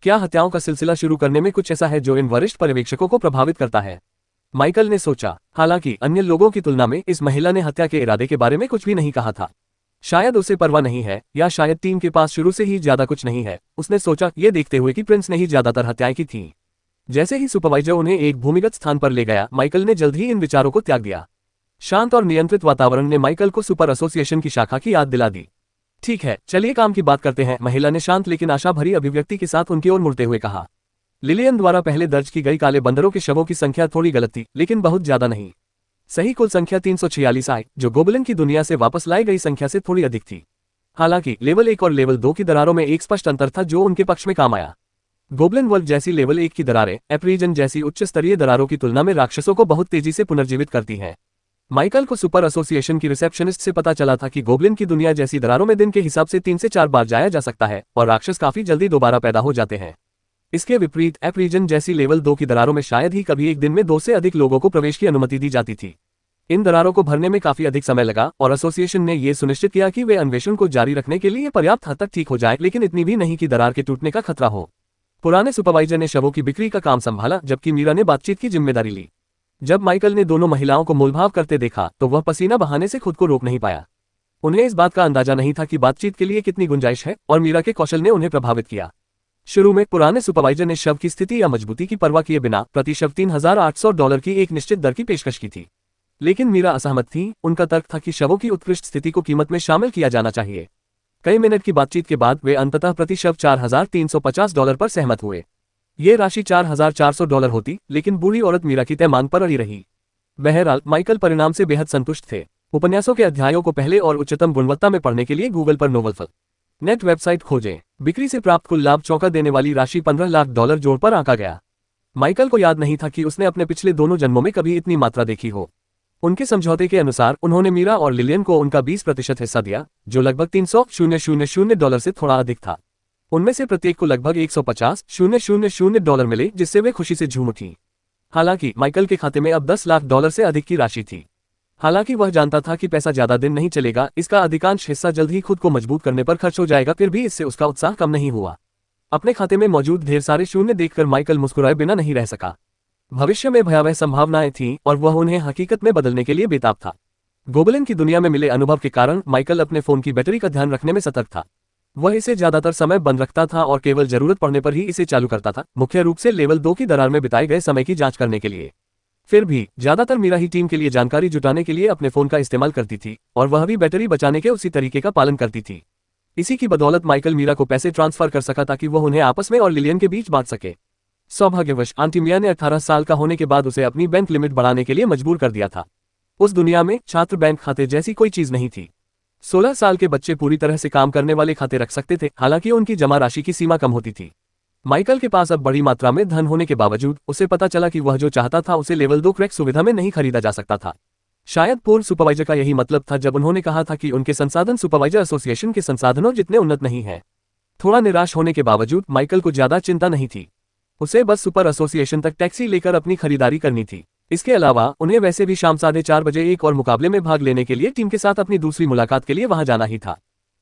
क्या हत्याओं का सिलसिला शुरू करने में कुछ ऐसा है जो इन वरिष्ठ पर्यवेक्षकों को प्रभावित करता है? माइकल ने सोचा। हालांकि अन्य लोगों की तुलना में इस महिला ने हत्या के इरादे के बारे में कुछ भी नहीं कहा था। शायद उसे परवाह नहीं है, या शायद टीम के पास शुरू से ही ज्यादा कुछ नहीं है, उसने सोचा, ये देखते हुए कि प्रिंस ने ही ज्यादातर हत्याएं की थीं। जैसे ही सुपरवाइजर उन्हें एक भूमिगत स्थान पर ले गया, माइकल ने जल्द ही इन विचारों को त्याग दिया। शांत और नियंत्रित वातावरण ने माइकल को सुपर एसोसिएशन की शाखा की याद दिला दी। ठीक है, चलिए काम की बात करते हैं, महिला ने शांत लेकिन आशा भरी अभिव्यक्ति के साथ उनकी ओर मुड़ते हुए कहा। लिलियन द्वारा पहले दर्ज की गई काले बंदरों के शवों की संख्या थोड़ी गलत थी, लेकिन बहुत ज्यादा नहीं। सही कुल संख्या 346 आई, जो गोबलिन की दुनिया से वापस लाई गई संख्या से थोड़ी अधिक थी। हालांकि लेवल 1 और लेवल 2 की दरारों में एक स्पष्ट अंतर था जो उनके पक्ष में काम आया। गोबलिन वर्ल्ड जैसी लेवल 1 की दरारें एप्रीजन जैसी उच्च स्तरीय दरारों की तुलना में राक्षसों को बहुत तेजी से पुनर्जीवित करती हैं। माइकल को सुपर एसोसिएशन की रिसेप्शनिस्ट से पता चला था कि गोबलिन की दुनिया जैसी दरारों में दिन के हिसाब से 3 से 4 बार जाया जा सकता है और राक्षस काफी जल्दी दोबारा पैदा हो जाते हैं। इसके विपरीत एप्रीजन जैसी लेवल 2 की दरारों में शायद ही कभी एक दिन में 2 से अधिक लोगों को प्रवेश की अनुमति दी जाती थी। इन दरारों को भरने में काफी अधिक समय लगा और एसोसिएशन ने यह सुनिश्चित किया कि वे अन्वेषण को जारी रखने के लिए पर्याप्त हद तक ठीक हो जाए, लेकिन इतनी भी नहीं कि दरार के टूटने का खतरा हो। पुराने सुपरवाइजर ने शवों की बिक्री का काम संभाला, जबकि मीरा ने बातचीत की जिम्मेदारी ली। जब माइकल ने दोनों महिलाओं को मोलभाव करते देखा तो वह पसीना बहाने से खुद को रोक नहीं पाया। उन्हें इस बात का अंदाजा नहीं था कि बातचीत के लिए कितनी गुंजाइश है, और मीरा के कौशल ने उन्हें प्रभावित किया। शुरू में पुराने सुपरवाइजर ने शव की स्थिति या मजबूती की परवाह किए बिना प्रति शव $3,800 की एक निश्चित दर की पेशकश की थी, लेकिन मीरा असहमत थी। उनका तर्क था कि शवों की उत्कृष्ट स्थिति को कीमत में शामिल किया जाना चाहिए। कई मिनट की बातचीत के बाद वे अंततः प्रति शव $4,350 पर सहमत हुए। ये राशि $4,400 होती, लेकिन बूढ़ी औरत मीरा की तय मांग पर अड़ी रही। बहरहाल माइकल परिणाम से बेहद संतुष्ट थे। उपन्यासों के अध्यायों को पहले और उच्चतम गुणवत्ता में पढ़ने के लिए गूगल पर नोवेल FIL नेट वेबसाइट खोजें। बिक्री से प्राप्त कुल लाभ चौंका देने वाली राशि $15 लाख जोड़ पर आंका गया। माइकल को याद नहीं था कि उसने अपने पिछले दोनों जन्मों में कभी इतनी मात्रा देखी हो। उनके समझौते के अनुसार उन्होंने मीरा और लिलियन को उनका 20% हिस्सा दिया, जो लगभग $300,000 से थोड़ा अधिक था। उनमें से प्रत्येक को लगभग $150,000 मिले, जिससे वे खुशी से झूम उठी। हालांकि माइकल के खाते में अब $10 लाख से अधिक की राशि थी। हालांकि वह जानता था कि पैसा ज्यादा दिन नहीं चलेगा, इसका अधिकांश हिस्सा जल्द ही खुद को मजबूत करने पर खर्च हो जाएगा, फिर भी इससे उसका उत्साह कम नहीं हुआ। अपने खाते में मौजूद ढेर सारे शून्य देखकर माइकल मुस्कुराए बिना नहीं रह सका। भविष्य में भयावह संभावनाएं थीं और वह उन्हें हकीकत में बदलने के लिए बेताब था। गोबलिन की दुनिया में मिले अनुभव के कारण माइकल अपने फोन की बैटरी का ध्यान रखने में सतर्क था। वह इसे ज्यादातर समय बंद रखता था और केवल जरूरत पड़ने पर ही इसे चालू करता था, मुख्य रूप से लेवल 2 की दरार में बिताए गए समय की जांच करने के लिए। फिर भी ज्यादातर मीरा ही टीम के लिए जानकारी जुटाने के लिए अपने फोन का इस्तेमाल करती थी, और वह भी बैटरी बचाने के उसी तरीके का पालन करती थी। इसी की बदौलत माइकल मीरा को पैसे ट्रांसफर कर सका ताकि वह उन्हें आपस में और लिलियन के बीच बांट सके। सौभाग्यवश आंटी मिया ने 18 साल का होने के बाद उसे अपनी बैंक लिमिट बढ़ाने के लिए मजबूर कर दिया था। उस दुनिया में छात्र बैंक खाते जैसी कोई चीज नहीं थी। 16 साल के बच्चे पूरी तरह से काम करने वाले खाते रख सकते थे, हालांकि उनकी जमा राशि की सीमा कम होती थी। माइकल के पास अब बड़ी मात्रा में धन होने के बावजूद उसे पता चला कि वह जो चाहता था उसे लेवल 2 क्रैक सुविधा में नहीं खरीदा जा सकता था। शायद पूर्व सुपरवाइजर का यही मतलब था जब उन्होंने कहा था कि उनके संसाधन सुपरवाइजर एसोसिएशन के संसाधनों जितने उन्नत नहीं हैं। थोड़ा निराश होने के बावजूद माइकल को ज्यादा चिंता नहीं थी। उसे बस सुपर एसोसिएशन तक टैक्सी लेकर अपनी खरीदारी करनी थी। इसके अलावा उन्हें वैसे भी शाम 4:30 बजे एक और मुकाबले में भाग लेने के लिए टीम के साथ अपनी दूसरी मुलाकात के लिए वहां जाना ही था।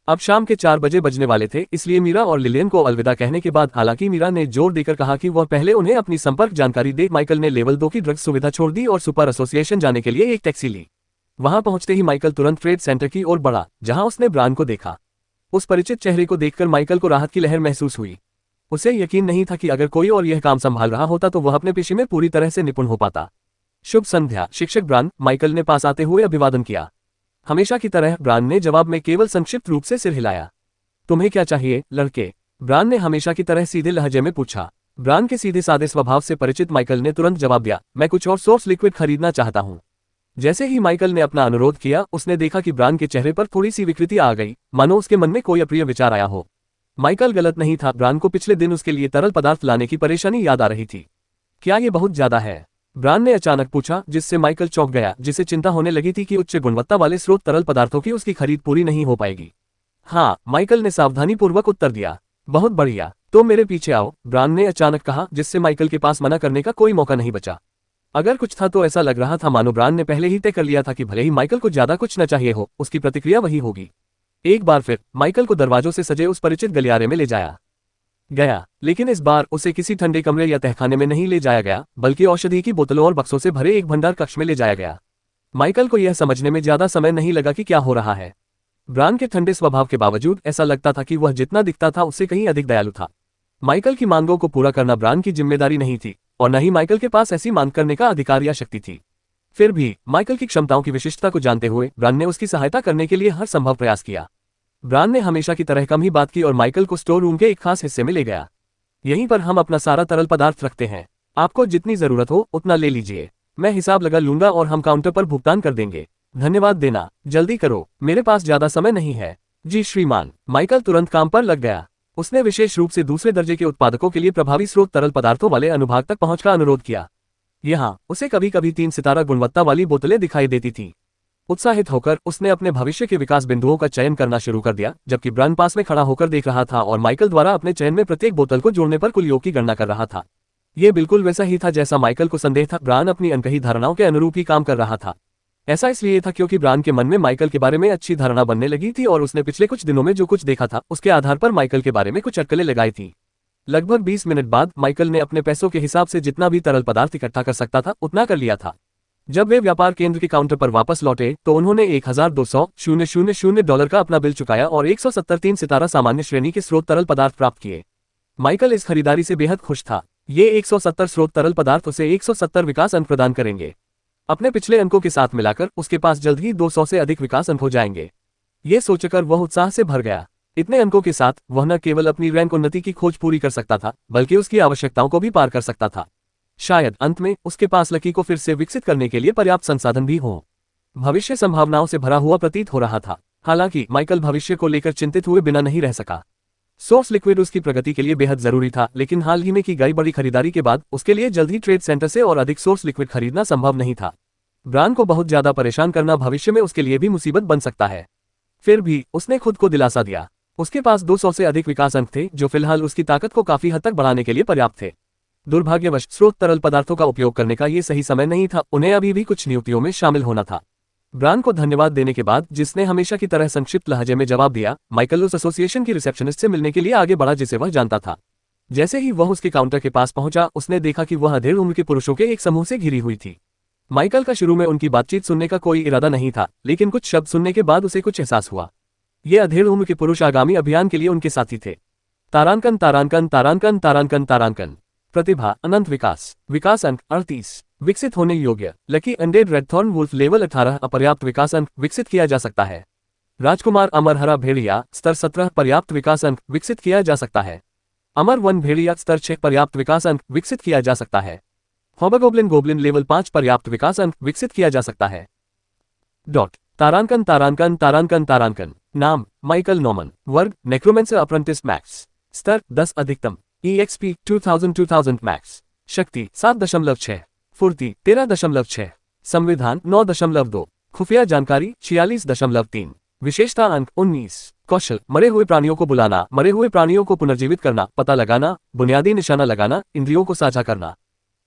अब शाम के 4 बजे बजने वाले थे, इसलिए मीरा और लिलियन को अलविदा कहने के बाद, हालांकि मीरा ने जोर देकर कहा कि वह पहले उन्हें अपनी संपर्क जानकारी दे, माइकल ने लेवल 2 की ड्रग्स सुविधा छोड़ दी और सुपर एसोसिएशन जाने के लिए एक टैक्सी ली। वहां पहुंचते ही माइकल तुरंत ट्रेड सेंटर की ओर बढ़ा, जहां उसने ब्रान को देखा। उस परिचित चेहरे को देखकर माइकल को राहत की लहर महसूस हुई। उसे यकीन नहीं था कि अगर कोई और यह काम संभाल रहा होता तो वह अपने पेशे में पूरी तरह से निपुण हो पाता। शुभ संध्या शिक्षक ब्रान, माइकल ने पास आते हुए अभिवादन किया। हमेशा की तरह ब्रान ने जवाब में केवल संक्षिप्त रूप से सिर हिलाया। तुम्हें क्या चाहिए लड़के? ब्रान ने हमेशा की तरह सीधे लहजे में पूछा। ब्रान के सीधे सादे स्वभाव से परिचित माइकल ने तुरंत जवाब दिया, मैं कुछ और सोर्स लिक्विड खरीदना चाहता हूँ। जैसे ही माइकल ने अपना अनुरोध किया, उसने देखा कि ब्रान के चेहरे पर थोड़ी सी विकृति आ गई, मानो उसके मन में कोई अप्रिय विचार आया हो। माइकल गलत नहीं था, ब्रान को पिछले दिन उसके लिए तरल पदार्थ लाने की परेशानी याद आ रही थी। क्या ये बहुत ज्यादा है? ब्रान ने अचानक पूछा, जिससे माइकल चौंक गया, जिसे चिंता होने लगी थी कि उच्च गुणवत्ता वाले स्रोत तरल पदार्थों की उसकी खरीद पूरी नहीं हो पाएगी। हाँ, माइकल ने सावधानीपूर्वक उत्तर दिया। बहुत बढ़िया, तो मेरे पीछे आओ, ब्रान ने अचानक कहा, जिससे माइकल के पास मना करने का कोई मौका नहीं बचा। अगर कुछ था तो ऐसा लग रहा था मानो ब्रान ने पहले ही तय कर लिया था कि भले ही माइकल को ज्यादा कुछ न चाहिए हो, उसकी प्रतिक्रिया वही होगी। एक बार फिर माइकल को दरवाजों से सजे उस परिचित गलियारे में ले जाया गया, लेकिन इस बार उसे किसी ठंडे कमरे या तहखाने में नहीं ले जाया गया, बल्कि औषधि की बोतलों और बक्सों से भरे एक भंडार कक्ष में ले जाया गया। माइकल को यह समझने में ज्यादा समय नहीं लगा कि क्या हो रहा है। ब्रान के ठंडे स्वभाव के बावजूद ऐसा लगता था कि वह जितना दिखता था उससे कहीं अधिक दयालु था। माइकल की मांगों को पूरा करना ब्रान की जिम्मेदारी नहीं थी, और न ही माइकल के पास ऐसी मांग करने का अधिकार या शक्ति थी। फिर भी माइकल की क्षमताओं की विशिष्टता को जानते हुए ब्रान ने उसकी सहायता करने के लिए हर संभव प्रयास किया। ब्रान ने हमेशा की तरह कम ही बात की और माइकल को स्टोर रूम के एक खास हिस्से में ले गया। यहीं पर हम अपना सारा तरल पदार्थ रखते हैं, आपको जितनी जरूरत हो उतना ले लीजिए, मैं हिसाब लगा लूंगा और हम काउंटर पर भुगतान कर देंगे। धन्यवाद देना, जल्दी करो, मेरे पास ज्यादा समय नहीं है। जी श्रीमान। माइकल तुरंत काम पर लग गया। उसने विशेष रूप से दूसरे दर्जे के उत्पादकों के लिए प्रभावी स्रोत तरल पदार्थों वाले अनुभाग तक पहुंच का अनुरोध किया। यहाँ उसे कभी कभी 3 सितारा गुणवत्ता वाली बोतलें दिखाई देती थीं। उत्साहित होकर उसने अपने भविष्य के विकास बिंदुओं का चयन करना शुरू कर दिया, जबकि ब्रान पास में खड़ा होकर देख रहा था और माइकल द्वारा अपने चयन में प्रत्येक बोतल को जोड़ने पर कुल योग की गणना कर रहा था। ये बिल्कुल वैसा ही था जैसा माइकल को संदेह था। ब्रान अपनी अनकही धारणाओं के अनुरूप ही काम कर रहा था। ऐसा इसलिए था क्योंकि ब्रान के मन में माइकल के बारे में अच्छी धारणा बनने लगी थी और उसने पिछले कुछ दिनों में जो कुछ देखा था उसके आधार पर माइकल के बारे में कुछ अटकलें लगाई थी। लगभग 20 मिनट बाद माइकल ने अपने पैसों के हिसाब से जितना भी तरल पदार्थ इकट्ठा कर सकता था उतना कर लिया था। जब वे व्यापार केंद्र के काउंटर पर वापस लौटे तो उन्होंने $1,200 का अपना बिल चुकाया और 170 3 सितारा सामान्य श्रेणी के स्रोत तरल पदार्थ प्राप्त किए। माइकल इस खरीदारी से बेहद खुश था। ये 170 स्रोत तरल पदार्थ उसे 170 विकास अंक प्रदान करेंगे। अपने पिछले अंकों के साथ मिलाकर उसके पास जल्द ही 200 से अधिक विकास अंक हो जाएंगे। ये सोचकर वह उत्साह से भर गया। इतने अंकों के साथ वह न केवल अपनी रैंक उन्नति की खोज पूरी कर सकता था, बल्कि उसकी आवश्यकताओं को भी पार कर सकता था। शायद अंत में उसके पास लकी को फिर से विकसित करने के लिए पर्याप्त संसाधन भी हों। भविष्य संभावनाओं से भरा हुआ प्रतीत हो रहा था। हालांकि माइकल भविष्य को लेकर चिंतित हुए बिना नहीं रह सका। सोर्स लिक्विड उसकी प्रगति के लिए बेहद जरूरी था, लेकिन हाल ही में की गई बड़ी खरीदारी के बाद उसके लिए जल्द ही ट्रेड सेंटर से और अधिक सोर्स लिक्विड खरीदना संभव नहीं था। ब्रान को बहुत ज्यादा परेशान करना भविष्य में उसके लिए भी मुसीबत बन सकता है। फिर भी उसने खुद को दिलासा दिया। उसके पास 200 से अधिक विकास अंक थे जो फिलहाल उसकी ताकत को काफी हद तक बढ़ाने के लिए पर्याप्त थे। दुर्भाग्यवश स्रोत तरल पदार्थों का उपयोग करने का ये सही समय नहीं था, उन्हें अभी भी कुछ नियुक्तियों में शामिल होना था। ब्रान को धन्यवाद देने के बाद, जिसने हमेशा की तरह संक्षिप्त लहजे में जवाब दिया, माइकल उस एसोसिएशन की रिसेप्शनिस्ट से मिलने के लिए आगे बढ़ा जिसे वह जानता था। जैसे ही वह उसके काउंटर के पास पहुंचा, उसने देखा कि वह अधेड़ उम्र के पुरुषों के एक समूह से घिरी हुई थी। माइकल का शुरू में उनकी बातचीत सुनने का कोई इरादा नहीं था, लेकिन कुछ शब्द सुनने के बाद उसे कुछ एहसास हुआ। ये अधेड़ उम्र के पुरुष आगामी अभियान के लिए उनके साथी थे। तारांकन तारांकन तारांकन तारांकन तारांकन। प्रतिभा अनंत विकास, विकास अंक 38, विकसित होने योग्य, लकी अनडेड रेडथॉर्न वुल्फ लेवल 18, अपर्याप्त विकास अंक, विकसित किया जा सकता है। राजकुमार अमर हरा भेड़िया स्तर 17, पर्याप्त विकास अंक, विकसित किया जा सकता है। अमर वन भेड़िया स्तर 6, पर्याप्त विकास अंक, विकसित किया जा सकता है। हॉबगोब्लिन गोब्लिन लेवल 5, पर्याप्त विकास अंक, विकसित किया जा सकता है। तारांकन तारांकन तारांकन तारांकन। नाम माइकल नॉमन। वर्ग नेक्रोमेंसर अप्रेंटिस मैक्स। स्तर 10 अधिकतम। EXP 2000 max. शक्ति 7.6, फुर्ती 13.6, संविधान 9.2, खुफिया जानकारी 46.3, विशेषता अंक 19, कौशल मरे हुए प्राणियों को बुलाना, मरे हुए प्राणियों को पुनर्जीवित करना, पता लगाना, बुनियादी निशाना लगाना, इंद्रियों को साझा करना।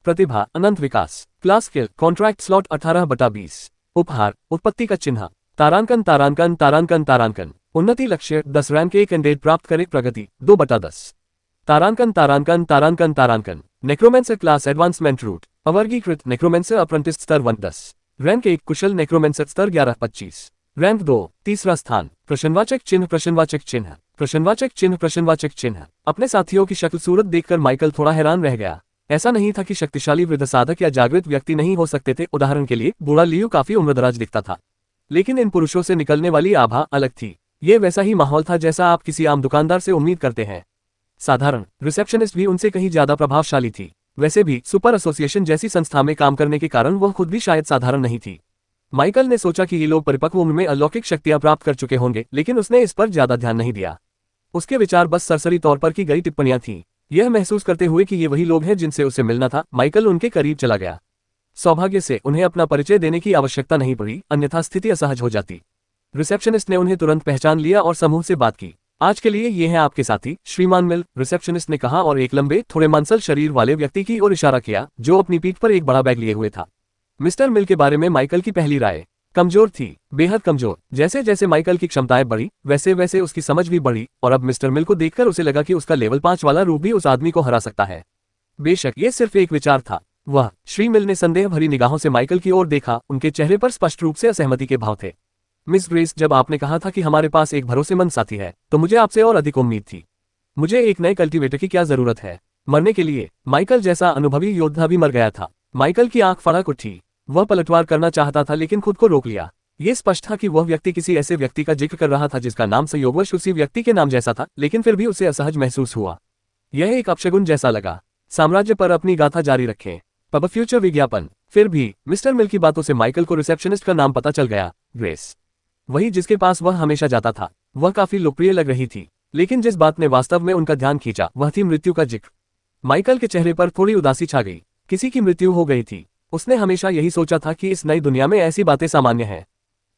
प्रतिभा अनंत विकास। क्लास स्किल कॉन्ट्रैक्ट स्लॉट 18/20, उपहार उत्पत्ति का चिन्ह। तारांकन तारांकन तारांकन तारांकन। उन्नति लक्ष्य 10 रैंक 1 कैंडिडेट प्राप्त करे, प्रगति 2/10। तारांकन तारांकन तारांकन तारांकन। नेक्रोमेंसर क्लास एडवांसमेंट रूट, अवर्गीकृत नेक्रोमेंसर अप्रेंटिस स्तर 110, रैंक 1 कुशल नेक्रोमेंसर स्तर 11/25, रैंक 2 तीसरा स्थान। प्रश्नवाचक चिन्ह प्रश्नवाचक चिन्ह प्रश्नवाचक चिन्ह प्रश्नवाचक चिन्ह। अपने साथियों की शक्ल सूरत देखकर माइकल थोड़ा हैरान रह गया। ऐसा नहीं था कि शक्तिशाली वृद्ध साधक या जागृत व्यक्ति नहीं हो सकते थे। उदाहरण के लिए बूढ़ा लियू काफी उम्रदराज दिखता था, लेकिन इन पुरुषों से निकलने वाली आभा अलग थी। ये वैसा ही माहौल था जैसा आप किसी आम दुकानदार से उम्मीद करते हैं। साधारण रिसेप्शनिस्ट भी उनसे कहीं ज्यादा प्रभावशाली थी। वैसे भी सुपर एसोसिएशन जैसी संस्था में काम करने के कारण वह खुद भी शायद साधारण नहीं थी। माइकल ने सोचा कि ये लोग परिपक्व उम्र में अलौकिक शक्तियां प्राप्त कर चुके होंगे, लेकिन उसने इस पर ज्यादा ध्यान नहीं दिया। उसके विचार बस सरसरी तौर पर की गई टिप्पणियां थीं। यह महसूस करते हुए कि ये वही लोग हैं जिनसे उसे मिलना था, माइकल उनके करीब चला गया। सौभाग्य से उन्हें अपना परिचय देने की आवश्यकता नहीं पड़ी, अन्यथा स्थिति असहज हो जाती। रिसेप्शनिस्ट ने उन्हें तुरंत पहचान लिया और समूह से बात की। आज के लिए ये हैं आपके साथी, श्रीमान मिल, रिसेप्शनिस्ट ने कहा और एक लंबे थोड़े मांसल शरीर वाले व्यक्ति की ओर इशारा किया जो अपनी पीठ पर एक बड़ा बैग लिए हुए था। मिस्टर मिल के बारे में माइकल की पहली राय कमजोर थी, बेहद कमजोर। जैसे जैसे माइकल की क्षमताएं बढ़ी, वैसे वैसे उसकी समझ भी बढ़ी, और अब मिस्टर मिल को देखकर उसे लगा कि उसका लेवल 5 वाला रूप भी उस आदमी को हरा सकता है। बेशक ये सिर्फ एक विचार था। वह श्री मिल ने संदेह भरी निगाहों से माइकल की ओर देखा। उनके चेहरे पर स्पष्ट रूप से असहमति के भाव थे। मिस ग्रेस, जब आपने कहा था कि हमारे पास एक भरोसेमंद साथी है, तो मुझे आपसे और अधिक उम्मीद थी। मुझे एक नए कल्टीवेटर की क्या जरूरत है मरने के लिए? माइकल जैसा अनुभवी योद्धा भी मर गया था। माइकल की आंख फड़क उठी। वह पलटवार करना चाहता था, लेकिन खुद को रोक लिया। ये स्पष्ट था कि वह व्यक्ति किसी ऐसे व्यक्ति का जिक्र कर रहा था जिसका नाम संयोगवश उसी व्यक्ति के नाम जैसा था, लेकिन फिर भी उसे असहज महसूस हुआ। यह एक अपशगुन जैसा लगा। साम्राज्य पर अपनी गाथा जारी रखें। पब फ्यूचर विज्ञापन। फिर भी मिस्टर मिल की बातों से माइकल को रिसेप्शनिस्ट का नाम पता चल गया, ग्रेस। वही जिसके पास वह हमेशा जाता था। वह काफी लोकप्रिय लग रही थी, लेकिन जिस बात ने वास्तव में उनका ध्यान खींचा वह थी मृत्यु का जिक्र। माइकल के चेहरे पर थोड़ी उदासी छा गई। किसी की मृत्यु हो गई थी। उसने हमेशा यही सोचा था कि इस नई दुनिया में ऐसी बातें सामान्य हैं,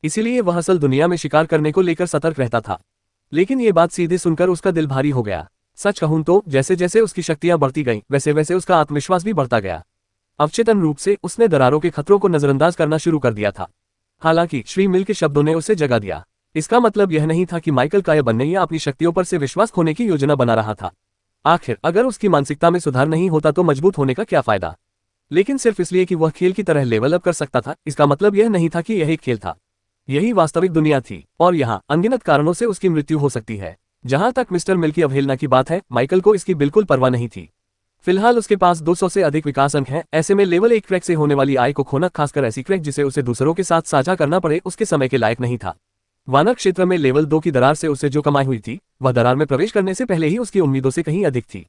इसीलिए वह असल दुनिया में शिकार करने को लेकर सतर्क रहता था। लेकिन ये बात सीधे सुनकर उसका दिल भारी हो गया। सच कहूं तो जैसे जैसे उसकी शक्तियां बढ़ती गईं, वैसे वैसे उसका आत्मविश्वास भी बढ़ता गया। अवचेतन रूप से उसने दरारों के खतरों को नजरअंदाज करना शुरू कर दिया था। हालांकि श्री मिल के शब्दों ने उसे जगा दिया। इसका मतलब यह नहीं था कि माइकल काया बनने या अपनी शक्तियों पर से विश्वास खोने की योजना बना रहा था। आखिर अगर उसकी मानसिकता में सुधार नहीं होता तो मजबूत होने का क्या फायदा? लेकिन सिर्फ इसलिए कि वह खेल की तरह लेवल अप कर सकता था, इसका मतलब यह नहीं था कि यह एक खेल था। यही वास्तविक दुनिया थी, और यहाँ अनगिनत कारणों से उसकी मृत्यु हो सकती है। जहां तक मिस्टर मिल की अवहेलना की बात है, माइकल को इसकी बिल्कुल परवाह नहीं थी। फिलहाल उसके पास 200 से अधिक विकास अंक हैं। ऐसे में लेवल 1 क्रैक से होने वाली आय को खोना, खासकर ऐसी क्रैक जिसे उसे दूसरों के साथ साझा करना पड़े, उसके समय के लायक नहीं था। वानर क्षेत्र में लेवल 2 की दरार से उसे जो कमाई हुई थी, वह दरार में प्रवेश करने से पहले ही उसकी उम्मीदों से कहीं अधिक थी।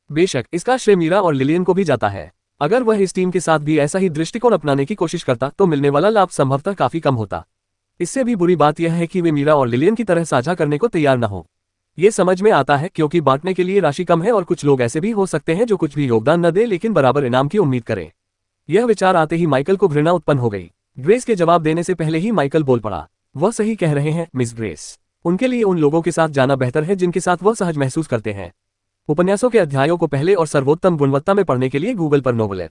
बेशक इसका श्रेय मीरा और लिलियन को भी जाता है। अगर वह इस टीम के साथ भी ऐसा ही दृष्टिकोण अपनाने की कोशिश करता तो मिलने वाला लाभ संभवतः काफी कम होता। इससे भी बुरी बात यह है कि वे मीरा और लिलियन की तरह साझा करने को तैयार न हो। ये समझ में आता है क्योंकि बांटने के लिए राशि कम है, और कुछ लोग ऐसे भी हो सकते हैं जो कुछ भी योगदान न दे लेकिन बराबर इनाम की उम्मीद करें। यह विचार आते ही माइकल को घृणा उत्पन्न हो गई। ग्रेस के जवाब देने से पहले ही माइकल बोल पड़ा। वह सही कह रहे हैं मिस ग्रेस। उनके लिए उन लोगों के साथ जाना बेहतर है जिनके साथ वह सहज महसूस करते हैं। उपन्यासों के अध्यायों को पहले और सर्वोत्तम गुणवत्ता में पढ़ने के लिए गूगल पर नोवेल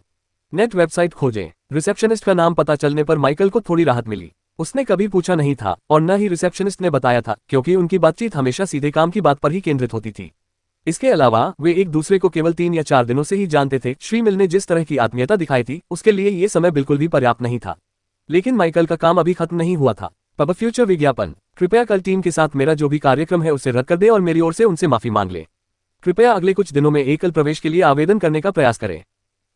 नेट वेबसाइट खोजें। रिसेप्शनिस्ट का नाम पता चलने पर माइकल को थोड़ी राहत मिली। उसने कभी पूछा नहीं था और न ही रिसेप्शनिस्ट ने बताया था, क्योंकि उनकी बातचीत हमेशा सीधे काम की बात पर ही केंद्रित होती थी। इसके अलावा वे एक दूसरे को केवल 3 या 4 दिनों से ही जानते थे। श्री मिल ने जिस तरह की आत्मीयता दिखाई थी उसके लिए ये समय बिल्कुल भी पर्याप्त नहीं था। लेकिन माइकल का काम अभी खत्म नहीं हुआ था। पब फ्यूचर विज्ञापन। कृपया कल टीम के साथ मेरा जो भी कार्यक्रम है उसे रद्द कर दे और मेरी ओर से उनसे माफी मांग ले। कृपया अगले कुछ दिनों में एकल प्रवेश के लिए आवेदन करने का प्रयास करें।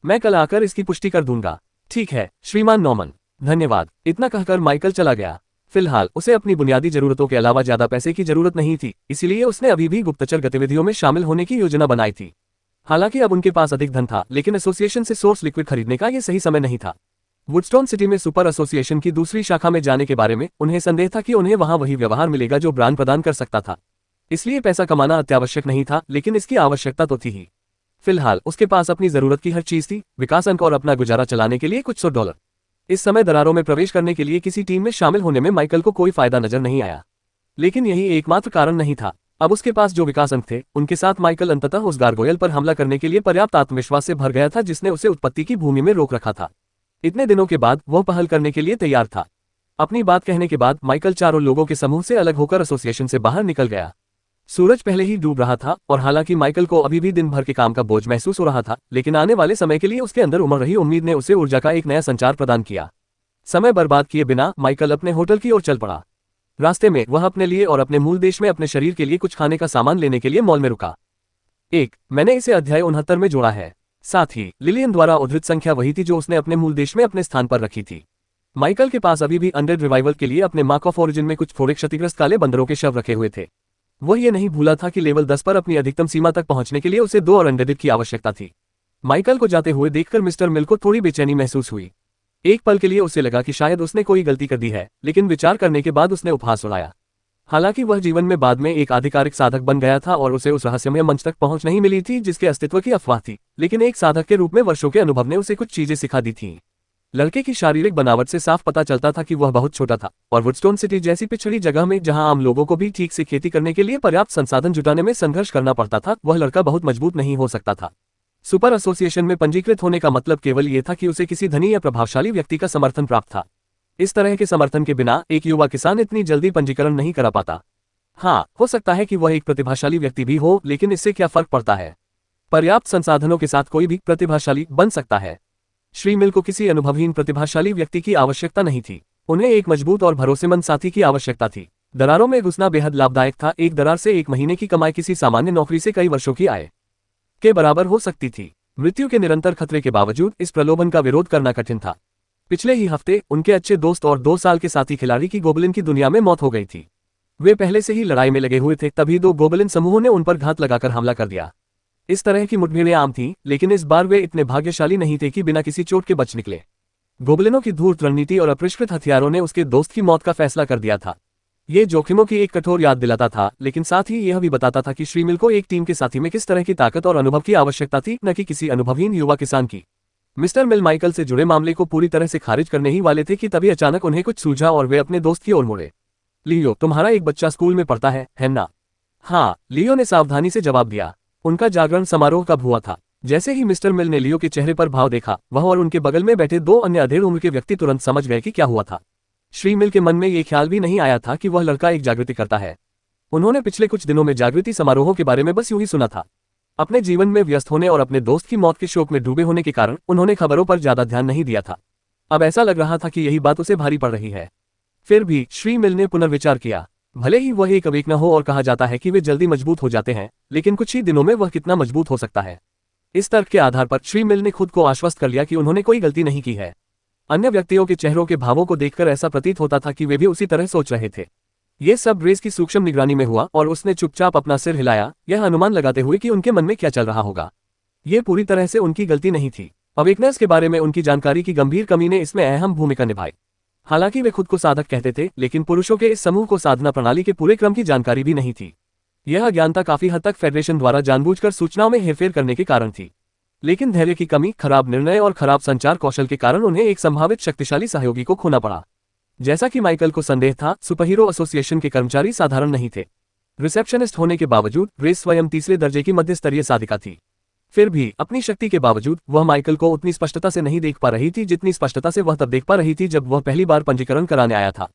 मैं कल आकर इसकी पुष्टि कर दूंगा। ठीक है श्रीमान नॉर्मन, धन्यवाद। इतना कहकर माइकल चला गया। फिलहाल उसे अपनी बुनियादी जरूरतों के अलावा ज्यादा पैसे की जरूरत नहीं थी, इसलिए उसने अभी भी गुप्तचर गतिविधियों में शामिल होने की योजना बनाई थी। हालांकि अब उनके पास अधिक धन था, लेकिन एसोसिएशन से सोर्स लिक्विड खरीदने का यह सही समय नहीं था। वुडस्टोन सिटी में सुपर एसोसिएशन की दूसरी शाखा में जाने के बारे में उन्हें संदेह था कि उन्हें वहां वही व्यवहार मिलेगा जो ब्रांड प्रदान कर सकता था। इसलिए पैसा कमाना अत्यावश्यक नहीं था, लेकिन इसकी आवश्यकता तो थी ही। फिलहाल उसके पास अपनी जरूरत की हर चीज थी, विकास अंक और अपना गुजारा चलाने के लिए कुछ $100। इस समय दरारों में प्रवेश करने के लिए किसी टीम में शामिल होने में माइकल को कोई फायदा नजर नहीं आया। लेकिन यही एकमात्र कारण नहीं था। अब उसके पास जो विकास अंक थे उनके साथ माइकल अंततः उस गारगोयल पर हमला करने के लिए पर्याप्त आत्मविश्वास से भर गया था जिसने उसे उत्पत्ति की भूमि में रोक रखा था। इतने दिनों के बाद वह पहल करने के लिए तैयार था। अपनी बात कहने के बाद माइकल चारों लोगों के समूह से अलग होकर एसोसिएशन से बाहर निकल गया। सूरज पहले ही डूब रहा था और हालांकि माइकल को अभी भी दिन भर के काम का बोझ महसूस हो रहा था, लेकिन आने वाले समय के लिए उसके अंदर उमड़ रही उम्मीद ने उसे ऊर्जा का एक नया संचार प्रदान किया। समय बर्बाद किए बिना माइकल अपने होटल की ओर चल पड़ा। रास्ते में वह अपने लिए और अपने मूल देश में अपने शरीर के लिए कुछ खाने का सामान लेने के लिए मॉल में रुका। मैंने इसे अध्याय 69 में जोड़ा है। साथ ही लिलियन द्वारा उद्धृत संख्या वही थी जो उसने अपने मूल देश में अपने स्थान पर रखी थी। माइकल के पास अभी भी अनडेड रिवाइवल के लिए अपने मार्क ऑफ ओरिजिन में कुछ थोड़े क्षतिग्रस्त काले बंदरों के शव रखे हुए थे। वह ये नहीं भूला था कि लेवल 10 पर अपनी अधिकतम सीमा तक पहुंचने के लिए उसे 2 और अनडेड की आवश्यकता थी। माइकल को जाते हुए देखकर मिस्टर मिल को थोड़ी बेचैनी महसूस हुई। एक पल के लिए उसे लगा कि शायद उसने कोई गलती कर दी है, लेकिन विचार करने के बाद उसने उपहास उड़ाया। हालांकि वह जीवन में बाद में एक आधिकारिक साधक बन गया था और उसे उस रहस्यमय मंच तक पहुंच नहीं मिली थी जिसके अस्तित्व की अफवाह थी, लेकिन एक साधक के रूप में वर्षों के अनुभव ने उसे कुछ चीजें सिखा दी थीं। लड़के की शारीरिक बनावट से साफ पता चलता था कि वह बहुत छोटा था और वुडस्टोन सिटी जैसी पिछड़ी जगह में जहां आम लोगों को भी ठीक से खेती करने के लिए पर्याप्त संसाधन जुटाने में संघर्ष करना पड़ता था, वह लड़का बहुत मजबूत नहीं हो सकता था। सुपर एसोसिएशन में पंजीकृत होने का मतलब केवल ये था कि उसे किसी धनी या प्रभावशाली व्यक्ति का समर्थन प्राप्त था। इस तरह के समर्थन के बिना एक युवा किसान इतनी जल्दी पंजीकरण नहीं करा पाता। हाँ, हो सकता है कि वह एक प्रतिभाशाली व्यक्ति भी हो, लेकिन इससे क्या फर्क पड़ता है। पर्याप्त संसाधनों के साथ कोई भी प्रतिभाशाली बन सकता है। श्री मिल को किसी अनुभवहीन प्रतिभाशाली व्यक्ति की आवश्यकता नहीं थी, उन्हें एक मजबूत और भरोसेमंद साथी की आवश्यकता थी। दरारों में घुसना बेहद लाभदायक था। एक दरार से 1 महीने की कमाई किसी सामान्य नौकरी से कई वर्षों की आय के बराबर हो सकती थी। मृत्यु के निरंतर खतरे के बावजूद इस प्रलोभन का विरोध करना कठिन था। पिछले ही हफ्ते उनके अच्छे दोस्त और 2 साल के साथी खिलाड़ी की गोबलिन की दुनिया में मौत हो गई थी। वे पहले से ही लड़ाई में लगे हुए थे, तभी 2 गोबलिन समूहों ने उन पर घात लगाकर हमला कर दिया। इस तरह की मुठभेड़ें आम थीं, लेकिन इस बार वे इतने भाग्यशाली नहीं थे कि बिना किसी चोट के बच निकले। गोबलिनों की धूर्त रणनीति और अपरिष्कृत हथियारों ने उसके दोस्त की मौत का फैसला कर दिया था। ये जोखिमों की एक कठोर याद दिलाता था, लेकिन साथ ही यह भी बताता था कि श्री मिल को एक टीम के साथी में किस तरह की ताकत और अनुभव की आवश्यकता थी, न कि किसी अनुभवहीन युवा किसान की। मिस्टर मिल माइकल से जुड़े मामले को पूरी तरह से खारिज करने ही वाले थे कि तभी अचानक उन्हें कुछ सूझा और वे अपने दोस्त की ओर मुड़े। लियो, तुम्हारा एक बच्चा स्कूल में पढ़ता है ना? हाँ, लियो ने सावधानी से जवाब दिया। उनका जागरण समारोह कब हुआ था? जैसे ही मिस्टर मिल ने लियो के चेहरे पर भाव देखा, वह और उनके बगल में बैठे 2 अन्य अधेड़ उम्र के व्यक्ति तुरंत समझ गए कि क्या हुआ था। श्री मिल के मन में ये ख्याल भी नहीं आया था कि वह लड़का एक जागृति करता है। उन्होंने पिछले कुछ दिनों में जागृति समारोहों के बारे में बस यूं ही सुना था। अपने जीवन में व्यस्त होने और अपने दोस्त की मौत के शोक में डूबे होने के कारण उन्होंने खबरों पर ज्यादा ध्यान नहीं दिया था। अब ऐसा लग रहा था कि यही बात उसे भारी पड़ रही है। फिर भी श्री मिल ने पुनर्विचार किया। भले ही वह एक अवेक न हो और कहा जाता है कि वे जल्दी मजबूत हो जाते हैं, लेकिन कुछ ही दिनों में वह कितना मजबूत हो सकता है। इस तर्क के आधार पर श्री मिल ने खुद को आश्वस्त कर लिया कि उन्होंने कोई गलती नहीं की है। अन्य व्यक्तियों के चेहरों के भावों को देखकर ऐसा प्रतीत होता था कि वे भी उसी तरह सोच रहे थे। ये सब ग्रेस की सूक्ष्म निगरानी में हुआ और उसने चुपचाप अपना सिर हिलाया, यह अनुमान लगाते हुए कि उनके मन में क्या चल रहा होगा। ये पूरी तरह से उनकी गलती नहीं थी। अवेकनेस के बारे में उनकी जानकारी की गंभीर कमी ने इसमें अहम भूमिका निभाई। हालांकि वे खुद को साधक कहते थे, लेकिन पुरुषों के इस समूह को साधना प्रणाली के पूरे क्रम की जानकारी भी नहीं थी। यह अज्ञानता काफी हद तक फेडरेशन द्वारा जानबूझकर सूचनाओं में हेरफेर करने के कारण थी। लेकिन धैर्य की कमी, खराब निर्णय और खराब संचार कौशल के कारण उन्हें एक संभावित शक्तिशाली सहयोगी को खोना पड़ा। जैसा कि माइकल को संदेह था, सुपरहीरो एसोसिएशन के कर्मचारी साधारण नहीं थे। रिसेप्शनिस्ट होने के बावजूद ग्रेस स्वयं तीसरे दर्जे की मध्य स्तरीय साधिका थी। फिर भी अपनी शक्ति के बावजूद वह माइकल को उतनी स्पष्टता से नहीं देख पा रही थी जितनी स्पष्टता से वह तब देख पा रही थी जब वह पहली बार पंजीकरण कराने आया था।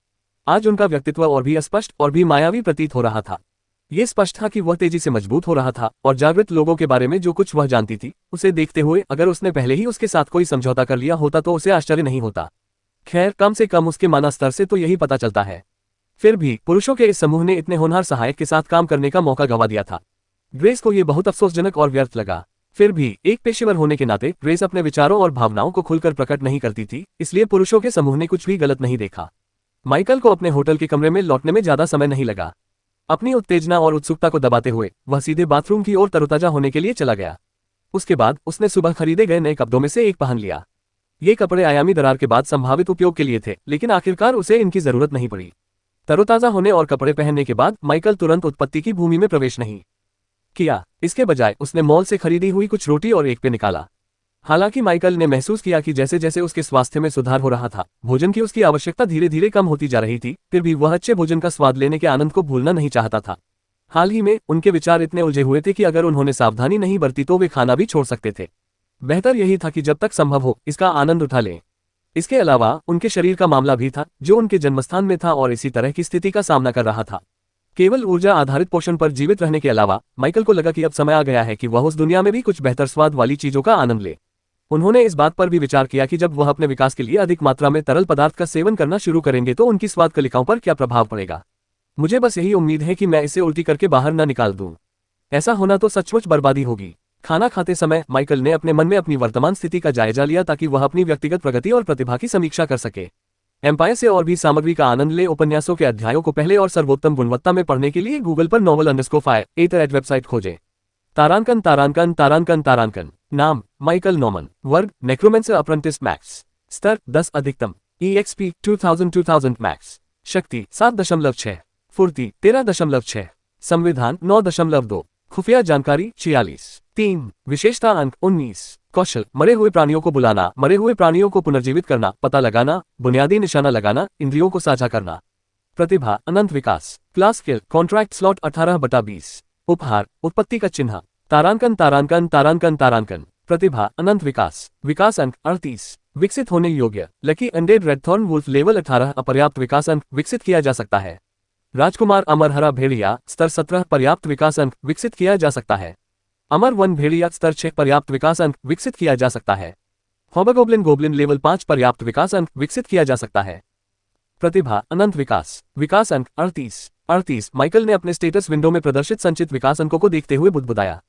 आज उनका व्यक्तित्व और भी अस्पष्ट और भी मायावी प्रतीत हो रहा था। ये स्पष्ट था कि वह तेजी से मजबूत हो रहा था और जागृत लोगों के बारे में जो कुछ वह जानती थी, उसे देखते हुए अगर उसने पहले ही उसके साथ कोई समझौता कर लिया होता तो उसे आश्चर्य नहीं होता। खैर, कम से कम उसके मानव स्तर से तो यही पता चलता है। फिर भी पुरुषों के इस समूह ने इतने होनहार सहायक के साथ काम करने का मौका गंवा दिया था। ग्रेस को यह बहुत अफसोसजनक और व्यर्थ लगा। फिर भी एक पेशेवर होने के नाते ग्रेस अपने विचारों और भावनाओं को खुलकर प्रकट नहीं करती थी, इसलिए पुरुषों के समूह ने कुछ भी गलत नहीं देखा। माइकल को अपने होटल के कमरे में लौटने में ज्यादा समय नहीं लगा। अपनी उत्तेजना और उत्सुकता को दबाते हुए वह सीधे बाथरूम की ओर तरोताजा होने के लिए चला गया। उसके बाद उसने सुबह खरीदे गए नए कपड़ों में से एक पहन लिया। ये कपड़े आयामी दरार के बाद संभावित उपयोग के लिए थे, लेकिन आखिरकार उसे इनकी जरूरत नहीं पड़ी। तरोताजा होने और कपड़े पहनने के बाद माइकल तुरंत उत्पत्ति की भूमि में प्रवेश नहीं किया। इसके बजाय उसने मॉल से खरीदी हुई कुछ रोटी और एक पे निकाला। हालांकि माइकल ने महसूस किया कि जैसे जैसे उसके स्वास्थ्य में सुधार हो रहा था, भोजन की उसकी आवश्यकता धीरे धीरे कम होती जा रही थी। फिर भी वह अच्छे भोजन का स्वाद लेने के आनंद को भूलना नहीं चाहता था। हाल ही में उनके विचार इतने उलझे हुए थे कि अगर उन्होंने सावधानी नहीं बरती तो वे खाना भी छोड़ सकते थे। बेहतर यही था कि जब तक संभव हो इसका आनंद उठा लें। इसके अलावा उनके शरीर का मामला भी था, जो उनके जन्मस्थान में था और इसी तरह की स्थिति का सामना कर रहा था। केवल ऊर्जा आधारित पोषण पर जीवित रहने के अलावा माइकल को लगा कि अब समय आ गया है कि वह उस दुनिया में भी कुछ बेहतर स्वाद वाली चीजों का आनंद ले। उन्होंने इस बात पर भी विचार किया कि जब वह अपने विकास के लिए अधिक मात्रा में तरल पदार्थ का सेवन करना शुरू करेंगे तो उनकी स्वाद कलिकाओं पर क्या प्रभाव पड़ेगा। मुझे बस यही उम्मीद है कि मैं इसे उल्टी करके बाहर न निकाल दूं। ऐसा होना तो सचमुच बर्बादी होगी। खाना खाते समय माइकल ने अपने मन में अपनी वर्तमान स्थिति का जायजा लिया ताकि वह अपनी व्यक्तिगत प्रगति और प्रतिभा की समीक्षा कर सके। एम्पायर से और भी सामग्री का आनंद ले। उपन्यासों के अध्यायों को पहले और सर्वोत्तम गुणवत्ता में पढ़ने के लिए गूगल पर novel_fire वेबसाइट खोजें। तारांकन तारांकन तारांकन तारांकन। नाम माइकल नॉमन। वर्ग नेक्रोमेंसर अप्रेंटिस मैक्स। स्तर 10 अधिकतम। EXP 2000 max. शक्ति 7.6। फुर्ती 13.6। संविधान 9.2। खुफिया जानकारी 46। 3 विशेषता अंक 19। कौशल मरे हुए प्राणियों को बुलाना, मरे हुए प्राणियों को पुनर्जीवित करना, पता लगाना, बुनियादी निशाना लगाना, इंद्रियों को साझा करना। प्रतिभा अनंत विकास। Class skill contract slot 18/20। उपहार उत्पत्ति का चिन्ह। तारांकन तारांकन तारांकन तारांकन। प्रतिभा अनंत विकास। विकास अंक 38। विकसित होने योग्य लकी एंडेड रेडथॉर्न वुल्फ लेवल 18। अपर्याप्त विकास अंक विकसित किया जा सकता है। राजकुमार अमर हरा भेड़िया स्तर 17। पर्याप्त विकास अंक विकसित किया जा सकता है। अमर वन भेड़िया स्तर 6। पर्याप्त विकास अंक विकसित किया जा सकता है। हॉबगोब्लिन गोब्लिन लेवल 5। पर्याप्त विकास अंक विकसित किया जा सकता है। प्रतिभा अनंत विकास। विकास अंक 38। माइकल ने अपने स्टेटस विंडो में प्रदर्शित संचित विकास अंकों को देखते हुए बुदबुदाया।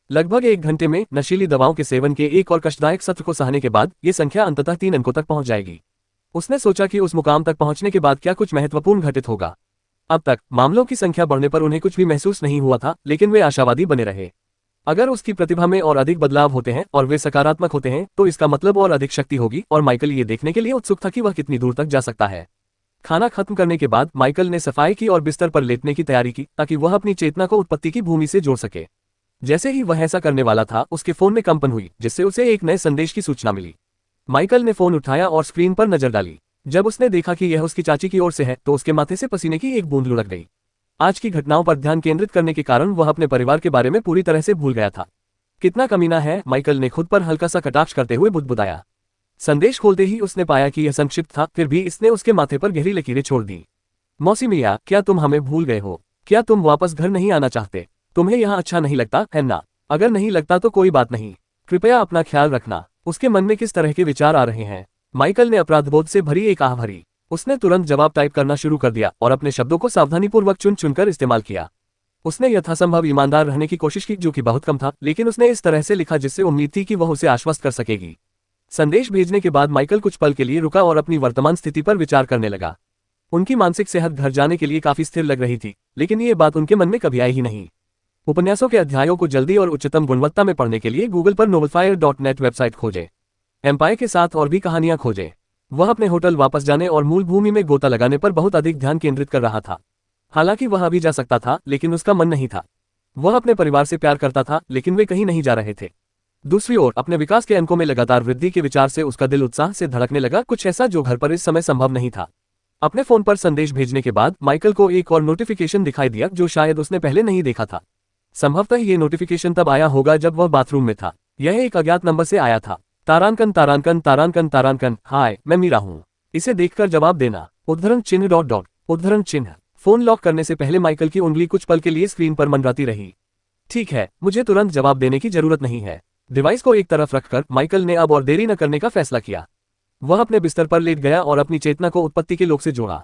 लगभग 1 घंटे में नशीली दवाओं के सेवन के एक और कष्टदायक सत्र को सहने के बाद ये संख्या अंततः 3 अंकों तक पहुंच जाएगी। उसने सोचा कि उस मुकाम तक पहुंचने के बाद क्या कुछ महत्वपूर्ण घटित होगा। अब तक मामलों की संख्या बढ़ने पर उन्हें कुछ भी महसूस नहीं हुआ था, लेकिन वे आशावादी बने रहे। अगर उसकी प्रतिभा में और अधिक बदलाव होते हैं और वे सकारात्मक होते हैं तो इसका मतलब और अधिक शक्ति होगी, और माइकल ये देखने के लिए उत्सुक था कि वह कितनी दूर तक जा सकता है। खाना खत्म करने के बाद माइकल ने सफाई की और बिस्तर पर लेटने की तैयारी की ताकि वह अपनी चेतना को उत्पत्ति की भूमि से जोड़ सके। जैसे ही वह ऐसा करने वाला था, उसके फोन में कंपन हुई, जिससे उसे एक नए संदेश की सूचना मिली। माइकल ने फोन उठाया और स्क्रीन पर नजर डाली। जब उसने देखा कि यह उसकी चाची की ओर से है तो उसके माथे से पसीने की एक बूंद लुढ़क गई। आज की घटनाओं पर ध्यान केंद्रित करने के कारण वह अपने परिवार के बारे में पूरी तरह से भूल गया था। कितना कमीना है, माइकल ने खुद पर हल्का सा कटाक्ष करते हुए बुदबुदाया। संदेश खोलते ही उसने पाया कि यह संक्षिप्त था, फिर भी इसने उसके माथे पर गहरी लकीरें छोड़ दी। मौसी मिया, क्या तुम हमें भूल गए हो? क्या तुम वापस घर नहीं आना चाहते? तुम्हें यहाँ अच्छा नहीं लगता है ना? अगर नहीं लगता तो कोई बात नहीं, कृपया अपना ख्याल रखना। उसके मन में किस तरह के विचार आ रहे हैं? माइकल ने अपराधबोध से भरी एक आह भरी। उसने तुरंत जवाब टाइप करना शुरू कर दिया और अपने शब्दों को सावधानीपूर्वक चुन चुनकर इस्तेमाल किया। उसने यथासंभव ईमानदार रहने की कोशिश की, जो कि बहुत कम था, लेकिन उसने इस तरह से लिखा जिससे उम्मीद थी कि वह उसे आश्वस्त कर सकेगी। संदेश भेजने के बाद माइकल कुछ पल के लिए रुका और अपनी वर्तमान स्थिति पर विचार करने लगा। उनकी मानसिक सेहत घर जाने के लिए काफी स्थिर लग रही थी, लेकिन ये बात उनके मन में कभी आई ही नहीं। उपन्यासों के अध्यायों को जल्दी और उच्चतम गुणवत्ता में पढ़ने के लिए गूगल पर novelfire.net वेबसाइट खोजें। एम्पायर के साथ और भी कहानियां खोजें। वह अपने होटल वापस जाने और मूल भूमि में गोता लगाने पर बहुत अधिक ध्यान केंद्रित कर रहा था। हालांकि वह अभी जा सकता था, लेकिन उसका मन नहीं था। वह अपने परिवार से प्यार करता था, लेकिन वे कहीं नहीं जा रहे थे। दूसरी ओर अपने विकास के अंकों में लगातार वृद्धि के विचार से उसका दिल उत्साह से धड़कने लगा, कुछ ऐसा जो घर पर इस समय संभव नहीं था। अपने फोन पर संदेश भेजने के बाद माइकल को एक और नोटिफिकेशन दिखाई दिया जो शायद उसने पहले नहीं देखा था। संभवतः ये नोटिफिकेशन तब आया होगा जब वह बाथरूम में था। यह एक अज्ञात नंबर से आया था। तारांकन तारांकन तारांकन तारांकन, हाय मैं मीरा हूँ, इसे देखकर जवाब देना। उद्धरण चिन्ह डॉट डॉट उद्धरण चिन्ह। फोन लॉक करने से पहले माइकल की उंगली कुछ पल के लिए स्क्रीन पर मंडराती रही। ठीक है, मुझे तुरंत जवाब देने की जरूरत नहीं है। डिवाइस को एक तरफ रखकर माइकल ने अब और देरी न करने का फैसला किया। वह अपने बिस्तर पर लेट गया और अपनी चेतना को उत्पत्ति के लोक से जोड़ा।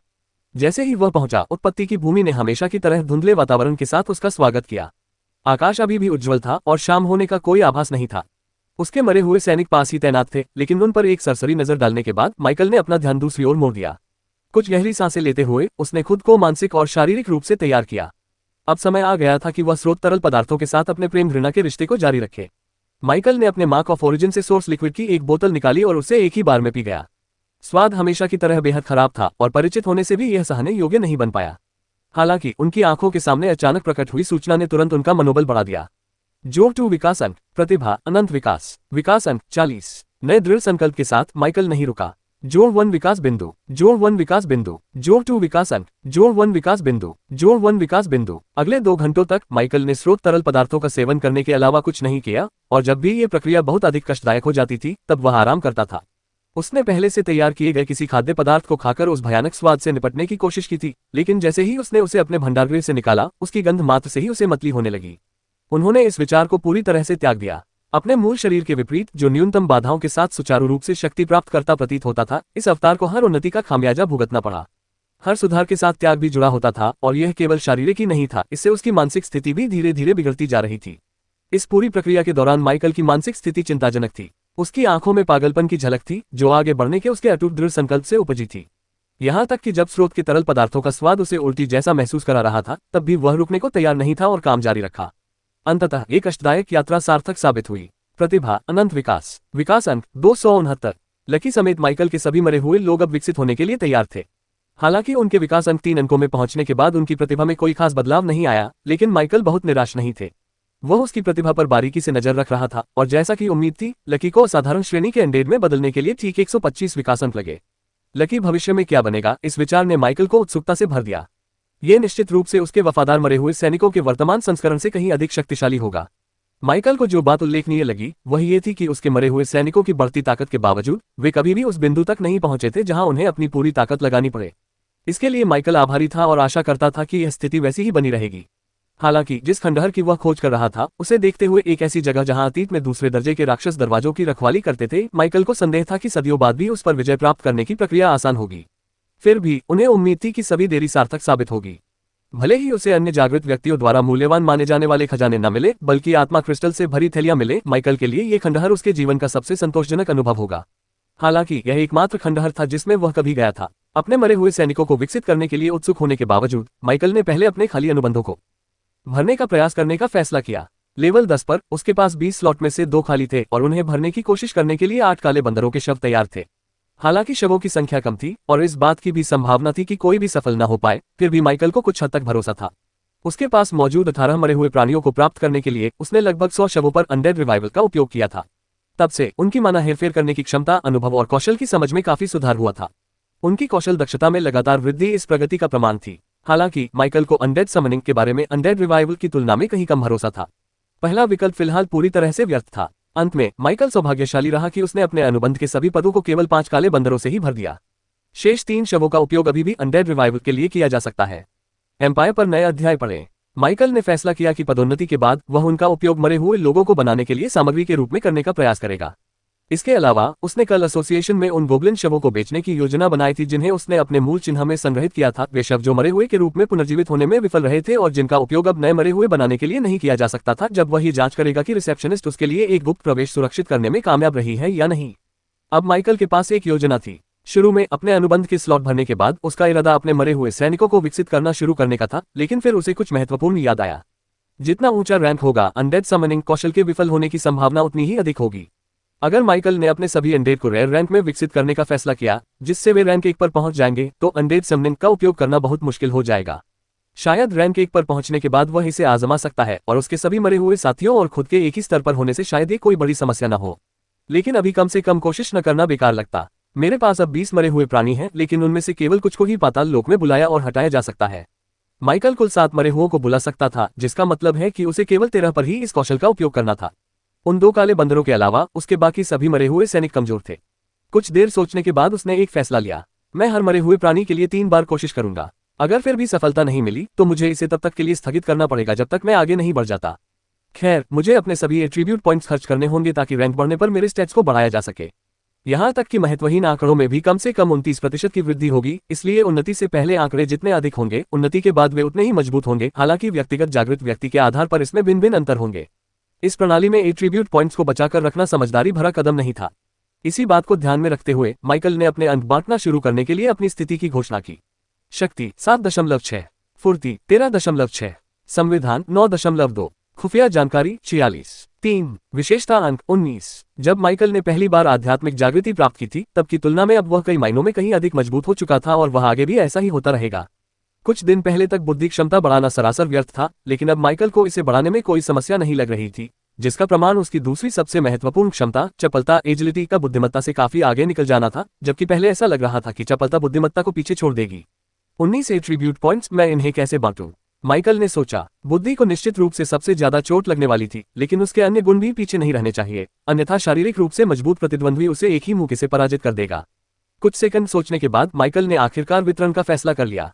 जैसे ही वह पहुंचा, उत्पत्ति की भूमि ने हमेशा की तरह धुंधले वातावरण के साथ उसका स्वागत किया। आकाश अभी भी उज्ज्वल था और शाम होने का कोई आभास नहीं था। उसके मरे हुए सैनिक पास ही तैनात थे, लेकिन उन पर एक सरसरी नजर डालने के बाद माइकल ने अपना ध्यान दूसरी ओर मोड़ दिया। कुछ गहरी सांसें लेते हुए उसने खुद को मानसिक और शारीरिक रूप से तैयार किया। अब समय आ गया था कि वह स्रोत तरल पदार्थों के साथ अपने प्रेम घृणा के रिश्ते को जारी रखे। माइकल ने अपने मार्क ऑफ ओरिजिन से सोर्स लिक्विड की एक बोतल निकाली और उसे एक ही बार में पी गया। स्वाद हमेशा की तरह बेहद खराब था और परिचित होने से भी यह सहने योग्य नहीं बन पाया। हालांकि उनकी आंखों के सामने अचानक प्रकट हुई सूचना ने तुरंत उनका मनोबल बढ़ा दिया। जोर 2 विकास अंक, प्रतिभा अनंत विकास, विकास अंक 40। नए दृढ़ संकल्प के साथ माइकल नहीं रुका। जोर 1 विकास बिंदु, जोर 1 विकास बिंदु, जोर 2 विकास अंक, जोर 1 विकास बिंदु, जोर 1 विकास बिंदु। अगले 2 घंटों तक माइकल ने स्रोत तरल पदार्थों का सेवन करने के अलावा कुछ नहीं किया, और जब भी ये प्रक्रिया बहुत अधिक कष्टदायक हो जाती थी तब वह आराम करता था। उसने पहले से तैयार किए गए किसी खाद्य पदार्थ को खाकर उस भयानक स्वाद से निपटने की कोशिश की थी, लेकिन जैसे ही उसने उसे अपने भंडारगृह से निकाला, उसकी गंध मात्र से ही उसे मतली होने लगी। उन्होंने इस विचार को पूरी तरह से त्याग दिया। अपने मूल शरीर के विपरीत, जो न्यूनतम बाधाओं के साथ सुचारू रूप से शक्ति प्राप्त करता प्रतीत होता था, इस अवतार को हर उन्नति का खामियाजा भुगतना पड़ा। हर सुधार के साथ त्याग भी जुड़ा होता था, और यह केवल शारीरिक ही नहीं था, इससे उसकी मानसिक स्थिति भी धीरे धीरे बिगड़ती जा रही थी। इस पूरी प्रक्रिया के दौरान माइकल की मानसिक स्थिति चिंताजनक थी। उसकी आंखों में पागलपन की झलक थी, जो आगे बढ़ने के उसके अटूट दृढ़ संकल्प से उपजी थी। यहां तक कि जब स्रोत के तरल पदार्थों का स्वाद उसे उल्टी जैसा महसूस करा रहा था, तब भी वह रुकने को तैयार नहीं था और काम जारी रखा। अंततः एक कष्टदायक यात्रा सार्थक साबित हुई। प्रतिभा अनंत विकास, विकास अंक 269। लकी समेत माइकल के सभी मरे हुए लोग अब विकसित होने के लिए तैयार थे। हालांकि उनके विकास अंक 3 अंकों में पहुंचने के बाद उनकी प्रतिभा में कोई खास बदलाव नहीं आया, लेकिन माइकल बहुत निराश नहीं थे। वह उसकी प्रतिभा पर बारीकी से नजर रख रहा था, और जैसा कि उम्मीद थी, लकी को असाधारण श्रेणी के एंडेड में बदलने के लिए ठीक 125 विकास अंक लगे। लकी भविष्य में क्या बनेगा, इस विचार ने माइकल को उत्सुकता से भर दिया। यह निश्चित रूप से उसके वफादार मरे हुए सैनिकों के वर्तमान संस्करण से कहीं अधिक शक्तिशाली होगा। माइकल को जो बात उल्लेखनीय लगी वह ये थी कि उसके मरे हुए सैनिकों की बढ़ती ताकत के बावजूद वे कभी भी उस बिंदु तक नहीं पहुंचे थे जहां उन्हें अपनी पूरी ताकत लगानी पड़े। इसके लिए माइकल आभारी था और आशा करता था कि यह स्थिति वैसी ही बनी रहेगी। हालांकि जिस खंडहर की वह खोज कर रहा था, उसे देखते हुए एक ऐसी जगह जहां अतीत में दूसरे दर्जे के राक्षस दरवाजों की रखवाली करते थे, माइकल को संदेह था कि सदियों बाद भी उस पर विजय प्राप्त करने की प्रक्रिया आसान होगी। फिर भी उन्हें उम्मीद थी कि सभी देरी सार्थक साबित होगी। भले ही उसे अन्य जागृत व्यक्तियों द्वारा मूल्यवान माने जाने वाले खजाने न मिले, बल्कि आत्मा क्रिस्टल से भरी थैलियां मिले, माइकल के लिए ये खंडहर उसके जीवन का सबसे संतोषजनक अनुभव होगा। हालांकि यह एकमात्र खंडहर था जिसमें वह कभी गया था। अपने मरे हुए सैनिकों को विकसित करने के लिए उत्सुक होने के बावजूद माइकल ने पहले अपने खाली अनुबंधों को भरने का प्रयास करने का फैसला किया। लेवल 10 पर उसके पास 20 स्लॉट में से 2 खाली थे और उन्हें भरने की कोशिश करने के लिए 8 काले बंदरों के शव तैयार थे। हालांकि शवों की संख्या कम थी और इस बात की भी संभावना थी कि कोई भी सफल न हो पाए, फिर भी माइकल को कुछ हद तक भरोसा था। उसके पास मौजूद 18 मरे हुए प्राणियों को प्राप्त करने के लिए उसने लगभग 100 शवों पर अनडेड रिवाइवल का उपयोग किया था। तब से उनकी माना हेरफेर करने की क्षमता, अनुभव और कौशल की समझ में काफी सुधार हुआ था। उनकी कौशल दक्षता में लगातार वृद्धि इस प्रगति का प्रमाण थी। हालांकि माइकल को अनडेड समनिंग के बारे में अनडेड रिवाइवल की तुलना में कहीं कम भरोसा था। पहला विकल्प फिलहाल पूरी तरह से व्यर्थ था। अंत में माइकल सौभाग्यशाली रहा कि उसने अपने अनुबंध के सभी पदों को केवल 5 काले बंदरों से ही भर दिया। शेष 3 शवों का उपयोग अभी भी अनडेड रिवाइवल के लिए किया जा सकता है। एम्पायर पर नए अध्याय पढ़ें। माइकल ने फैसला किया कि पदोन्नति के बाद वह उनका उपयोग मरे हुए लोगों को बनाने के लिए सामग्री के रूप में करने का प्रयास करेगा। इसके अलावा उसने कल एसोसिएशन में उन गोब्लिन शवों को बेचने की योजना बनाई थी जिन्हें उसने अपने मूल चिन्ह में संग्रहित किया था। वे शव जो मरे हुए के रूप में पुनर्जीवित होने में विफल रहे थे और जिनका उपयोग अब नए मरे हुए बनाने के लिए नहीं किया जा सकता था, जब वह ये जांच करेगा कि रिसेप्शनिस्ट उसके लिए एक गुप्त प्रवेश सुरक्षित करने में कामयाब रही है या नहीं। अब माइकल के पास एक योजना थी। शुरू में अपने अनुबंध के स्लॉट भरने के बाद उसका इरादा अपने मरे हुए सैनिकों को विकसित करना शुरू करने का था, लेकिन फिर उसे कुछ महत्वपूर्ण याद आया। जितना ऊंचा रैंक होगा, अनडेड समनिंग कौशल के विफल होने की संभावना उतनी ही अधिक होगी। अगर माइकल ने अपने सभी अनडेड को रेयर रैंक में विकसित करने का फैसला किया, जिससे वे रैंक 1 पर पहुंच जाएंगे, तो अनडेड समनिंग का उपयोग करना बहुत मुश्किल हो जाएगा। शायद रैंक 1 पर पहुंचने के बाद वह इसे आजमा सकता है और उसके सभी मरे हुए साथियों और खुद के एक ही स्तर पर होने से शायद ये कोई बड़ी समस्या न हो। लेकिन अभी कम से कम कोशिश न करना बेकार लगता। मेरे पास अब 20 मरे हुए प्राणी हैं, लेकिन उनमें से केवल कुछ को ही पाताल लोक में बुलाया और हटाया जा सकता है। माइकल कुल 7 मरे हुओं को बुला सकता था, जिसका मतलब है कि उसे केवल 13 पर ही इस कौशल का उपयोग करना था। उन 2 काले बंदरों के अलावा उसके बाकी सभी मरे हुए सैनिक कमजोर थे। कुछ देर सोचने के बाद उसने एक फैसला लिया। मैं हर मरे हुए प्राणी के लिए 3 बार कोशिश करूंगा। अगर फिर भी सफलता नहीं मिली तो मुझे इसे तब तक के लिए स्थगित करना पड़ेगा जब तक मैं आगे नहीं बढ़ जाता। खैर, मुझे अपने सभी एट्रीब्यूट पॉइंट्स खर्च करने होंगे ताकि रैंक बढ़ने पर मेरे स्टैट्स को बढ़ाया जा सके। यहां तक कि महत्वहीन आंकड़ों में भी कम से कम 29% की वृद्धि होगी, इसलिए उन्नति से पहले आंकड़े जितने अधिक होंगे, उन्नति के बाद वे उतने ही मजबूत होंगे। हालांकि व्यक्तिगत जागृत व्यक्ति के आधार पर इसमें भिन्न भिन्न अंतर होंगे। इस प्रणाली में एट्रीब्यूट पॉइंट्स को बचाकर रखना समझदारी भरा कदम नहीं था। इसी बात को ध्यान में रखते हुए माइकल ने अपने अंक बांटना शुरू करने के लिए अपनी स्थिति की घोषणा की। शक्ति 7.6, फुर्ती 13.6, संविधान 9.2, खुफिया जानकारी 46, 3, विशेषता अंक 19। जब माइकल ने पहली बार आध्यात्मिक जागृति प्राप्त की थी, तब की तुलना में अब वह कई मायनों में कहीं अधिक मजबूत हो चुका था और वह आगे भी ऐसा ही होता रहेगा। कुछ दिन पहले तक बुद्धि क्षमता बढ़ाना सरासर व्यर्थ था, लेकिन अब माइकल को इसे बढ़ाने में कोई समस्या नहीं लग रही थी, जिसका प्रमाण उसकी दूसरी सबसे महत्वपूर्ण क्षमता चपलता एजिलिटी का बुद्धिमत्ता से काफी आगे निकल जाना था, जबकि पहले ऐसा लग रहा था कि चपलता बुद्धिमत्ता को पीछे छोड़ देगी। 19 एट्रीब्यूट पॉइंट्स, मैं इन्हें कैसे बांटूं? माइकल ने सोचा। बुद्धि को निश्चित रूप से सबसे ज्यादा चोट लगने वाली थी, लेकिन उसके अन्य गुण भी पीछे नहीं रहने चाहिए, अन्यथा शारीरिक रूप से मजबूत प्रतिद्वंद्वी उसे एक ही मुक्के से पराजित कर देगा। कुछ सेकंड सोचने के बाद माइकल ने आखिरकार वितरण का फैसला कर लिया।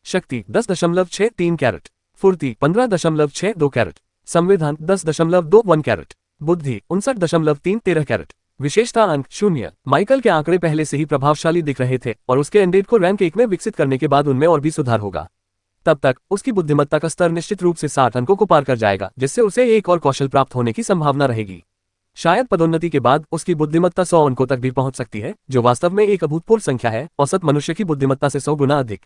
शक्ति 10.63 कैरेट, फुर्ती 15.62 कैरेट, संविधान 10.21 कैरेट, बुद्धि 59.13 कैरेट, विशेषता अंक 0। माइकल के आंकड़े पहले से ही प्रभावशाली दिख रहे थे और उसके एंडेड को रैंक 1 में विकसित करने के बाद उनमें और भी सुधार होगा। तब तक उसकी बुद्धिमत्ता का स्तर निश्चित रूप से 60 अंकों को पार कर जाएगा, जिससे उसे एक और कौशल प्राप्त होने की संभावना रहेगी। शायद पदोन्नति के बाद उसकी बुद्धिमत्ता 100 अंकों तक भी पहुंच सकती है, जो वास्तव में एक अभूतपूर्व संख्या है, औसत मनुष्य की बुद्धिमत्ता से 100 गुना अधिक।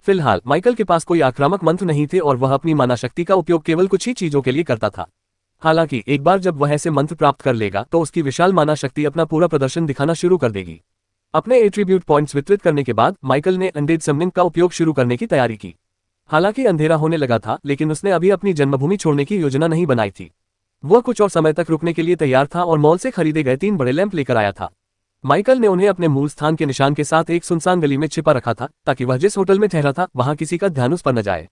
फिलहाल माइकल के पास कोई आक्रामक मंत्र नहीं थे और वह अपनी माना शक्ति का उपयोग केवल कुछ ही चीजों के लिए करता था। हालांकि एक बार जब वह ऐसे मंत्र प्राप्त कर लेगा तो उसकी विशाल माना शक्ति अपना पूरा प्रदर्शन दिखाना शुरू कर देगी। अपने एट्रीब्यूट पॉइंट्स वितरित करने के बाद माइकल ने अनडेड समनिंग का उपयोग शुरू करने की तैयारी की। हालांकि अंधेरा होने लगा था, लेकिन उसने अभी अपनी जन्मभूमि छोड़ने की योजना नहीं बनाई थी। वह कुछ और समय तक रुकने के लिए तैयार था और मॉल से खरीदे गए 3 बड़े लैंप लेकर आया था। माइकल ने उन्हें अपने मूल स्थान के निशान के साथ एक सुनसान गली में छिपा रखा था, ताकि वह जिस होटल में ठहरा था वहां किसी का ध्यान उस पर न जाए।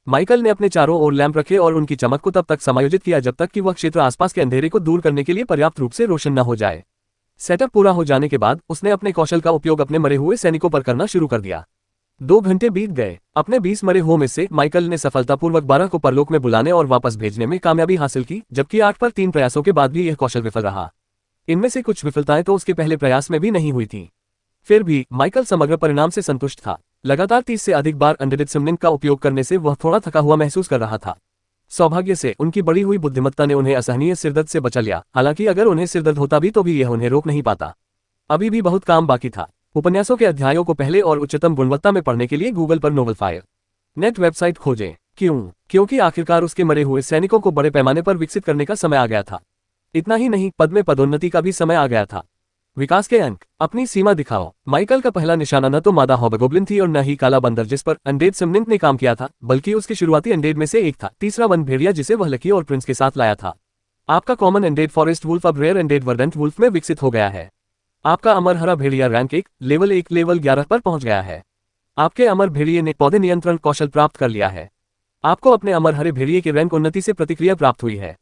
माइकल ने अपने चारों ओर लैंप रखे और उनकी चमक को तब तक समायोजित किया जब तक कि वह क्षेत्र आसपास के अंधेरे को दूर करने के लिए पर्याप्त रूप से रोशन न हो जाए। सेटअप पूरा हो जाने के बाद उसने अपने कौशल का उपयोग अपने मरे हुए सैनिकों पर करना शुरू कर दिया। 2 घंटे बीत गए। अपने 20 मरे हुओं में से माइकल ने सफलतापूर्वक 12 को परलोक में बुलाने और वापस भेजने में कामयाबी हासिल की, जबकि 8 पर 3 प्रयासों के बाद भी यह कौशल विफल रहा। इनमें से कुछ विफलताएं तो उसके पहले प्रयास में भी नहीं हुई थीं। फिर भी माइकल समग्र परिणाम से संतुष्ट था। लगातार 30 से अधिक बार अनडेड समनिंग का उपयोग करने से वह थोड़ा थका हुआ महसूस कर रहा था। सौभाग्य से उनकी बढ़ी हुई बुद्धिमत्ता ने उन्हें असहनीय सिरदर्द से बचा लिया। हालांकि अगर उन्हें सिरदर्द होता भी तो भी यह उन्हें रोक नहीं पाता। अभी भी बहुत काम बाकी था। उपन्यासों के अध्यायों को पहले और उच्चतम गुणवत्ता में पढ़ने के लिए गूगल पर नोवेलफायर नेट वेबसाइट खोजें। क्योंकि आखिरकार उसके मरे हुए सैनिकों को बड़े पैमाने पर विकसित करने का समय आ गया था। इतना ही नहीं, पद में पदोन्नति का भी समय आ गया था। विकास के अंक, अपनी सीमा दिखाओ। माइकल का पहला निशाना न तो मादा हॉबगोब्लिन थी और न ही काला बंदर जिस पर अनडेड समनिंग ने काम किया था, बल्कि उसके शुरुआती अनडेड में से एक था, तीसरा वन भेड़िया जिसे वह लकी और प्रिंस के साथ लाया था। आपका कॉमन अनडेड फॉरेस्ट वुल्फ अब रेयर अनडेड वर्डेंट वुल्फ में विकसित हो गया है। आपका अमर हरा भेड़िया रैंक 1 लेवल 11 पर पहुंच गया है। आपके अमर भेड़िए ने पौधे नियंत्रण कौशल प्राप्त कर लिया है। आपको अपने अमर हरे भेड़िए के रैंक उन्नति से प्रतिक्रिया प्राप्त हुई है।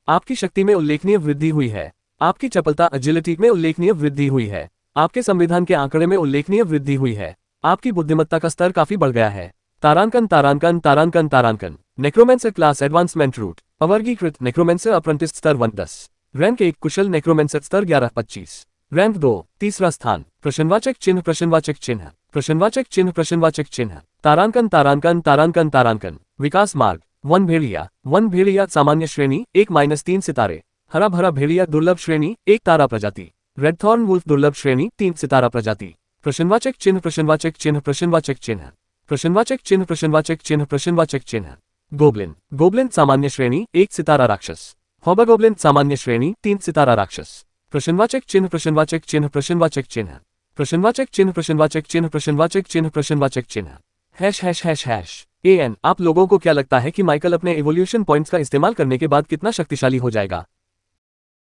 आपकी शक्ति में उल्लेखनीय वृद्धि हुई है। आपकी चपलता एजिलिटी में उल्लेखनीय वृद्धि हुई है। आपके संविधान के आंकड़े में उल्लेखनीय वृद्धि हुई है। आपकी बुद्धिमत्ता का स्तर काफी बढ़ गया है। तारांकन तारांकन तारांकन तारांकन नेक्रोमेंसर क्लास एडवांसमेंट रूट, अवर्गीकृत नेक्रोमेंसर अप्रेंटिस स्तर 110, रैंक 1 कुशल नेक्रोमेंसर स्तर 11-25, रैंक 2 तीसरा स्थान, प्रश्नवाचक चिन्ह प्रश्नवाचक चिन्ह प्रश्नवाचक चिन्ह प्रश्नवाचक चिन्ह, तारांकन तारांकन तारांकन तारांकन, विकास मार्ग, वन भेड़िया सामान्य श्रेणी 1-3 सितारे, हरा भरा भेड़िया दुर्लभ श्रेणी 1 तारा प्रजाति, रेड थॉर्न वुल्फ दुर्लभ श्रेणी 3 सितारा प्रजाति, प्रश्नवाचक चिन्ह प्रश्नवाचक चिन्ह प्रश्नवाचक चिन्ह प्रश्नवाचक चिन्ह प्रश्नवाचक चिन्ह प्रश्नवाचक चिन्ह, गोब्लिन सामान्य श्रेणी 1 सितारा राक्षस, हॉबगोब्लिन सामान्य श्रेणी 3 सितारा राक्षस, प्रश्नवाचक चिन्ह प्रश्नवाचक चिन्ह प्रश्नवाचक चिन्ह प्रश्नवाचक चिन्ह प्रश्नवाचक चिन्ह प्रश्नवाचक चिन्ह प्रश्नवाचक चिन्ह, hash hash hash hash AN, आप लोगों को क्या लगता है कि माइकल अपने इवोल्यूशन पॉइंट्स का इस्तेमाल करने के बाद कितना शक्तिशाली हो जाएगा?